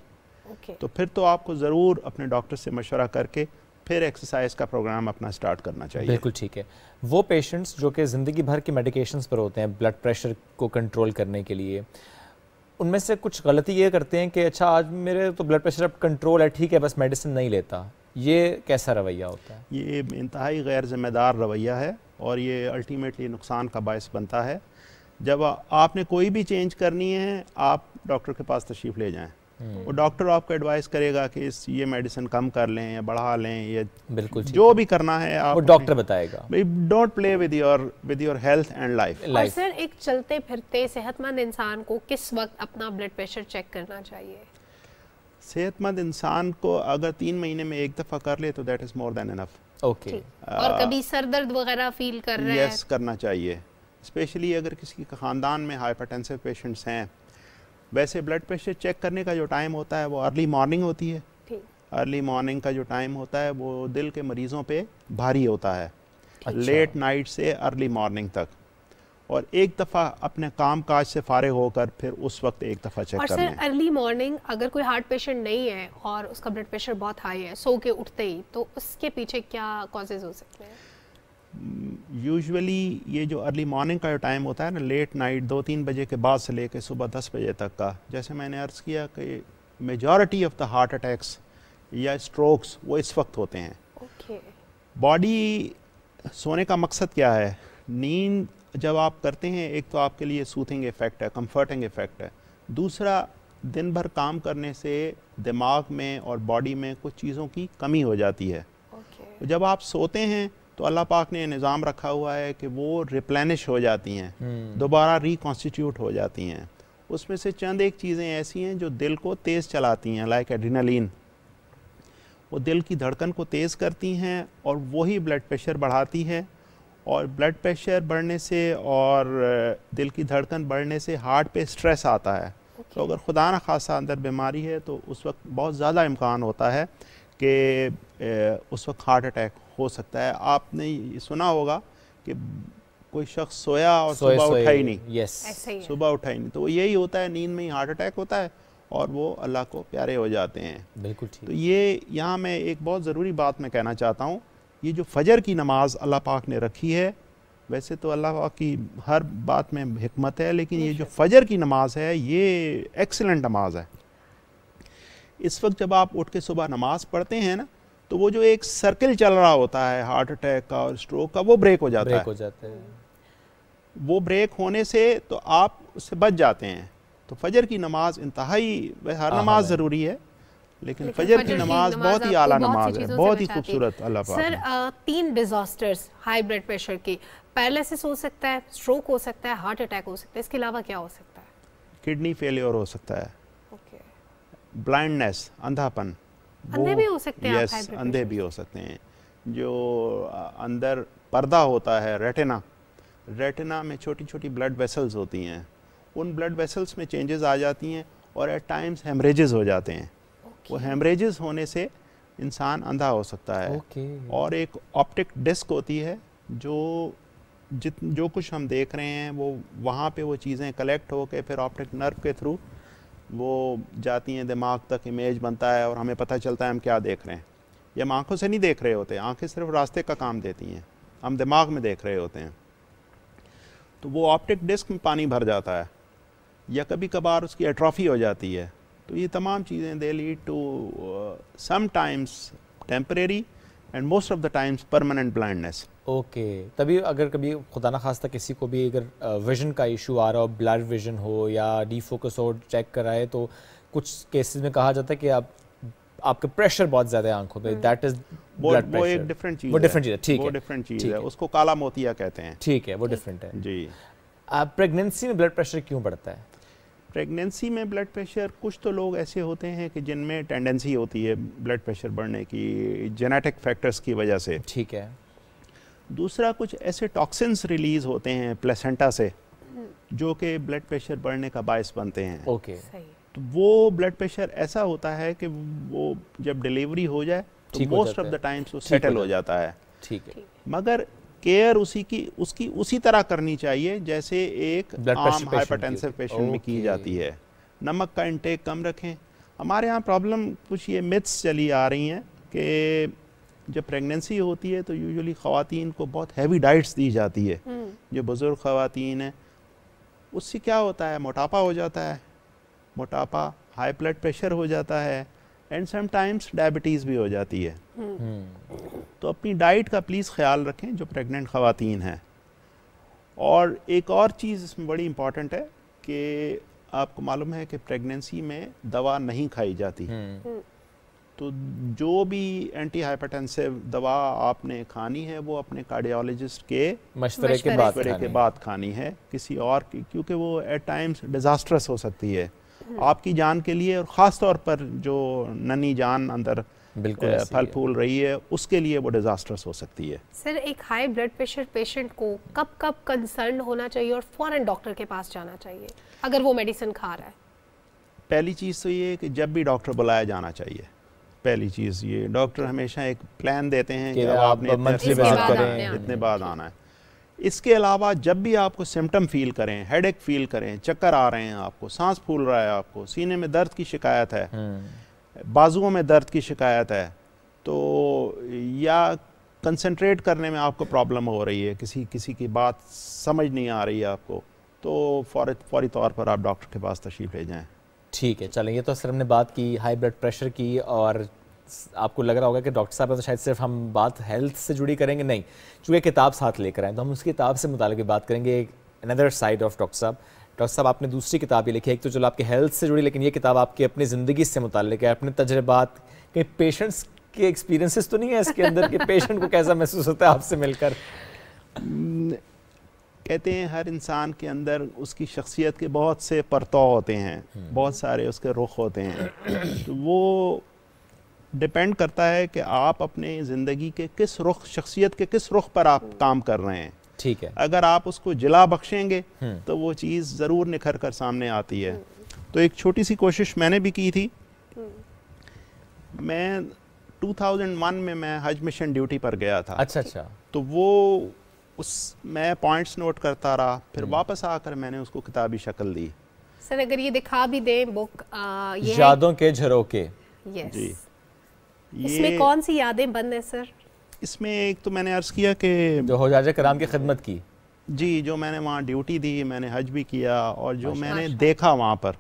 तो फिर तो आपको ज़रूर अपने डॉक्टर से मशवरा करके फिर एक्सरसाइज का प्रोग्राम अपना स्टार्ट करना चाहिए। बिल्कुल ठीक है। वो पेशेंट्स जो कि ज़िंदगी भर की मेडिकेशंस पर होते हैं ब्लड प्रेशर को कंट्रोल करने के लिए, उनमें से कुछ गलती ये करते हैं कि अच्छा आज मेरे तो ब्लड प्रेशर अब कंट्रोल है, ठीक है, बस मेडिसिन नहीं लेता। ये कैसा रवैया होता है? ये इंतहाई गैर जिम्मेदार रवैया है और ये अल्टीमेटली नुकसान का बायस बनता है। जब आपने कोई भी चेंज करनी है आप डॉक्टर के पास तशरीफ़ ले जाएं। वो डॉक्टर आपको एडवाइस करेगा कि ये मेडिसिन कम कर लें या बढ़ा लें, या बिल्कुल जो भी करना है आप वो डॉक्टर बताएगा। Don't play with your health and life. और सर एक चलते फिरते सेहतमंद इंसान को किस वक्त अपना ब्लड प्रेशर चेक करना चाहिए? सेहतमंद इंसान को अगर 3 महीने में एक दफ़ा कर ले तो that is more than enough. Okay. और कभी सर दर्द वगैरह फील कर रहे हैं? यस, करना चाहिए, स्पेशली अगर किसी के ख़ानदान में हाइपरटेंसिव पेशेंट्स हैं। वैसे ब्लड प्रेशर चेक करने का जो टाइम होता है वो अर्ली मॉर्निंग होती है। अर्ली मॉर्निंग का जो टाइम होता है वो दिल के मरीज़ों पे भारी होता है। अच्छा। लेट नाइट से अर्ली मॉर्निंग तक, और एक दफ़ा अपने काम काज से फारिग होकर फिर उस वक्त एक दफ़ा चेक करना है। और सर अर्ली मॉर्निंग अगर कोई हार्ट पेशेंट नहीं है और उसका ब्लड प्रेशर बहुत हाई है सो के उठते ही, तो उसके पीछे क्या कॉजेज हो सकते हैं? यूजुअली ये जो अर्ली मॉर्निंग का जो टाइम होता है ना, लेट नाइट 2-3 बजे के बाद से लेकर सुबह 10 बजे तक का, जैसे मैंने अर्ज़ किया कि majority of the heart attacks या स्ट्रोक्स वो इस वक्त होते हैं। बॉडी सोने का मकसद क्या है? नींद जब आप करते हैं, एक तो आपके लिए सूथिंग इफ़ेक्ट है, कंफर्टिंग इफ़ेक्ट है। दूसरा, दिन भर काम करने से दिमाग में और बॉडी में कुछ चीज़ों की कमी हो जाती है। जब आप सोते हैं तो अल्लाह पाक ने निज़ाम रखा हुआ है कि वो रिप्लेनिश हो जाती हैं, दोबारा रिकॉन्स्टिट्यूट हो जाती हैं। उसमें से चंद एक चीज़ें ऐसी हैं जो दिल को तेज़ चलाती हैं, लाइक एड्रेनलिन। वो दिल की धड़कन को तेज़ करती हैं और वही ब्लड प्रेशर बढ़ाती है, और ब्लड प्रेशर बढ़ने से और दिल की धड़कन बढ़ने से हार्ट पे स्ट्रेस आता है। तो अगर खुदा न खासा अंदर बीमारी है तो उस वक्त बहुत ज़्यादा इम्कान होता है कि उस वक्त हार्ट अटैक हो सकता है। आपने सुना होगा कि कोई शख्स सोया और सुबह उठा ही नहीं। सुबह उठा ही नहीं, तो यही होता है, नींद में ही हार्ट अटैक होता है और वो अल्लाह को प्यारे हो जाते हैं। बिल्कुल ठीक। तो ये यहाँ मैं एक बहुत ज़रूरी बात मैं कहना चाहता हूँ, ये जो फजर की नमाज अल्लाह पाक ने रखी है, वैसे तो अल्लाह पाक की हर बात में हिकमत है, लेकिन ये जो फजर की नमाज है ये एक्सीलेंट नमाज है। इस वक्त जब आप उठ के सुबह नमाज पढ़ते हैं ना, तो वो जो एक सर्किल चल रहा होता है हार्ट अटैक का और स्ट्रोक का, वो ब्रेक हो जाता है। वो ब्रेक होने से तो आप उससे बच जाते हैं। तो फजर की नमाज इंतहाई, हर नमाज ज़रूरी है, लेकिन फजर की नमाज बहुत ही आला नमाज है, बहुत ही खूबसूरत। अल्लाह पाक sir 3 disasters high blood pressure के, पैरालिसिस हो सकता है, स्ट्रोक हो सकता है, हार्ट अटैक हो सकता है, इसके अलावा क्या हो सकता है? किडनी फेलियर हो सकता है, ब्लाइंडनेस, अंधापन, अंधे भी हो सकते हैं। यस, अंधे भी हो सकते हैं। जो अंदर पर्दा होता है रेटिना, रेटिना में छोटी छोटी ब्लड वेसल्स होती हैं, उन ब्लड वेसल्स में चेंजेस आ जाती हैं और एट टाइम्स हेमरेजेस हो जाते हैं। वो हेमरेजेस होने से इंसान अंधा हो सकता है। और एक ऑप्टिक डिस्क होती है जो कुछ हम देख रहे हैं वो वहाँ पे वो चीज़ें कलेक्ट होकर फिर ऑप्टिक नर्व के थ्रू वो जाती हैं दिमाग तक, इमेज बनता है और हमें पता चलता है हम क्या देख रहे हैं। ये हम आँखों से नहीं देख रहे होते, आँखें सिर्फ रास्ते का काम देती हैं, हम दिमाग में देख रहे होते हैं। तो वो ऑप्टिक डिस्क में पानी भर जाता है या कभी कभार उसकी एट्रॉफी हो जाती है। तो ये तमाम चीज़ें they lead to sometimes temporary and most of the times permanent blindness. Okay, तभी अगर कभी खुदा न खास्ता किसी को भी अगर विजन का इशू आ रहा हो, ब्लर विजन हो या डीफोकस हो, चेक कराए, तो कुछ केसेस में कहा जाता है कि आपका प्रेशर बहुत ज़्यादा है आंखों पे, दैट इज वो एक डिफरेंट चीज़, वो डिफरेंट चीज़ है। ठीक है, वो डिफरेंट चीज़ है, उसको काला मोतिया कहते हैं। ठीक है, वो डिफरेंट है जी। प्रेगनेंसी में ब्लड प्रेशर क्यों बढ़ता है? प्रेगनेंसी में ब्लड प्रेशर, कुछ तो लोग ऐसे होते हैं कि जिनमें टेंडेंसी होती है ब्लड प्रेशर बढ़ने की, जेनेटिक फैक्टर्स की वजह से। ठीक है। दूसरा, कुछ ऐसे टॉक्सिन्स रिलीज होते हैं प्लेसेंटा से जो कि ब्लड प्रेशर बढ़ने का बायस बनते हैं। ओके। तो वो ब्लड प्रेशर ऐसा होता है कि वो जब डिलीवरी हो जाए तो मोस्ट ऑफ द टाइम्स वो सेटल हो जाता है। ठीक है। मगर केयर उसकी उसी तरह करनी चाहिए जैसे एक आम हाइपरटेंसिव पेशेंट में की जाती है। नमक का इंटेक कम रखें। हमारे यहाँ प्रॉब्लम कुछ ये मिथ्स चली आ रही हैं कि जब प्रेगनेंसी होती है तो यूजुअली ख़वातीन को बहुत हैवी डाइट्स दी जाती है। जो बुज़ुर्ग ख़वातीन हैं उससे क्या होता है, मोटापा हो जाता है, मोटापा, हाई ब्लड प्रेशर हो जाता है एंड समटाइम्स डायबिटीज़ भी हो जाती है। तो अपनी डाइट का प्लीज़ ख्याल रखें जो प्रेग्नेंट ख़वातीन हैं। और एक और चीज़ इसमें बड़ी इम्पॉर्टेंट है कि आपको मालूम है कि प्रेगनेंसी में दवा नहीं खाई जाती, तो जो भी एंटी हाइपरटेंसिव दवा आपने खानी है वो अपने कार्डियोलॉजिस्ट के मशवरे के बाद खानी है, किसी और की, क्योंकि वो एट टाइम्स डिजास्ट्रस हो सकती है आपकी जान के लिए, और ख़ास तौर पर जो नन्ही जान अंदर फल फूल रही है उसके लिए वो डिजास्टर्स हो सकती है। सर, एक हाई ब्लड प्रेशर पेशेंट को कब कब कंसर्न होना चाहिए और फौरन डॉक्टर के पास जाना चाहिए अगर वो मेडिसिन खा रहा है? पहली चीज़ तो ये कि जब भी डॉक्टर बुलाया जाना चाहिए। पहली चीज़ ये, डॉक्टर हमेशा एक प्लान देते हैं कि आपने इतने बाद आना है। इसके अलावा जब भी आपको सिम्टम फील करें, हेडेक फील करें, चक्कर आ रहे हैं, आपको सांस फूल रहा है, आपको सीने में दर्द की शिकायत है, बाजुओं में दर्द की शिकायत है, तो या कंसंट्रेट करने में आपको प्रॉब्लम हो रही है, किसी की बात समझ नहीं आ रही है आपको, तो फौरी तौर पर आप डॉक्टर के पास तशरीफ़ ले जाएं। ठीक है, चलें, ये तो सर हमने बात की हाई ब्लड प्रेशर की, और आपको लग रहा होगा कि डॉक्टर साहब तो शायद सिर्फ हम बात हेल्थ से जुड़ी करेंगे, नहीं, चूँकि किताब साथ लेकर आए तो हम उस किताब से मुताल्लिक़ बात करेंगे, अनदर साइड ऑफ डॉक्टर साहब। डॉक्टर साहब, आपने दूसरी किताब ये लिखी है, एक तो चलो आपके हेल्थ से जुड़ी, लेकिन ये किताब आपकी अपनी ज़िंदगी से मुताल्लिक़ है, अपने तजर्बात, कहीं पेशेंट्स के एक्सपीरियंसेस तो नहीं है इसके अंदर कि पेशेंट को कैसा महसूस होता है आपसे मिलकर? कहते हैं हर इंसान के अंदर उसकी शख्सियत के बहुत से परतौ होते हैं, बहुत सारे उसके रुख होते हैं, तो वो डिपेंड करता है कि आप अपने ज़िंदगी के किस रुख, शख्सियत के किस रुख पर आप काम कर रहे हैं। ठीक है, अगर आप उसको जिला बख्शेंगे तो वो चीज़ ज़रूर निखर कर सामने आती है। तो एक छोटी सी कोशिश मैंने भी की थी। मैं 2001 में मैं हज मिशन ड्यूटी पर गया था। अच्छा। तो वो मैं पॉइंट्स नोट करता रहा, फिर वापस आकर मैंने उसको किताबी शक्ल दी। सर, अगर ये दिखा भी दें बुक, ये यादों के झरोखे। यस, इसमें कौन सी यादें बंद है सर? इसमें एक तो मैंने अर्ज़ किया कि जो हुजाजे कराम की खिदमत की, जी, जो मैंने वहाँ ड्यूटी दी, मैंने हज भी किया, और जो मैंने देखा वहाँ पर,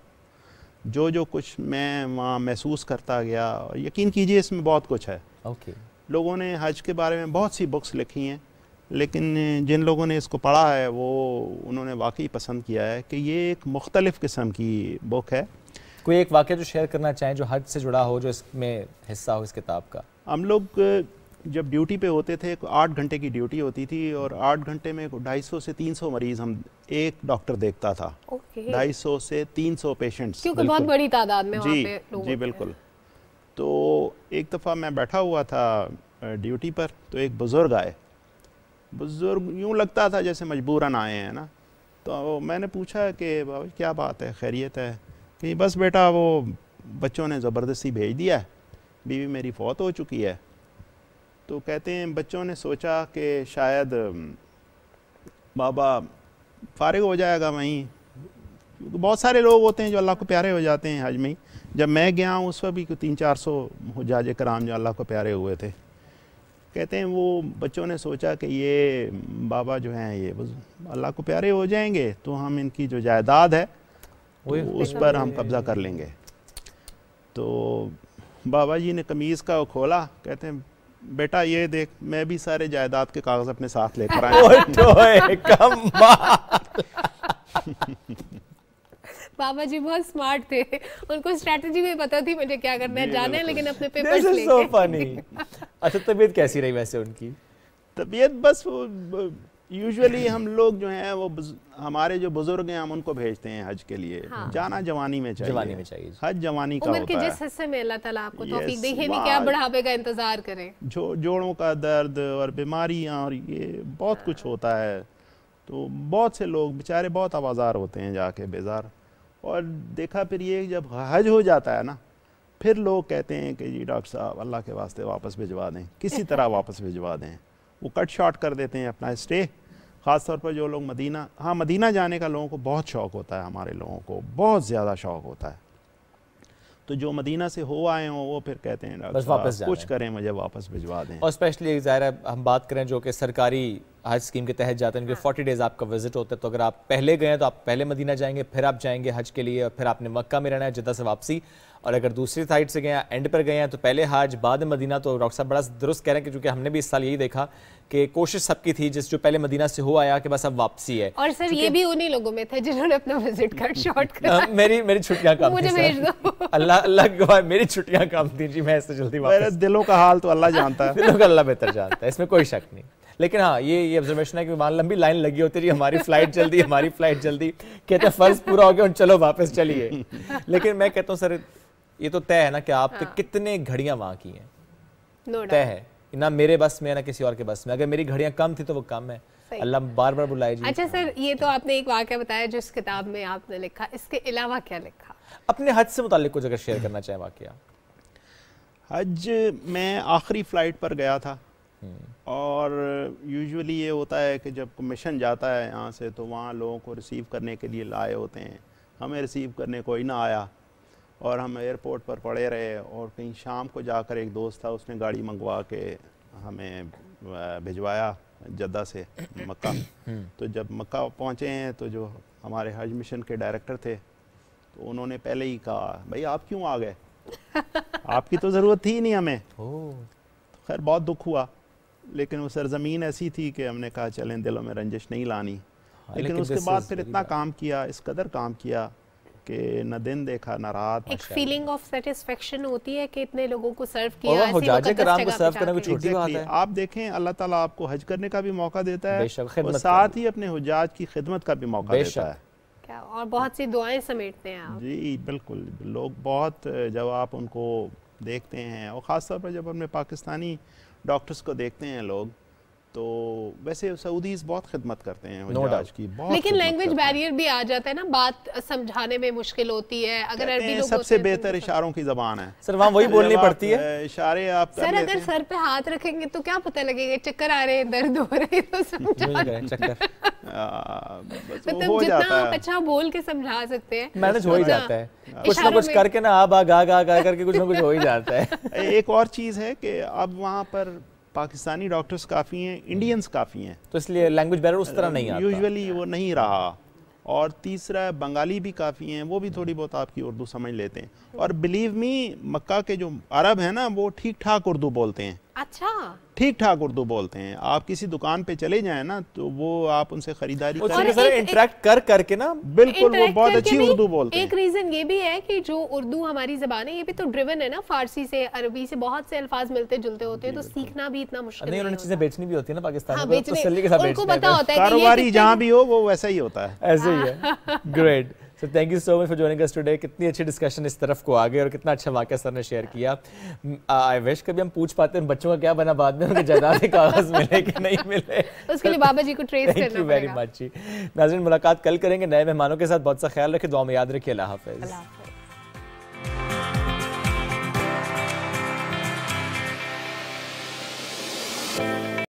जो कुछ मैं वहाँ महसूस करता गया, और यकीन कीजिए इसमें बहुत कुछ है। लोगों ने हज के बारे में बहुत सी बुक्स लिखी हैं, लेकिन जिन लोगों ने इसको पढ़ा है उन्होंने वाकई पसंद किया है कि ये एक मुख्तलिफ़ किस्म की बुक है। कोई एक वाक़या जो शेयर करना चाहें जो हज से जुड़ा हो, जो इसमें हिस्सा हो इस किताब का? हम लोग जब ड्यूटी पे होते थे, 8 घंटे की ड्यूटी होती थी, और 8 घंटे में 250 से 300 मरीज़ हम एक डॉक्टर देखता था। 250 से 300 पेशेंट्स, क्योंकि बहुत बड़ी तादाद में वहाँ पे लोग जी बिल्कुल। तो एक दफ़ा मैं बैठा हुआ था ड्यूटी पर, तो एक बुज़ुर्ग आए। बुज़ुर्ग यूँ लगता था जैसे मजबूरन आए हैं ना, तो मैंने पूछा कि बाबा क्या बात है, खैरियत है? कि बस बेटा वो बच्चों ने ज़बरदस्ती भेज दिया है, बीवी मेरी फौत हो चुकी है। तो कहते हैं बच्चों ने सोचा कि शायद बाबा फारिग हो जाएगा वहीं, क्योंकि बहुत सारे लोग होते हैं जो अल्लाह को प्यारे हो जाते हैं हज में। जब मैं गया हूँ उस वक्त भी 300-400 हुज्जाज कराम जो अल्लाह को प्यारे हुए थे। कहते हैं वो बच्चों ने सोचा कि ये बाबा जो हैं ये अल्लाह को प्यारे हो जाएंगे तो हम इनकी जो जायदाद है उस पर हम कब्ज़ा कर लेंगे। तो बाबा जी ने कमीज़ का खोला, कहते हैं बेटा ये देख, मैं भी सारे जायदाद के कागज़ अपने साथ लेकर आया। बाबा जी बहुत स्मार्ट थे, उनको स्ट्रैटेजी भी पता थी मुझे क्या करना है, जाना है लेकिन अपने पेपर्स लेके। अच्छा, तबीयत कैसी रही वैसे उनकी? तबीयत बस यूजुअली हम लोग जो हैं वो हमारे जो बुजुर्ग हैं हम उनको भेजते हैं हज के लिए। जाना जवानी में चाहिए, हज जवानी का उम्र के जिस हिस्से में अल्लाह ताला आपको तौफीक दे, ये नहीं कि आप बुढ़ापे का इंतजार करें। जोड़ों का दर्द और बीमारियां और ये बहुत कुछ होता है, तो बहुत से लोग बेचारे बहुत आवाज़ार होते हैं जाके बेजार। और देखा फिर ये जब हज हो जाता है ना, फिर लोग कहते हैं कि जी डॉक्टर साहब अल्लाह के वास्ते वापस भिजवा दें, किसी तरह वापस भिजवा दें। वो कट शॉर्ट कर देते हैं अपना स्टे। ख़ास तौर पर जो लोग मदीना जाने का लोगों को बहुत शौक़ होता है, हमारे लोगों को बहुत ज़्यादा शौक़ होता है। तो जो मदीना से हो आए हों वो फिर कहते हैं बस वापस कुछ करें, मुझे वापस भिजवा दें। और स्पेशली ज़ाहिर है हम बात करें जो कि सरकारी हज स्कीम के तहत जाते हैं, उनके 40 डेज आपका विजिट होता है। तो अगर आप पहले गए तो आप पहले मदीना जाएंगे, फिर आप जाएंगे हज के लिए, और फिर आपने मक्का में रहना है, जद्दा से वापसी। और अगर दूसरी साइड से गए, एंड पर गए हैं, तो पहले हज बाद में मदीना। तो डॉक्टर साहब बड़ा दुरुस्त कह रहे हैं कि चूंकि हमने भी इस साल यही देखा कि कोशिश सबकी थी जो पहले मदीना से हो आया कि बस अब वापसी है। और सर ये भी उन्हीं लोगों में थे जिन्होंने अपना विजिट कार्ड शॉर्ट करा। मेरी छुट्टियां कम मुझे भेज दो। अल्लाह गवाह, मेरी छुट्टियां कम थी जी, मैं इससे जल्दी वापस। दिलों का हाल तो अल्लाह जानता है। दिलों का अल्लाह बेहतर जानता है, इसमें कोई शक नहीं। लेकिन हाँ, ये ऑब्जर्वेशन है कि वहाँ लंबी लाइन लगी होती है, हमारी फ्लाइट जल्दी, हमारी फ्लाइट जल्दी, कहते हैं फर्ज पूरा हो गया और चलो वापस चलिए। लेकिन मैं कहता हूँ सर, ये तो तय है ना कि आपने कितने घड़ियां वहां की हैं, तय है ना, मेरे बस में ना किसी और के बस में। अगर मेरी घड़ियां कम थी तो वो कम है, अल्लाह बार बार बुलाए जी। अच्छा सर, ये तो आपने एक वाकया बताया जो इस किताब में आपने लिखा, इसके अलावा क्या लिखा? अपने हज से मुताल्लिक कुछ अगर शेयर करना चाहें वाकया। हज मैं आखिरी फ़्लाइट पर गया था, और यूजुअली ये होता है कि जब मिशन जाता है यहाँ से तो वहाँ लोगों को रिसीव करने के लिए लाए होते हैं। हमें रिसीव करने कोई ना आया और हम एयरपोर्ट पर पड़े रहे, और कहीं शाम को जाकर एक दोस्त था, उसने गाड़ी मंगवा के हमें भिजवाया जद्दा से मक्का। तो जब मक्का पहुँचे हैं तो जो हमारे हज मिशन के डायरेक्टर थे, तो उन्होंने पहले ही कहा, भाई आप क्यों आ गए, आपकी तो ज़रूरत थी नहीं हमें। तो खैर बहुत दुख हुआ, लेकिन वो सरजमीन ऐसी थी कि हमने कहा चलें, दिलों में रंजिश नहीं लानी। लेकिन उसके बाद फिर इतना काम किया, इस कदर काम किया कि न दिन देखा न रात। एक फीलिंग ऑफ सेटिस्फेक्शन होती है कि इतने लोगों को सर्व किया, ऐसी मुकद्दस जगह पे जाके। छोटी बात है। आप देखें, अल्लाह ताला आपको हज करने का भी मौका देता है और साथ ही अपने हुज्जाज की खिदमत का भी मौका देता है। क्या, और बहुत सी दुआएं समेटते हैं आप। जी बिल्कुल, लोग बहुत, जब आप उनको देखते हैं, और ख़ास तौर पर जब अपने पाकिस्तानी डॉक्टर्स को देखते हैं लोग, तो वैसे सऊदीज़ बहुत खिदमत करते हैं हुज्जाज की, बहुत। लेकिन लैंग्वेज बैरियर भी आ जाता है ना, बात समझाने में मुश्किल होती है। अगर अरबी लोग सबसे बेहतर इशारों की ज़बान है सर, वहाँ वही बोलनी पड़ती है, इशारे आप सर अगर सर पे हाथ रखेंगे तो क्या पता लगेगा, चक्कर आ रहे हैं, दर्द हो रहे हैं, तो समझा चक्कर मतलब जितना आप अच्छा बोल के समझा सकते हैं मैनेज हो ही जाता है, कुछ ना कुछ करके ना आप गा करके कुछ ना कुछ हो ही जाता है। एक और चीज़ है कि अब वहाँ पर पाकिस्तानी डॉक्टर्स काफ़ी हैं, इंडियंस काफ़ी हैं, तो इसलिए लैंग्वेज बैरियर उस तरह नहीं आता, यूजुअली वो नहीं रहा। और तीसरा, बंगाली भी काफ़ी हैं, वो भी थोड़ी बहुत आपकी उर्दू समझ लेते हैं। और बिलीव मी, मक्का के जो अरब हैं ना, वो ठीक ठाक उर्दू बोलते हैं। अच्छा, ठीक ठाक उर्दू बोलते हैं। आप किसी दुकान पे चले जाएं ना, तो वो आप उनसे खरीदारी इंटरेक्ट करके ना, बिल्कुल वो बहुत अच्छी उर्दू बोलते हैं। एक रीजन ये भी है कि जो उर्दू हमारी जबान है, ये भी तो ड्रिवन है ना फारसी से, अरबी से, बहुत से अल्फाज मिलते जुलते होते हैं, तो सीखना भी इतना मुश्किल नहीं। उन्होंने चीजें बेचनी भी होती है ना पाकिस्तान में, उनको पता होता है कारोबारी जहाँ भी हो वो वैसा ही होता है, ऐसे ही है। Great sir, thank you so much for joining us today. कितनी अच्छी डिस्कशन इस तरफ को आ गई और कितना अच्छा वाकया सर ने शेयर किया। आई विश कभी हम पूछ पाते हैं बच्चों का क्या बना बाद में, उनके जायदाद कागज मिले कि नहीं मिले, उसके लिए बाबा जी को ट्रेस करना पड़ेगा। थैंक यू वेरी मच जी। नाज़रीन, मुलाकात कल करेंगे नए मेहमानों के साथ। बहुत सा ख्याल रखें, दुआ में याद रखिए। अल्लाह हाफ़िज़।